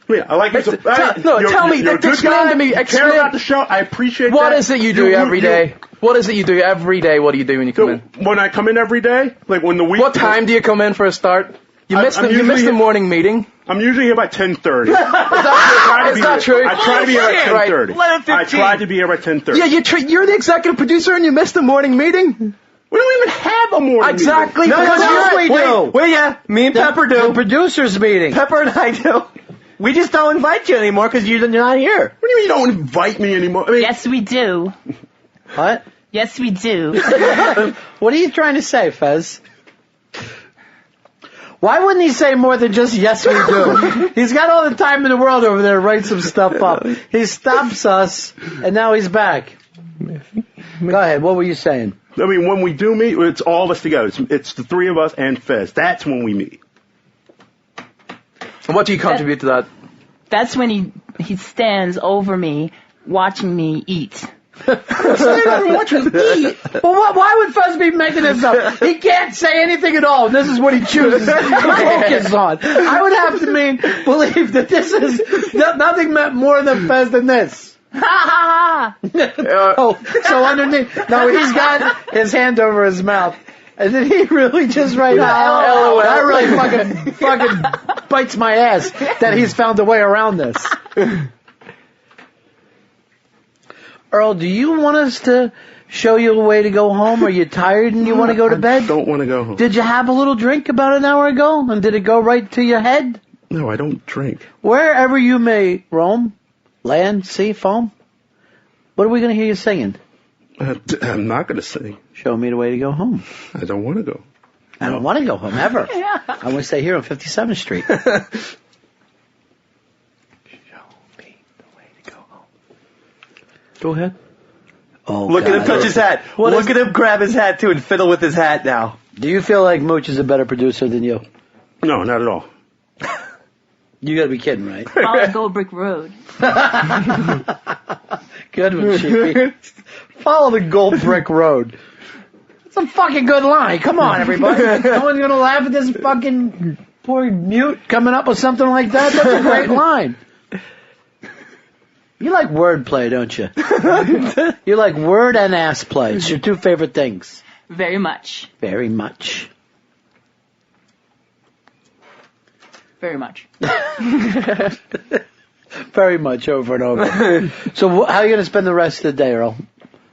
Yeah, I like you. Tell me, you're a good explain guy. to me, You care explain. about the show. I appreciate What that. is it you do every day? What is it you do every day? What do you do when you come in? When I come in every day, like when the week. What time do you come in for a start? You missed the morning meeting. I'm usually here by 10:30. Is that true? I try to be here at 10:30. Right. I try to be here by 10:30. Yeah, you're the executive producer and you missed the morning meeting. We don't even have a morning Exactly. meeting. Yes, we do. Well, yeah, me and Pepper do. The producers meeting. Pepper and I do. We just don't invite you anymore because you're not here. What do you mean you don't invite me anymore? I mean, Yes, we do. What? Yes, we do. What are you trying to say, Fez? Why wouldn't he say more than just yes we do? He's got all the time in the world over there to write some stuff up. He stops us, and now he's back. Go ahead, what were you saying? I mean, when we do meet, it's all of us together. It's the three of us and Fez. That's when we meet. And what do you contribute to that? That's when he stands over me, watching me eat. Say that and watch him eat. Well, why would Fez be making this up? He can't say anything at all. This is what he chooses to focus on. I would have to believe that this is nothing meant more than Fez than this. So underneath, no, he's got his hand over his mouth, and then he really just right now. That really fucking bites my ass that he's found a way around this. Earl, do you want us to show you a way to go home? Are you tired and you want to go to bed? I don't want to go home. Did you have a little drink about an hour ago, and did it go right to your head? No, I don't drink. Wherever you may roam, land, sea, foam, what are we going to hear you singing? I'm not going to sing. Show me the way to go home. I don't want to go. I don't want to go home, ever. I want to stay here on 57th Street. Go ahead. Oh, Look God. at him touch his hat. Look at him grab his hat, too, and fiddle with his hat now. Do you feel like Mooch is a better producer than you? No, not at all. You got to be kidding, right? Follow Gold Brick Road. Good one, Sheepy. Follow the Gold Brick Road. It's a fucking good line. Come on, everybody. No one's going to laugh at this fucking poor mute coming up with something like that. That's a great line. You like wordplay, don't you? You like word and ass play. It's your two favorite things. Very much. Very much. Very much. Very much over and over. So how are you going to spend the rest of the day, Earl?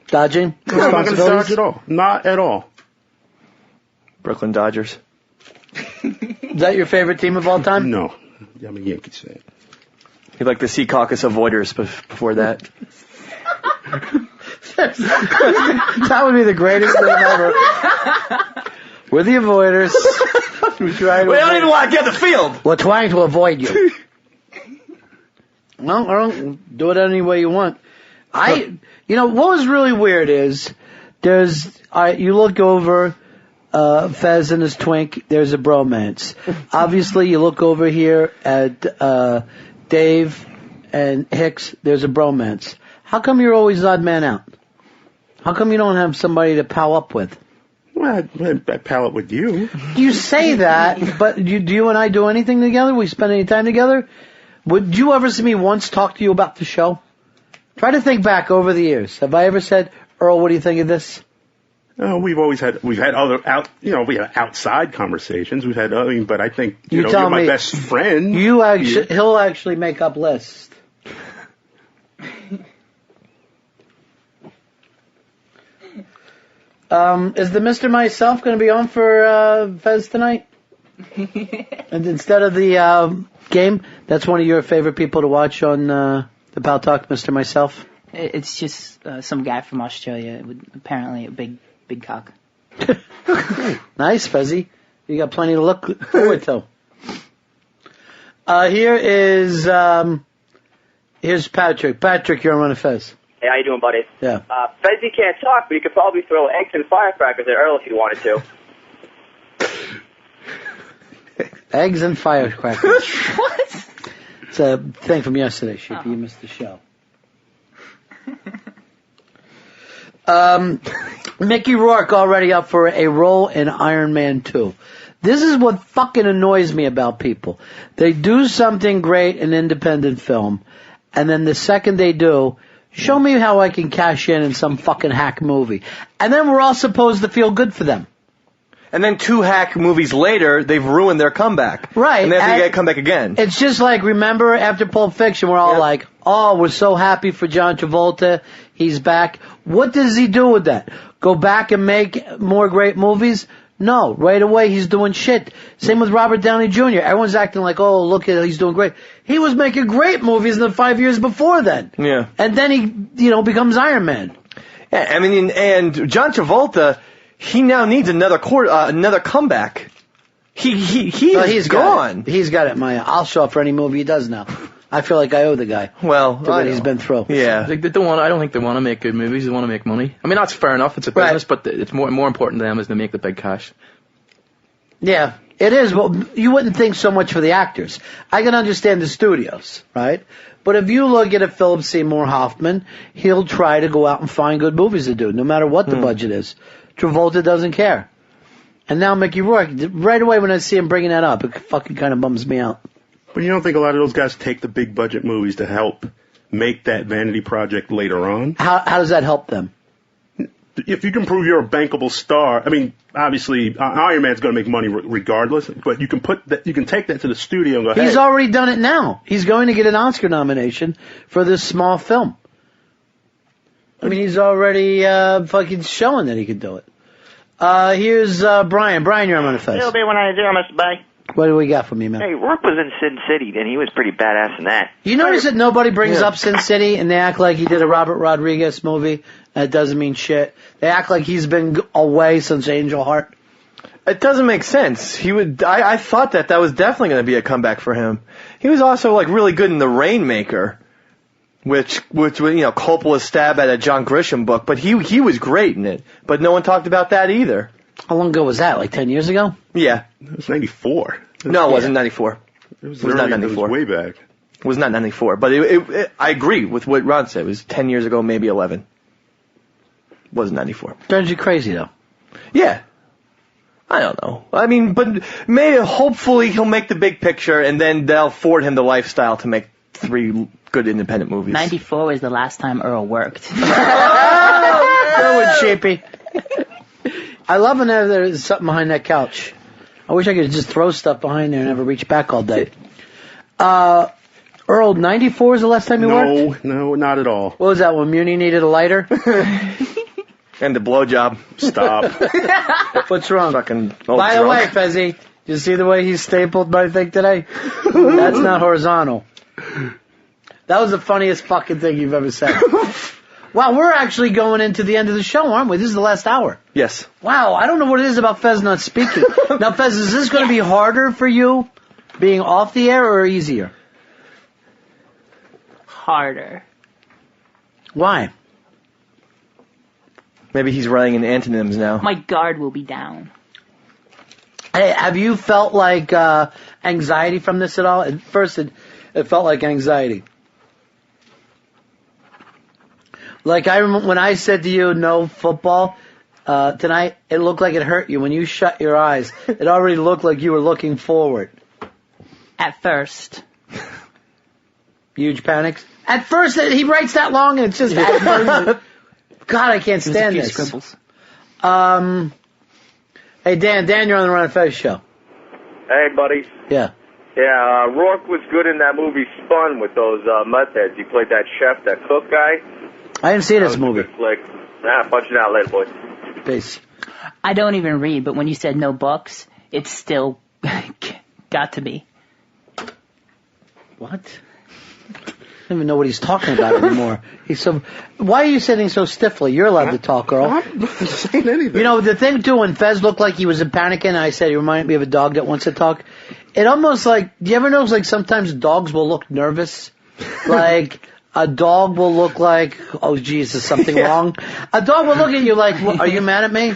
Dodging? No, I'm not going to dodge at all. Not at all. Brooklyn Dodgers. Is that your favorite team of all time? No. I'm a Yankees fan. You'd like the Sea Caucus Avoiders before that. That would be the greatest thing ever. We're the Avoiders. We don't even want to get the field. We're trying to avoid you. Well, Earl, do it any way you want. What was really weird is you look over Fez and his Twink, there's a bromance. Obviously, you look over here at Dave and Hicks, there's a bromance. How come you're always odd man out? How come you don't have somebody to pal up with? Well, I pal up with you. You say that, but do you and I do anything together? We spend any time together? Would you ever see me once talk to you about the show? Try to think back over the years. Have I ever said, Earl, what do you think of this? We've had other outside conversations. We've had but I think you're my best friend. He'll actually make up lists. Is the Mr. Myself going to be on for Fez tonight? And instead of the game, that's one of your favorite people to watch on the Pal Talk, Mr. Myself? It's just some guy from Australia with apparently a big cock. Nice, Fezzy. You got plenty to look forward to. Here's Patrick. Patrick, you're on Ron Fez. Hey, how you doing, buddy? Yeah. Fezzy can't talk, but you could probably throw eggs and firecrackers at Earl if you wanted to. Eggs and firecrackers. What? It's a thing from yesterday, Sheepy. You missed the show. Mickey Rourke already up for a role in Iron Man 2. This is what fucking annoys me about people. They do something great in independent film, and then the second they do, show me how I can cash in some fucking hack movie. And then we're all supposed to feel good for them. And then 2 hack movies later, they've ruined their comeback. Right. And they have to come back again. It's just like, remember after Pulp Fiction, we're all like, oh, we're so happy for John Travolta. He's back. What does he do with that? Go back and make more great movies? No. Right away, he's doing shit. Same with Robert Downey Jr. Everyone's acting like, oh, look at he's doing great. He was making great movies in the 5 years before then. Yeah. And then he, becomes Iron Man. Yeah, I mean, and John Travolta, he now needs another comeback. He's gone. He's got it, Maya. I'll show up for any movie he does now. I feel like I owe the guy. Well, for what he's been through. Yeah. I don't think they want to make good movies. They want to make money. I mean, that's fair enough. It's a business, but it's more important to them is to make the big cash. Yeah. It is, but you wouldn't think so much for the actors. I can understand the studios, right? But if you look at a Philip Seymour Hoffman, he'll try to go out and find good movies to do, no matter what the budget is. Travolta doesn't care. And now Mickey Rourke, right away when I see him bringing that up, it fucking kind of bums me out. But you don't think a lot of those guys take the big budget movies to help make that vanity project later on? How does that help them? If you can prove you're a bankable star, I mean, obviously Iron Man's going to make money regardless, but you can take that to the studio and go, He's hey. already done it now. He's going to get an Oscar nomination for this small film. I mean, he's already fucking showing that he could do it. Here's Brian. Brian, you're on the Fez. It'll be when I do, Mr. Bay. What do we got from you, man? Hey, Rourke was in Sin City, and he was pretty badass in that. You notice that nobody brings up Sin City, and they act like he did a Robert Rodriguez movie? That doesn't mean shit. They act like he's been away since Angel Heart. It doesn't make sense. I thought that was definitely going to be a comeback for him. He was also like really good in The Rainmaker, which Coppola's stab at a John Grisham book, but he was great in it. But no one talked about that either. How long ago was that? Like 10 years ago? Yeah. It was 94. No, it wasn't 94. It was not 94. It was way back. It was not 94, but I agree with what Ron said. It was 10 years ago, maybe 11. It wasn't 94. Drives you crazy, though. Yeah. I don't know. I mean, but hopefully he'll make the big picture, and then they'll afford him the lifestyle to make 3 good independent movies. 94 was the last time Earl worked. Go with Sheepy. I love when there's something behind that couch. I wish I could just throw stuff behind there and never reach back all day. Earl, 94 is the last time you worked? No, not at all. What was that, when Muni needed a lighter? And the blowjob. Stop. What's wrong? Fucking By the way, Fezzy, you see the way he stapled my thing today? That's not horizontal. That was the funniest fucking thing you've ever said. Wow, we're actually going into the end of the show, aren't we? This is the last hour. Yes. Wow, I don't know what it is about Fez not speaking. Now, Fez, is this going to be harder for you, being off the air, or easier? Harder. Why? Maybe he's writing in antonyms now. My guard will be down. Hey, have you felt like anxiety from this at all? At first, it felt like anxiety. Like I remember when I said to you, no football tonight, it looked like it hurt you. When you shut your eyes, it already looked like you were looking forward. At first. Huge panics. At first, he writes that long, and it's just at first. God, I can't stand this. Scribbles. Hey, Dan, you're on the Ron Fez show. Hey, buddy. Yeah. Yeah, Rourke was good in that movie Spun with those meth heads. He played that chef, that cook guy. I didn't see this movie. Like, punch it out later, boy. Peace. I don't even read, but when you said no books, it's still got to be. What? I don't even know what he's talking about anymore. Why are you sitting so stiffly? You're allowed to talk, Earl. I'm not saying anything. You know, the thing, too, when Fez looked like he was in panicking, I said he reminded me of a dog that wants to talk. It almost like, do you ever notice, like, sometimes dogs will look nervous? Like, a dog will look like, oh, geez, is something wrong? A dog will look at you like, are you mad at me?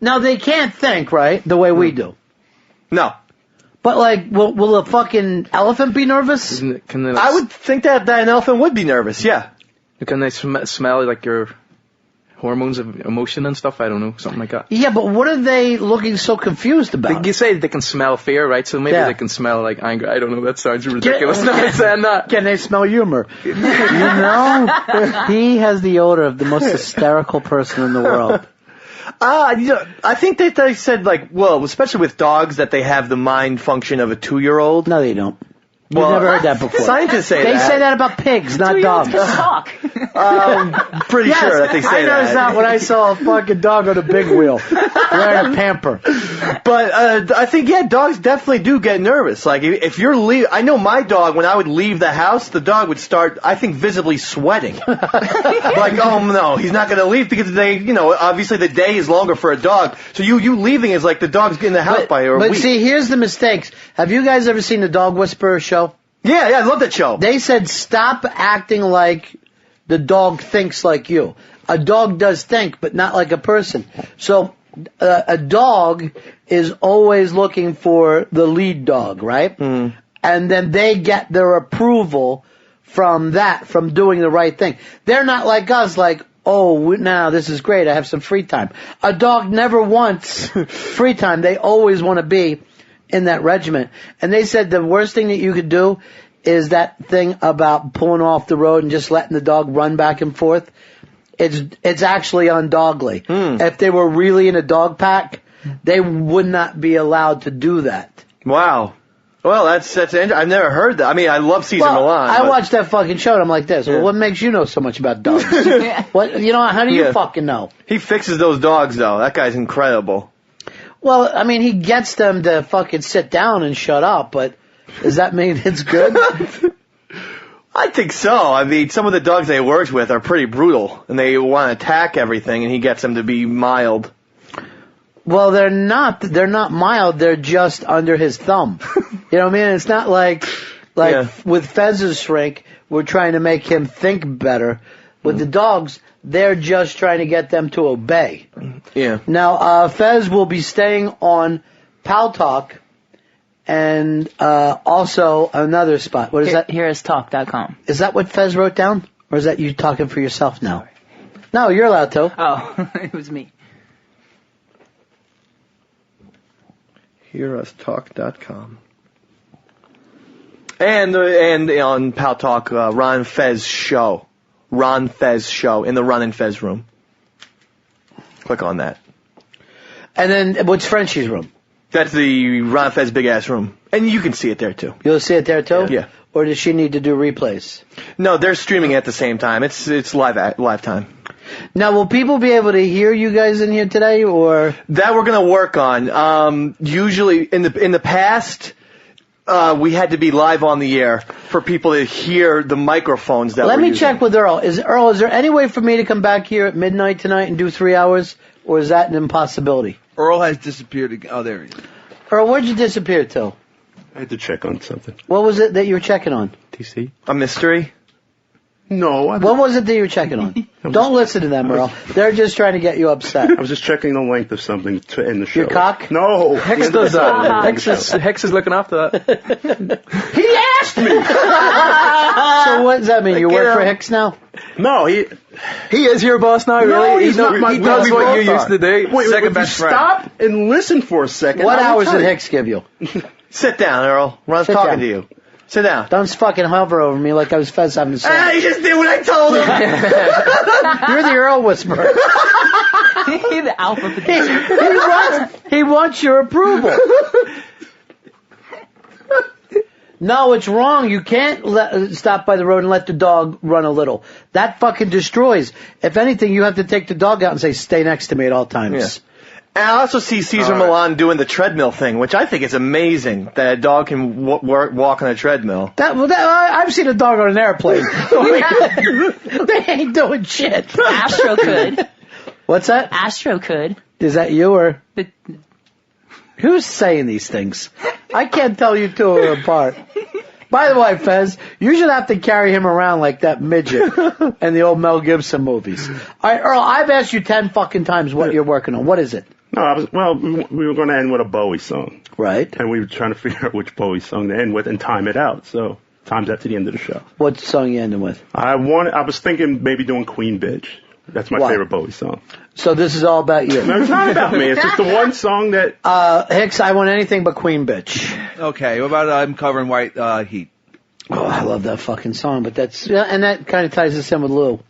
Now, they can't think, right, the way we do. No. But, like, will a fucking elephant be nervous? I would think that an elephant would be nervous, yeah. Can they smell like your hormones of emotion and stuff? I don't know, something like that. Yeah, but what are they looking so confused about? You say they can smell fear, right? So maybe they can smell like anger. I don't know, that sounds ridiculous. Saying that. Can they smell humor? You know, he has the odor of the most hysterical person in the world. I think that they said, like, well, especially with dogs, that they have the mind function of a 2-year-old. No, they don't. We've Well, never heard that before. Scientists say they that. They say that about pigs, not dogs. Talk. Pretty sure that they say that. I noticed that when I saw a fucking dog on a big wheel wearing a pamper. But I think, yeah, dogs definitely do get nervous. Like, if you're I know my dog, when I would leave the house, the dog would start, I think, visibly sweating. Like, oh no, he's not going to leave because obviously the day is longer for a dog. So you leaving is like the dog's in the house by a week. But see, here's the mistakes. Have you guys ever seen the Dog Whisperer show? Yeah, I love that show. They said stop acting like the dog thinks like you. A dog does think, but not like a person. So a dog is always looking for the lead dog, right? Mm. And then they get their approval from that, from doing the right thing. They're not like us, like, oh, now this is great, I have some free time. A dog never wants free time. They always want to be in that regiment. And they said the worst thing that you could do is that thing about pulling off the road and just letting the dog run back and forth. It's actually undogly. If they were really in a dog pack, they would not be allowed to do that. Wow. Well, that's I've never heard that. I mean, I love Cesar Millan. I watched that fucking show and I'm like this. Well, what makes you know so much about dogs? What, how do you fucking know? He fixes those dogs, though. That guy's incredible. Well, I mean, he gets them to fucking sit down and shut up, but does that mean it's good? I think so. I mean, some of the dogs they works with are pretty brutal, and they want to attack everything, and he gets them to be mild. Well, they're not mild, they're just under his thumb. You know what I mean? It's not like with Fez's shrink, we're trying to make him think better. With the dogs, they're just trying to get them to obey. Yeah. Now, Fez will be staying on Pal Talk and also another spot. What is that? Hereistalk.com. Is that what Fez wrote down? Or is that you talking for yourself now? No, you're allowed to. Oh, it was me. HearUsTalk.com. And on Pal Talk, Ron Fez Show. Ron Fez Show in the Ron and Fez room. Click on that. And then what's Frenchie's room? That's the Ron Fez big ass room. And you can see it there too. You'll see it there too? Yeah. Or does she need to do replays? No, they're streaming at the same time. It's live time. Now, will people be able to hear you guys in here today, or that we're going to work on? Usually, in the past, we had to be live on the air for people to hear the microphones that. Let we're me using. check with Earl. Is there any way for me to come back here at midnight tonight and do 3 hours, or is that an impossibility? Earl has disappeared again. Oh, there he is. Earl, where'd you disappear to? I had to check on something. What was it that you were checking on? TC? A mystery? No. What was it that you were checking on? Don't listen to them, Earl. They're just trying to get you upset. I was just checking the length of something to end the show. Your cock? No. Hex does that. Hex is looking after that. He asked me! So what does that mean? You work for Hicks now? No, he is your boss now, no, really? he's not my he boss. does what you used to do. Wait, Second would best you friend. stop and listen for a second? What I will hours tell did you. Hicks give you? Sit down, Earl. Ron's Sit talking down. to you. Sit down. Don't fucking hover over me like I was Fez having sex. He just did what I told him. You're the Earl Whisperer. The alpha producer. He wants your approval. No, it's wrong. You can't stop by the road and let the dog run a little. That fucking destroys. If anything, you have to take the dog out and say, stay next to me at all times. Yeah. And I also see Cesar Millan doing the treadmill thing, which I think is amazing, that a dog can walk on a treadmill. I've seen a dog on an airplane. They ain't doing shit. Astro could. What's that? Astro could. Is that you or... Who's saying these things? I can't tell you two are apart. By the way, Fez, you should have to carry him around like that midget in the old Mel Gibson movies. All right, Earl, I've asked you 10 fucking times what you're working on. What is it? No, we were going to end with a Bowie song. Right. And we were trying to figure out which Bowie song to end with and time it out. So, time's that to the end of the show. What song you ending with? I was thinking maybe doing Queen Bitch. That's my favorite Bowie song. So this is all about you. No, it's not about me. It's just the one song that... Hicks, I want anything but Queen Bitch. Okay, what about I'm Covering White Heat? Oh, I love that fucking song, but and that kind of ties us in with Lou.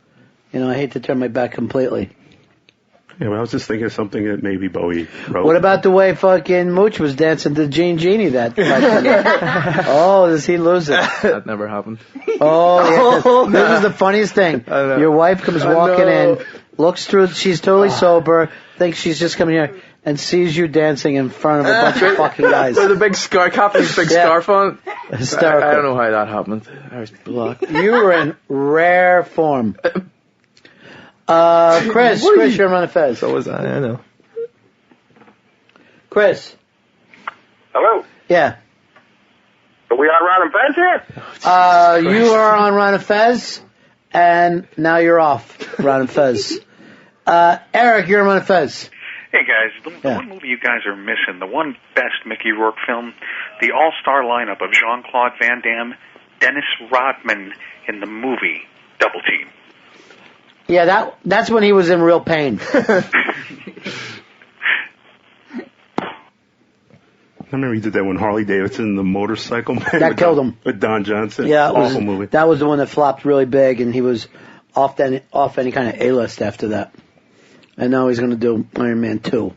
You know, I hate to turn my back completely. Yeah, well, I was just thinking of something that maybe Bowie wrote. What about the way fucking Mooch was dancing to Gene Genie that night? Oh, does he lose it? That never happened. Oh, yeah. This was the funniest thing. Your wife comes walking in, looks through, she's totally sober, thinks she's just coming here, and sees you dancing in front of a bunch of fucking guys. With a big scar, Captain's big scarf on. Hysterical. I don't know how that happened. I was blocked. You were in rare form. Chris, you're on a Fez. So was I know. Chris. Hello. Yeah. Are we on Ron and Fez here? You are on Ron and Fez, and now you're off Ron and Fez. Eric, you're on Ron and Fez. Hey guys, the one movie you guys are missing, the one best Mickey Rourke film, the all-star lineup of Jean-Claude Van Damme, Dennis Rodman in the movie Double Team. Yeah, that's when he was in real pain. I remember he did that when Harley Davidson, the motorcycle man. That killed him. With Don Johnson. Yeah, awful movie. That was the one that flopped really big, and he was off any kind of A-list after that. And now he's going to do Iron Man 2.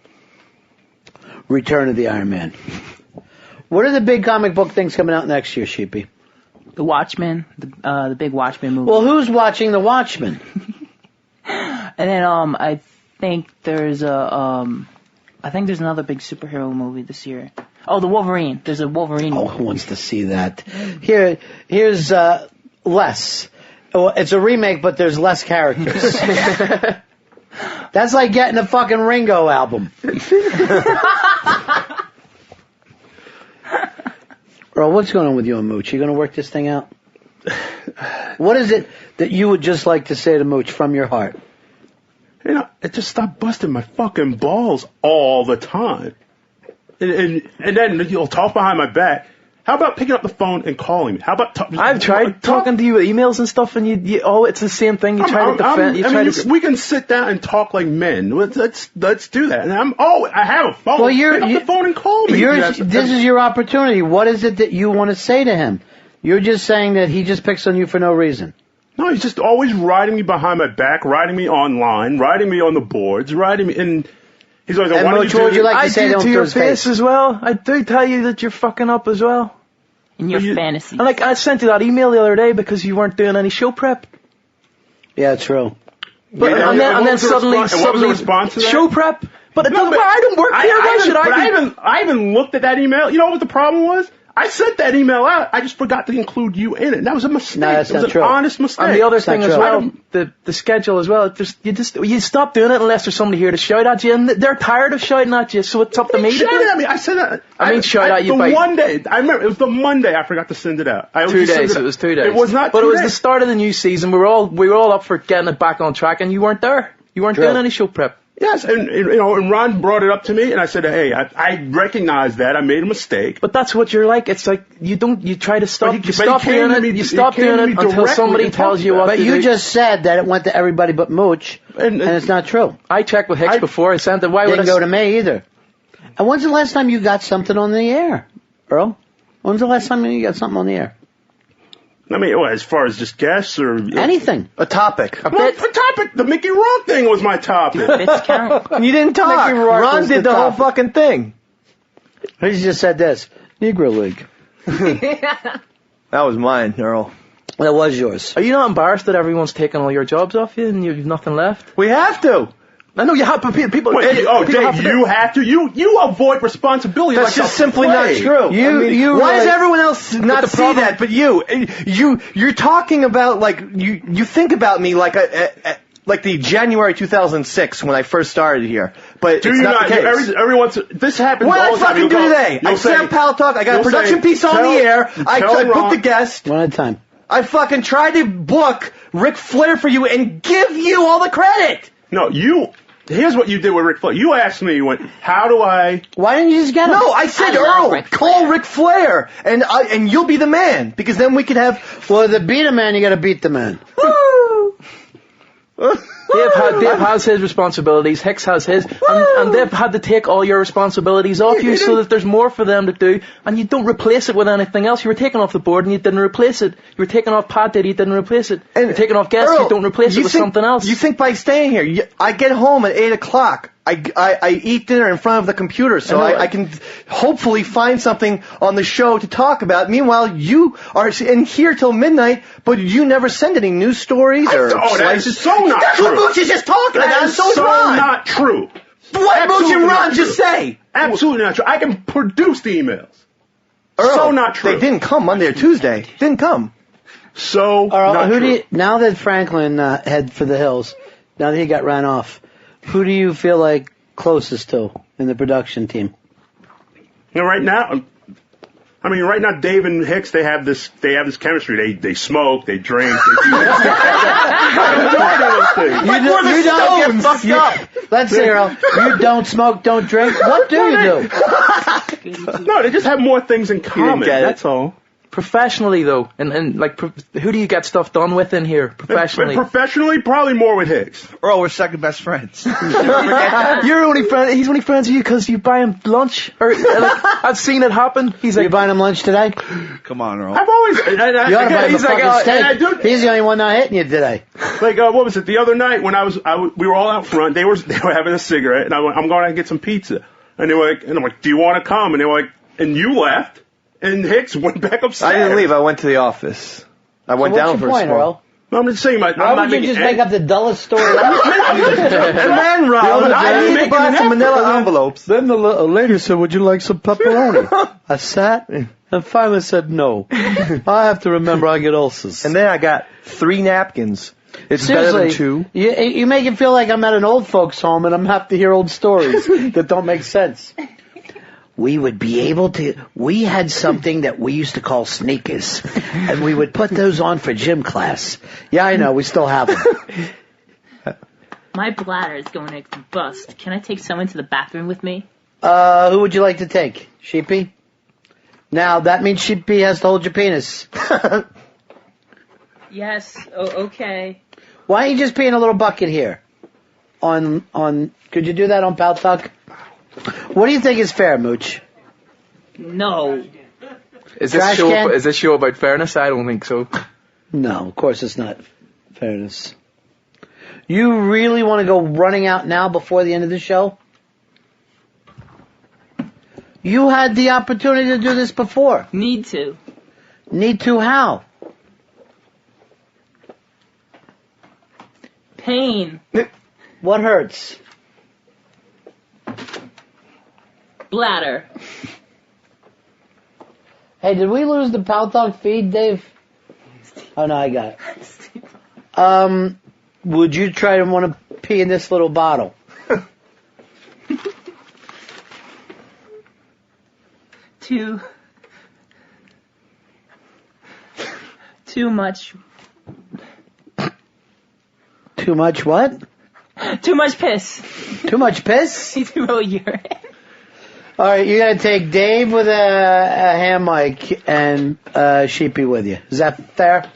Return of the Iron Man. What are the big comic book things coming out next year, Sheepy? The Watchmen, the big Watchmen movie. Well, who's watching The Watchmen? And then I think there's another big superhero movie this year. Oh, the Wolverine. There's a Wolverine movie. Oh, who wants to see that? Here's less. Well, it's a remake, but there's less characters. That's like getting a fucking Ringo album. Earl, what's going on with you and Mooch? You going to work this thing out? What is it that you would just like to say to Mooch from your heart? You know, it just stopped busting my fucking balls all the time. And then you'll talk behind my back. How about picking up the phone and calling me? How about I've tried talking to you with emails and stuff, and you it's the same thing. You try to defend. We can sit down and talk like men. Let's do that. And I have a phone. Well, pick up the phone and call me. This is your opportunity. What is it that you want to say to him? You're just saying that he just picks on you for no reason. No, he's just always riding me behind my back, riding me online, riding me on the boards, riding me, and he's always like, "What would you like to say to your face as well? I do tell you that you're fucking up as well. In your fantasy. And I sent you that email the other day because you weren't doing any show prep. Yeah, true. But and then suddenly response to that? Show prep. But I don't work here. Why should I? I haven't looked at that email. You know what the problem was? I sent that email out. I just forgot to include you in it. That was a mistake. No, that's it was not true. An honest mistake. And the other thing as well, the schedule as well. You stop doing it unless there's somebody here to shout at you, and they're tired of shouting at you. So it's up to me to do it. At me. I said that. Shout at you. The one day I remember, it was the Monday I forgot to send it out. 2 days. It was 2 days. It was not. But it was the start of the new season. We were all up for getting it back on track, and you weren't there. You weren't doing any show prep. Yes, and Ron brought it up to me, and I said, "Hey, I recognize that I made a mistake." But that's what you're like. It's like you try to stop. You stop doing it until somebody tells you what to do. But you just said that it went to everybody but Mooch, and it's not true. I checked with Hicks before I sent it. Why would it didn't go to me either? And when's the last time you got something on the air, Earl? When's the last time you got something on the air? I mean, as far as just guests or anything, a topic, a topic. The Mickey Rourke thing was my topic. You didn't talk. Ron did the whole fucking thing. He just said this: Negro League. That was mine, Earl. That was yours. Are you not embarrassed that everyone's taking all your jobs off you and you've nothing left? We have to. I know you have, but people. Wait, Dave, you have to. You avoid responsibility. That's like just simply not true. Why does everyone else not see that? But you're talking about like you think about me like the January 2006 when I first started here. But do it's you not the case. Everyone's this happens. What all I the time. fucking do today? I sit on Pal Talk. I got a production piece on the air. I booked the guest. One at a time. I fucking tried to book Ric Flair for you and give you all the credit. No, here's what you did with Ric Flair. You asked me, how do I... Why didn't you just get him? No, I said, Earl, call Ric Flair, and you'll be the man, because then we could have... Well, to beat a man, you gotta beat the man. Dave has his responsibilities, Hicks has his, and they've had to take all your responsibilities off you so that there's more for them to do, and you don't replace it with anything else. You were taken off the board and you didn't replace it. You were taken off Pat Diddy, you didn't replace it. And you're taken off guests, you don't replace it with something else. You think by staying here, I get home at 8 o'clock, I eat dinner in front of the computer so I can hopefully find something on the show to talk about. Meanwhile, you are in here till midnight, but you never send any news stories or that's so not That's true. what Mooch is just talking about. That is So is so Ron. not true. What Mooch Absolutely and Ron not just true. say? Absolutely not true. I can produce the emails. Earl, so not true. They didn't come Monday or Tuesday. Didn't come. So not true. Now that Franklin head for the hills, now that he got ran off, who do you feel like closest to in the production team? Right now, I mean, right now, Dave and Hicks, they have this chemistry. They smoke, they drink, they do Let's see, Earl. You don't smoke, don't drink. What do you do? No, they just have more things in common. That's all. Professionally, though, and like, who do you get stuff done with in here? Professionally? Professionally, probably more with Hicks. Earl, we're second best friends. You're only friend. He's only friends with you because you buy him lunch. Or like, I've seen it happen. He's like, you buying him lunch today? Come on, Earl. I've always. You ought to buy him a fucking steak. He's the only one not hitting you today. Like, what was it? The other night when we were all out front. They were having a cigarette, and I'm going to get some pizza. And they were like, and I'm like, do you want to come? And they were like, and you left. And Hicks went back upstairs. I didn't leave. I went to the office. I went down for a point, smoke. Earl? No, I'm just saying. Why would you just make up the dullest story? Man, Ron, I need to buy some manila envelopes. Then the lady said, would you like some pepperoni? I sat and finally said no. I have to remember I get ulcers. And then I got 3 napkins. It's Seriously, better than 2. You make it feel like I'm at an old folks' home and I'm have to hear old stories that don't make sense. We would be able to, we had something that we used to call sneakers, and we would put those on for gym class. Yeah, I know, we still have them. My bladder is going to bust. Can I take someone to the bathroom with me? Who would you like to take? Sheepy? Now, that means Sheepy has to hold your penis. Yes, okay. Why don't you just pee in a little bucket here? Could you do that on Pal Talk? What do you think is fair, Mooch? No. Is this show about fairness? I don't think so. No, of course it's not fairness. You really want to go running out now before the end of the show? You had the opportunity to do this before. Need to. Need to how? Pain. What hurts? Bladder. Hey, did we lose the Pal Talk feed, Dave? Oh, no, I got it. Would you try to want to pee in this little bottle? Too much. Too much what? Too much piss. Too much piss? Too much urine. All right, you're going to take Dave with a hand mic and Sheepy with you. Is that fair?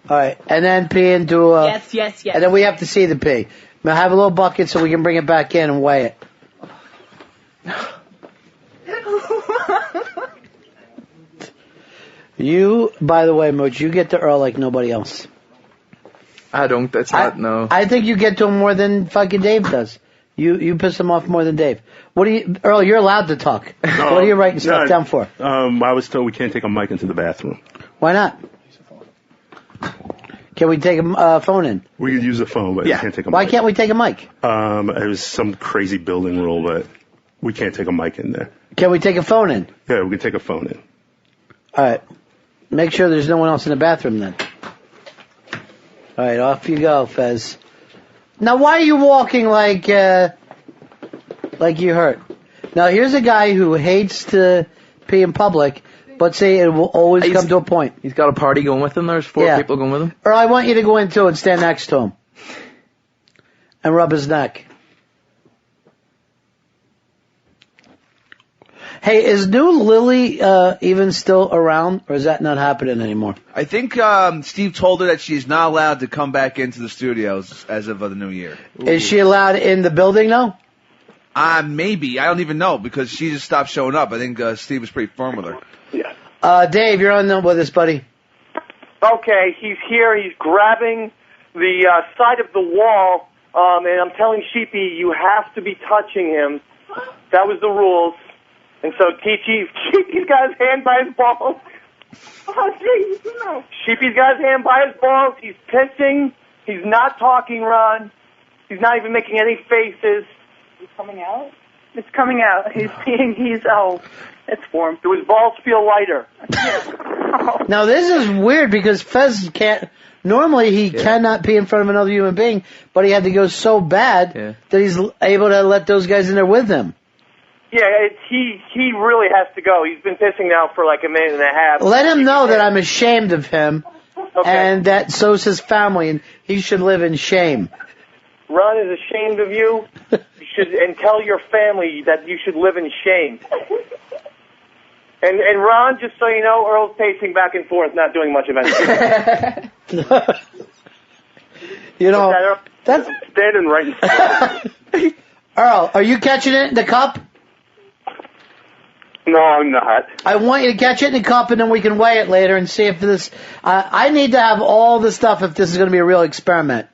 All right, and then pee into a... Yes. And then we have to see the pee. Now have a little bucket so we can bring it back in and weigh it. You, by the way, Mooch, you get to Earl like nobody else. I don't. That's not, no. I think you get to him more than fucking Dave does. You piss him off more than Dave. Earl, you're allowed to talk. What are you writing stuff down for? I was told we can't take a mic into the bathroom. Why not? Can we take a phone in? We could use a phone, but we can't take a mic. Why can't we take a mic? It was some crazy building rule, but we can't take a mic in there. Can we take a phone in? Yeah, we can take a phone in. All right. Make sure there's no one else in the bathroom then. All right, off you go, Fez. Now, why are you walking like you hurt? Now, here's a guy who hates to pee in public, but say it will always come to a point. He's got a party going with him. There's 4 people going with him. Or I want you to go in too and stand next to him and rub his neck. Hey, is new Lily even still around, or is that not happening anymore? I think Steve told her that she's not allowed to come back into the studios as of the new year. Is she allowed in the building now? Maybe. I don't even know because she just stopped showing up. I think Steve was pretty firm with her. Yeah. Dave, you're on with us, buddy. Okay, he's here. He's grabbing the side of the wall, and I'm telling Sheepy, you have to be touching him. That was the rules. And so Sheepy's got his hand by his balls. Oh, jeez, no. Sheepy's got his hand by his balls. He's pissing. He's not talking, Ron. He's not even making any faces. Is it coming out? It's coming out. It's warm. Do his balls feel lighter? Now, this is weird because Fez can't... Normally, he cannot pee in front of another human being, but he had to go so bad that he's able to let those guys in there with him. Yeah, he really has to go. He's been pissing now for like a minute and a half. Let him know that I'm ashamed of him, and that so's his family, and he should live in shame. Ron is ashamed of you. And tell your family that you should live in shame. And Ron, just so you know, Earl's pacing back and forth, not doing much of anything. You know, that's standing right in front. Earl, are you catching it in the cup? No, I'm not. I want you to catch it in the cup, and then we can weigh it later and see if this... I need to have all the stuff if this is going to be a real experiment.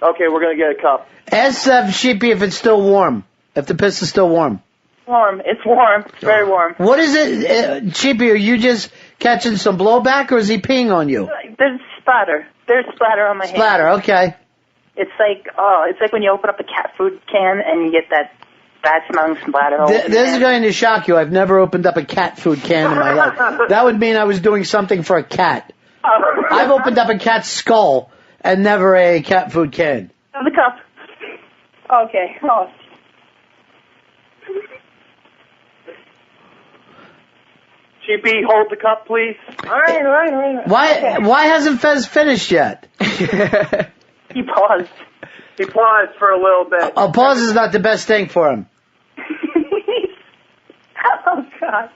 Okay, we're going to get a cup. Ask Sheepy if it's still warm, if the piss is still warm. Warm. It's warm. It's very warm. What is it, Sheepy? Are you just catching some blowback, or is he peeing on you? There's splatter. There's splatter on my hand. Splatter, okay. It's like when you open up a cat food can and you get that bad smelling splatter. This is going to shock you. I've never opened up a cat food can in my life. That would mean I was doing something for a cat. I've opened up a cat's skull and never a cat food can. The cup. Okay. Oh. Sheepy, hold the cup, please. All right. Why hasn't Fez finished yet? He paused. He paused for a little bit. A pause is not the best thing for him. Oh, God.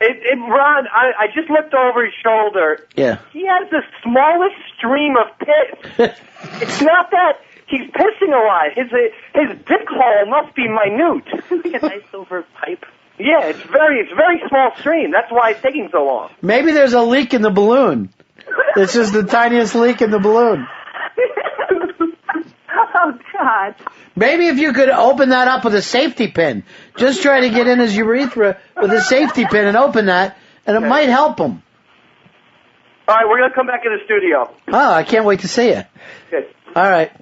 Ron, I just looked over his shoulder. Yeah. He has the smallest stream of piss. It's not that he's pissing a lot. His dick hole must be minute. Like a nice silver pipe. Yeah, it's very small stream. That's why it's taking so long. Maybe there's a leak in the balloon. This is the tiniest leak in the balloon. Oh, God. Maybe if you could open that up with a safety pin. Just try to get in his urethra with a safety pin and open that, and it might help him. All right, we're going to come back in the studio. Oh, I can't wait to see you. Good. All right.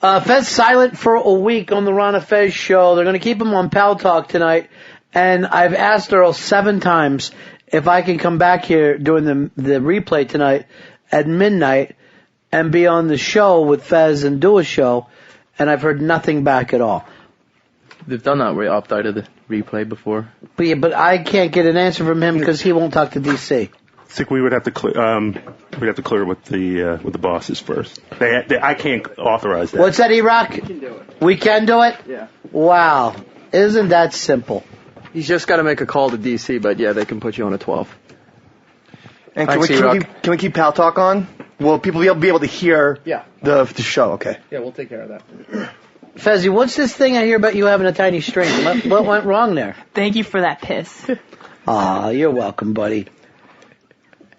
Fez Silent for a week on the Ron Fez show. They're going to keep him on Pal Talk tonight. And I've asked Earl 7 times if I can come back here during the replay tonight at midnight and be on the show with Fez and do a show. And I've heard nothing back at all. They've done that. We opt out of the replay before. But I can't get an answer from him because he won't talk to DC. I think we would have to clear with the bosses first. I can't authorize that. What's that, E-Rock? We can do it. We can do it? Yeah. Wow. Isn't that simple? He's just got to make a call to DC, but yeah, they can put you on a 12. And can we keep Pal Talk on? Will people be able to hear the show? Okay. Yeah, we'll take care of that. Fezzy, what's this thing I hear about you having a tiny stream? What went wrong there? Thank you for that piss. Aw, you're welcome, buddy.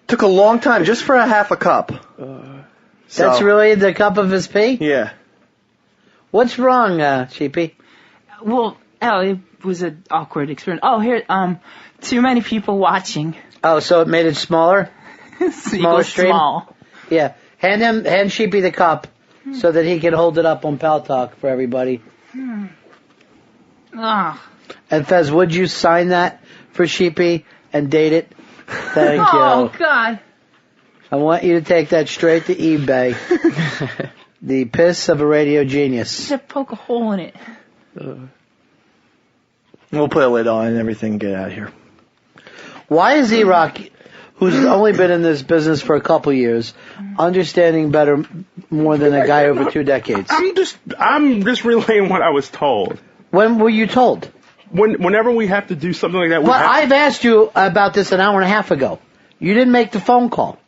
Took a long time, just for a half a cup. That's really the cup of his pee? Yeah. What's wrong, Sheepy? Well, it was an awkward experience. Oh, here, too many people watching. Oh, so it made it smaller? Smaller stream? Small. Yeah. Hand Sheepy the cup so that he can hold it up on Pal Talk for everybody. And Fez, would you sign that for Sheepy and date it? Thank you. Oh, God. I want you to take that straight to eBay. The piss of a radio genius. Just poke a hole in it. We'll put a lid on and everything and get out of here. Why is E-Rock, who's only been in this business for a couple years, understanding better more than a guy over 2 decades? I'm just relaying what I was told. When were you told? Whenever we have to do something like that, I've asked you about this an hour and a half ago. You didn't make the phone call.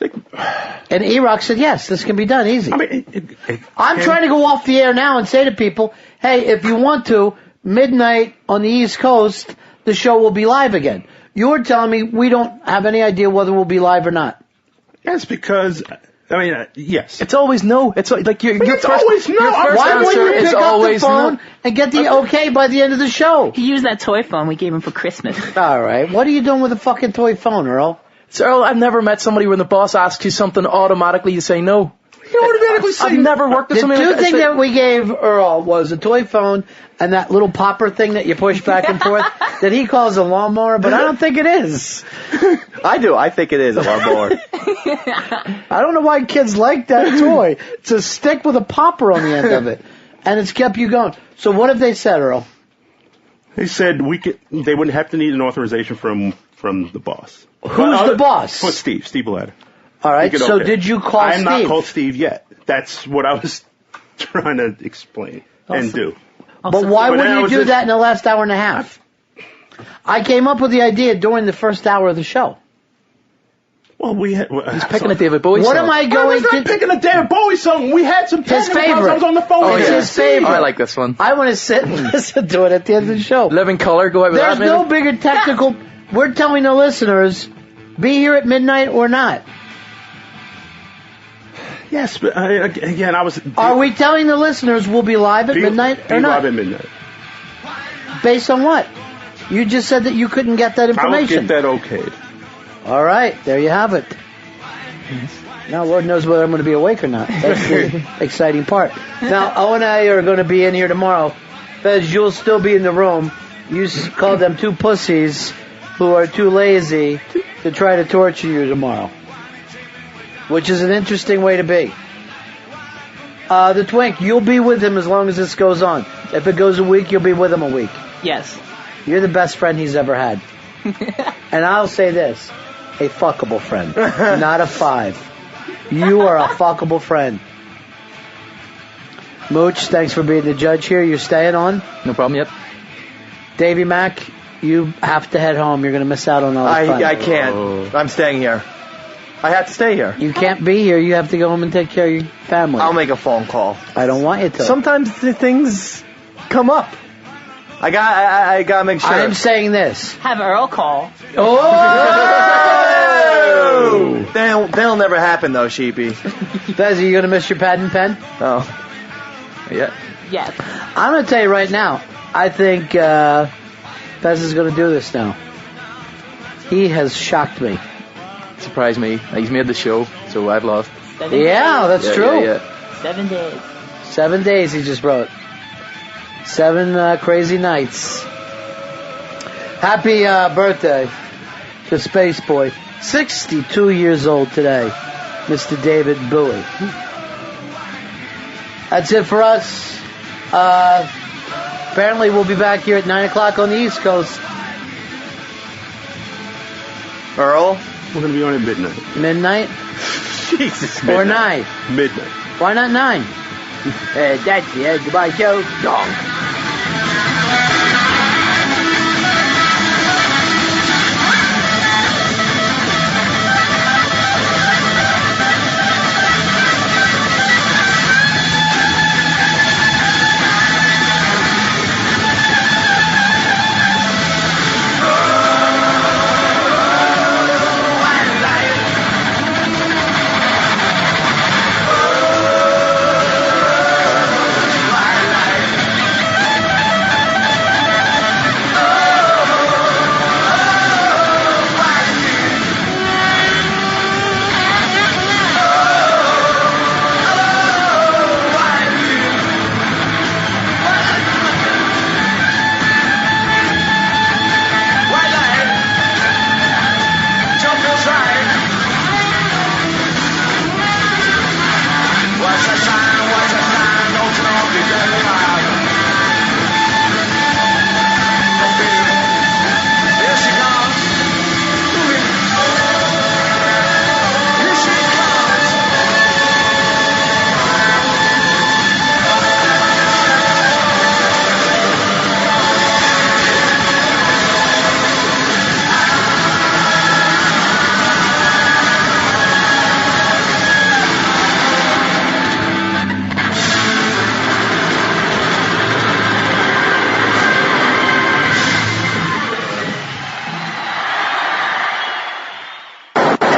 And E-Rock said, yes, this can be done easy. I'm trying to go off the air now and say to people, hey, if you want to, midnight on the East Coast, the show will be live again. You're telling me we don't have any idea whether we'll be live or not. That's because... yes. It's always no. It's like your first, always no. Your first Why would answer you is pick up always the phone no. and get the okay by the end of the show? He used that toy phone we gave him for Christmas. All right. What are you doing with a fucking toy phone, Earl? So, Earl, I've never met somebody when the boss asks you something, automatically you say no. You automatically say I've never worked with somebody The like two things that we gave Earl was a toy phone and that little popper thing that you push back and forth that he calls a lawnmower, but I don't think it is. I do. I think it is a lawnmower. I don't know why kids like that toy. It's a stick with a popper on the end of it. and it's kept you going. So what have they said, Earl? They said they wouldn't have to need an authorization from the boss. Who's the boss? For Steve Bladder. All right, so did you call Steve? I am not called Steve yet. That's what I was trying to explain and do. But why would you do that in the last hour and a half? I came up with the idea during the first hour of the show. Well, he's picking a David Bowie song. song. What am I going to... picking a David Bowie song. We had some his favorite. I was on the phone. It's his favorite. I like this one. I want to sit and listen to it at the end of the show. Living Color, go out with There's that, no bigger technical... We're telling the listeners, be here at midnight or not. Yes, but again, I was... Are we telling the listeners we'll be live at midnight or not? Live at midnight. Based on what? You just said that you couldn't get that information. I will get that okayed. All right, there you have it. Now, Lord knows whether I'm going to be awake or not. That's the exciting part. Now, O and I are going to be in here tomorrow. Fez, you'll still be in the room. You called them two pussies who are too lazy to try to torture you tomorrow, which is an interesting way to be. The Twink, you'll be with him as long as this goes on. If it goes a week, you'll be with him a week. Yes. You're the best friend he's ever had. And I'll say this, a fuckable friend, not a 5. You are a fuckable friend. Mooch, thanks for being the judge here. You're staying on? No problem, yep. Davey Mack, you have to head home. You're going to miss out on all the fun. I can't. I'm staying here. I have to stay here. You can't be here. You have to go home and take care of your family. I'll make a phone call. I don't want you to. Sometimes things come up. I gotta make sure. I'm saying this. Have Earl call. Oh! That'll never happen though, Sheepy. Fez, are you going to miss your pad and pen? Oh. Yeah. Yes. I'm going to tell you right now, I think Fez is going to do this now. He has shocked me. Surprised me. He's made the show, so I've lost. 7 days. Yeah, that's true. Yeah. 7 days. 7 days he just wrote. 7 crazy nights. Happy birthday to Space Boy. 62 years old today, Mr. David Bowie. That's it for us. Apparently we'll be back here at 9 o'clock on the East Coast. Earl? We're going to be on at midnight. Midnight? Jesus. Or 9? Midnight. Why not 9? That's the end of my show. Dong.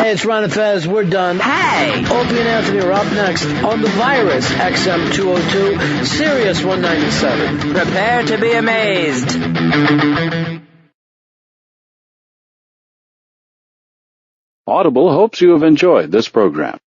It's Ron Fez. We're done. Hey! Opie and Anthony are up next on the Virus XM202, Sirius 197. Prepare to be amazed. Audible hopes you have enjoyed this program.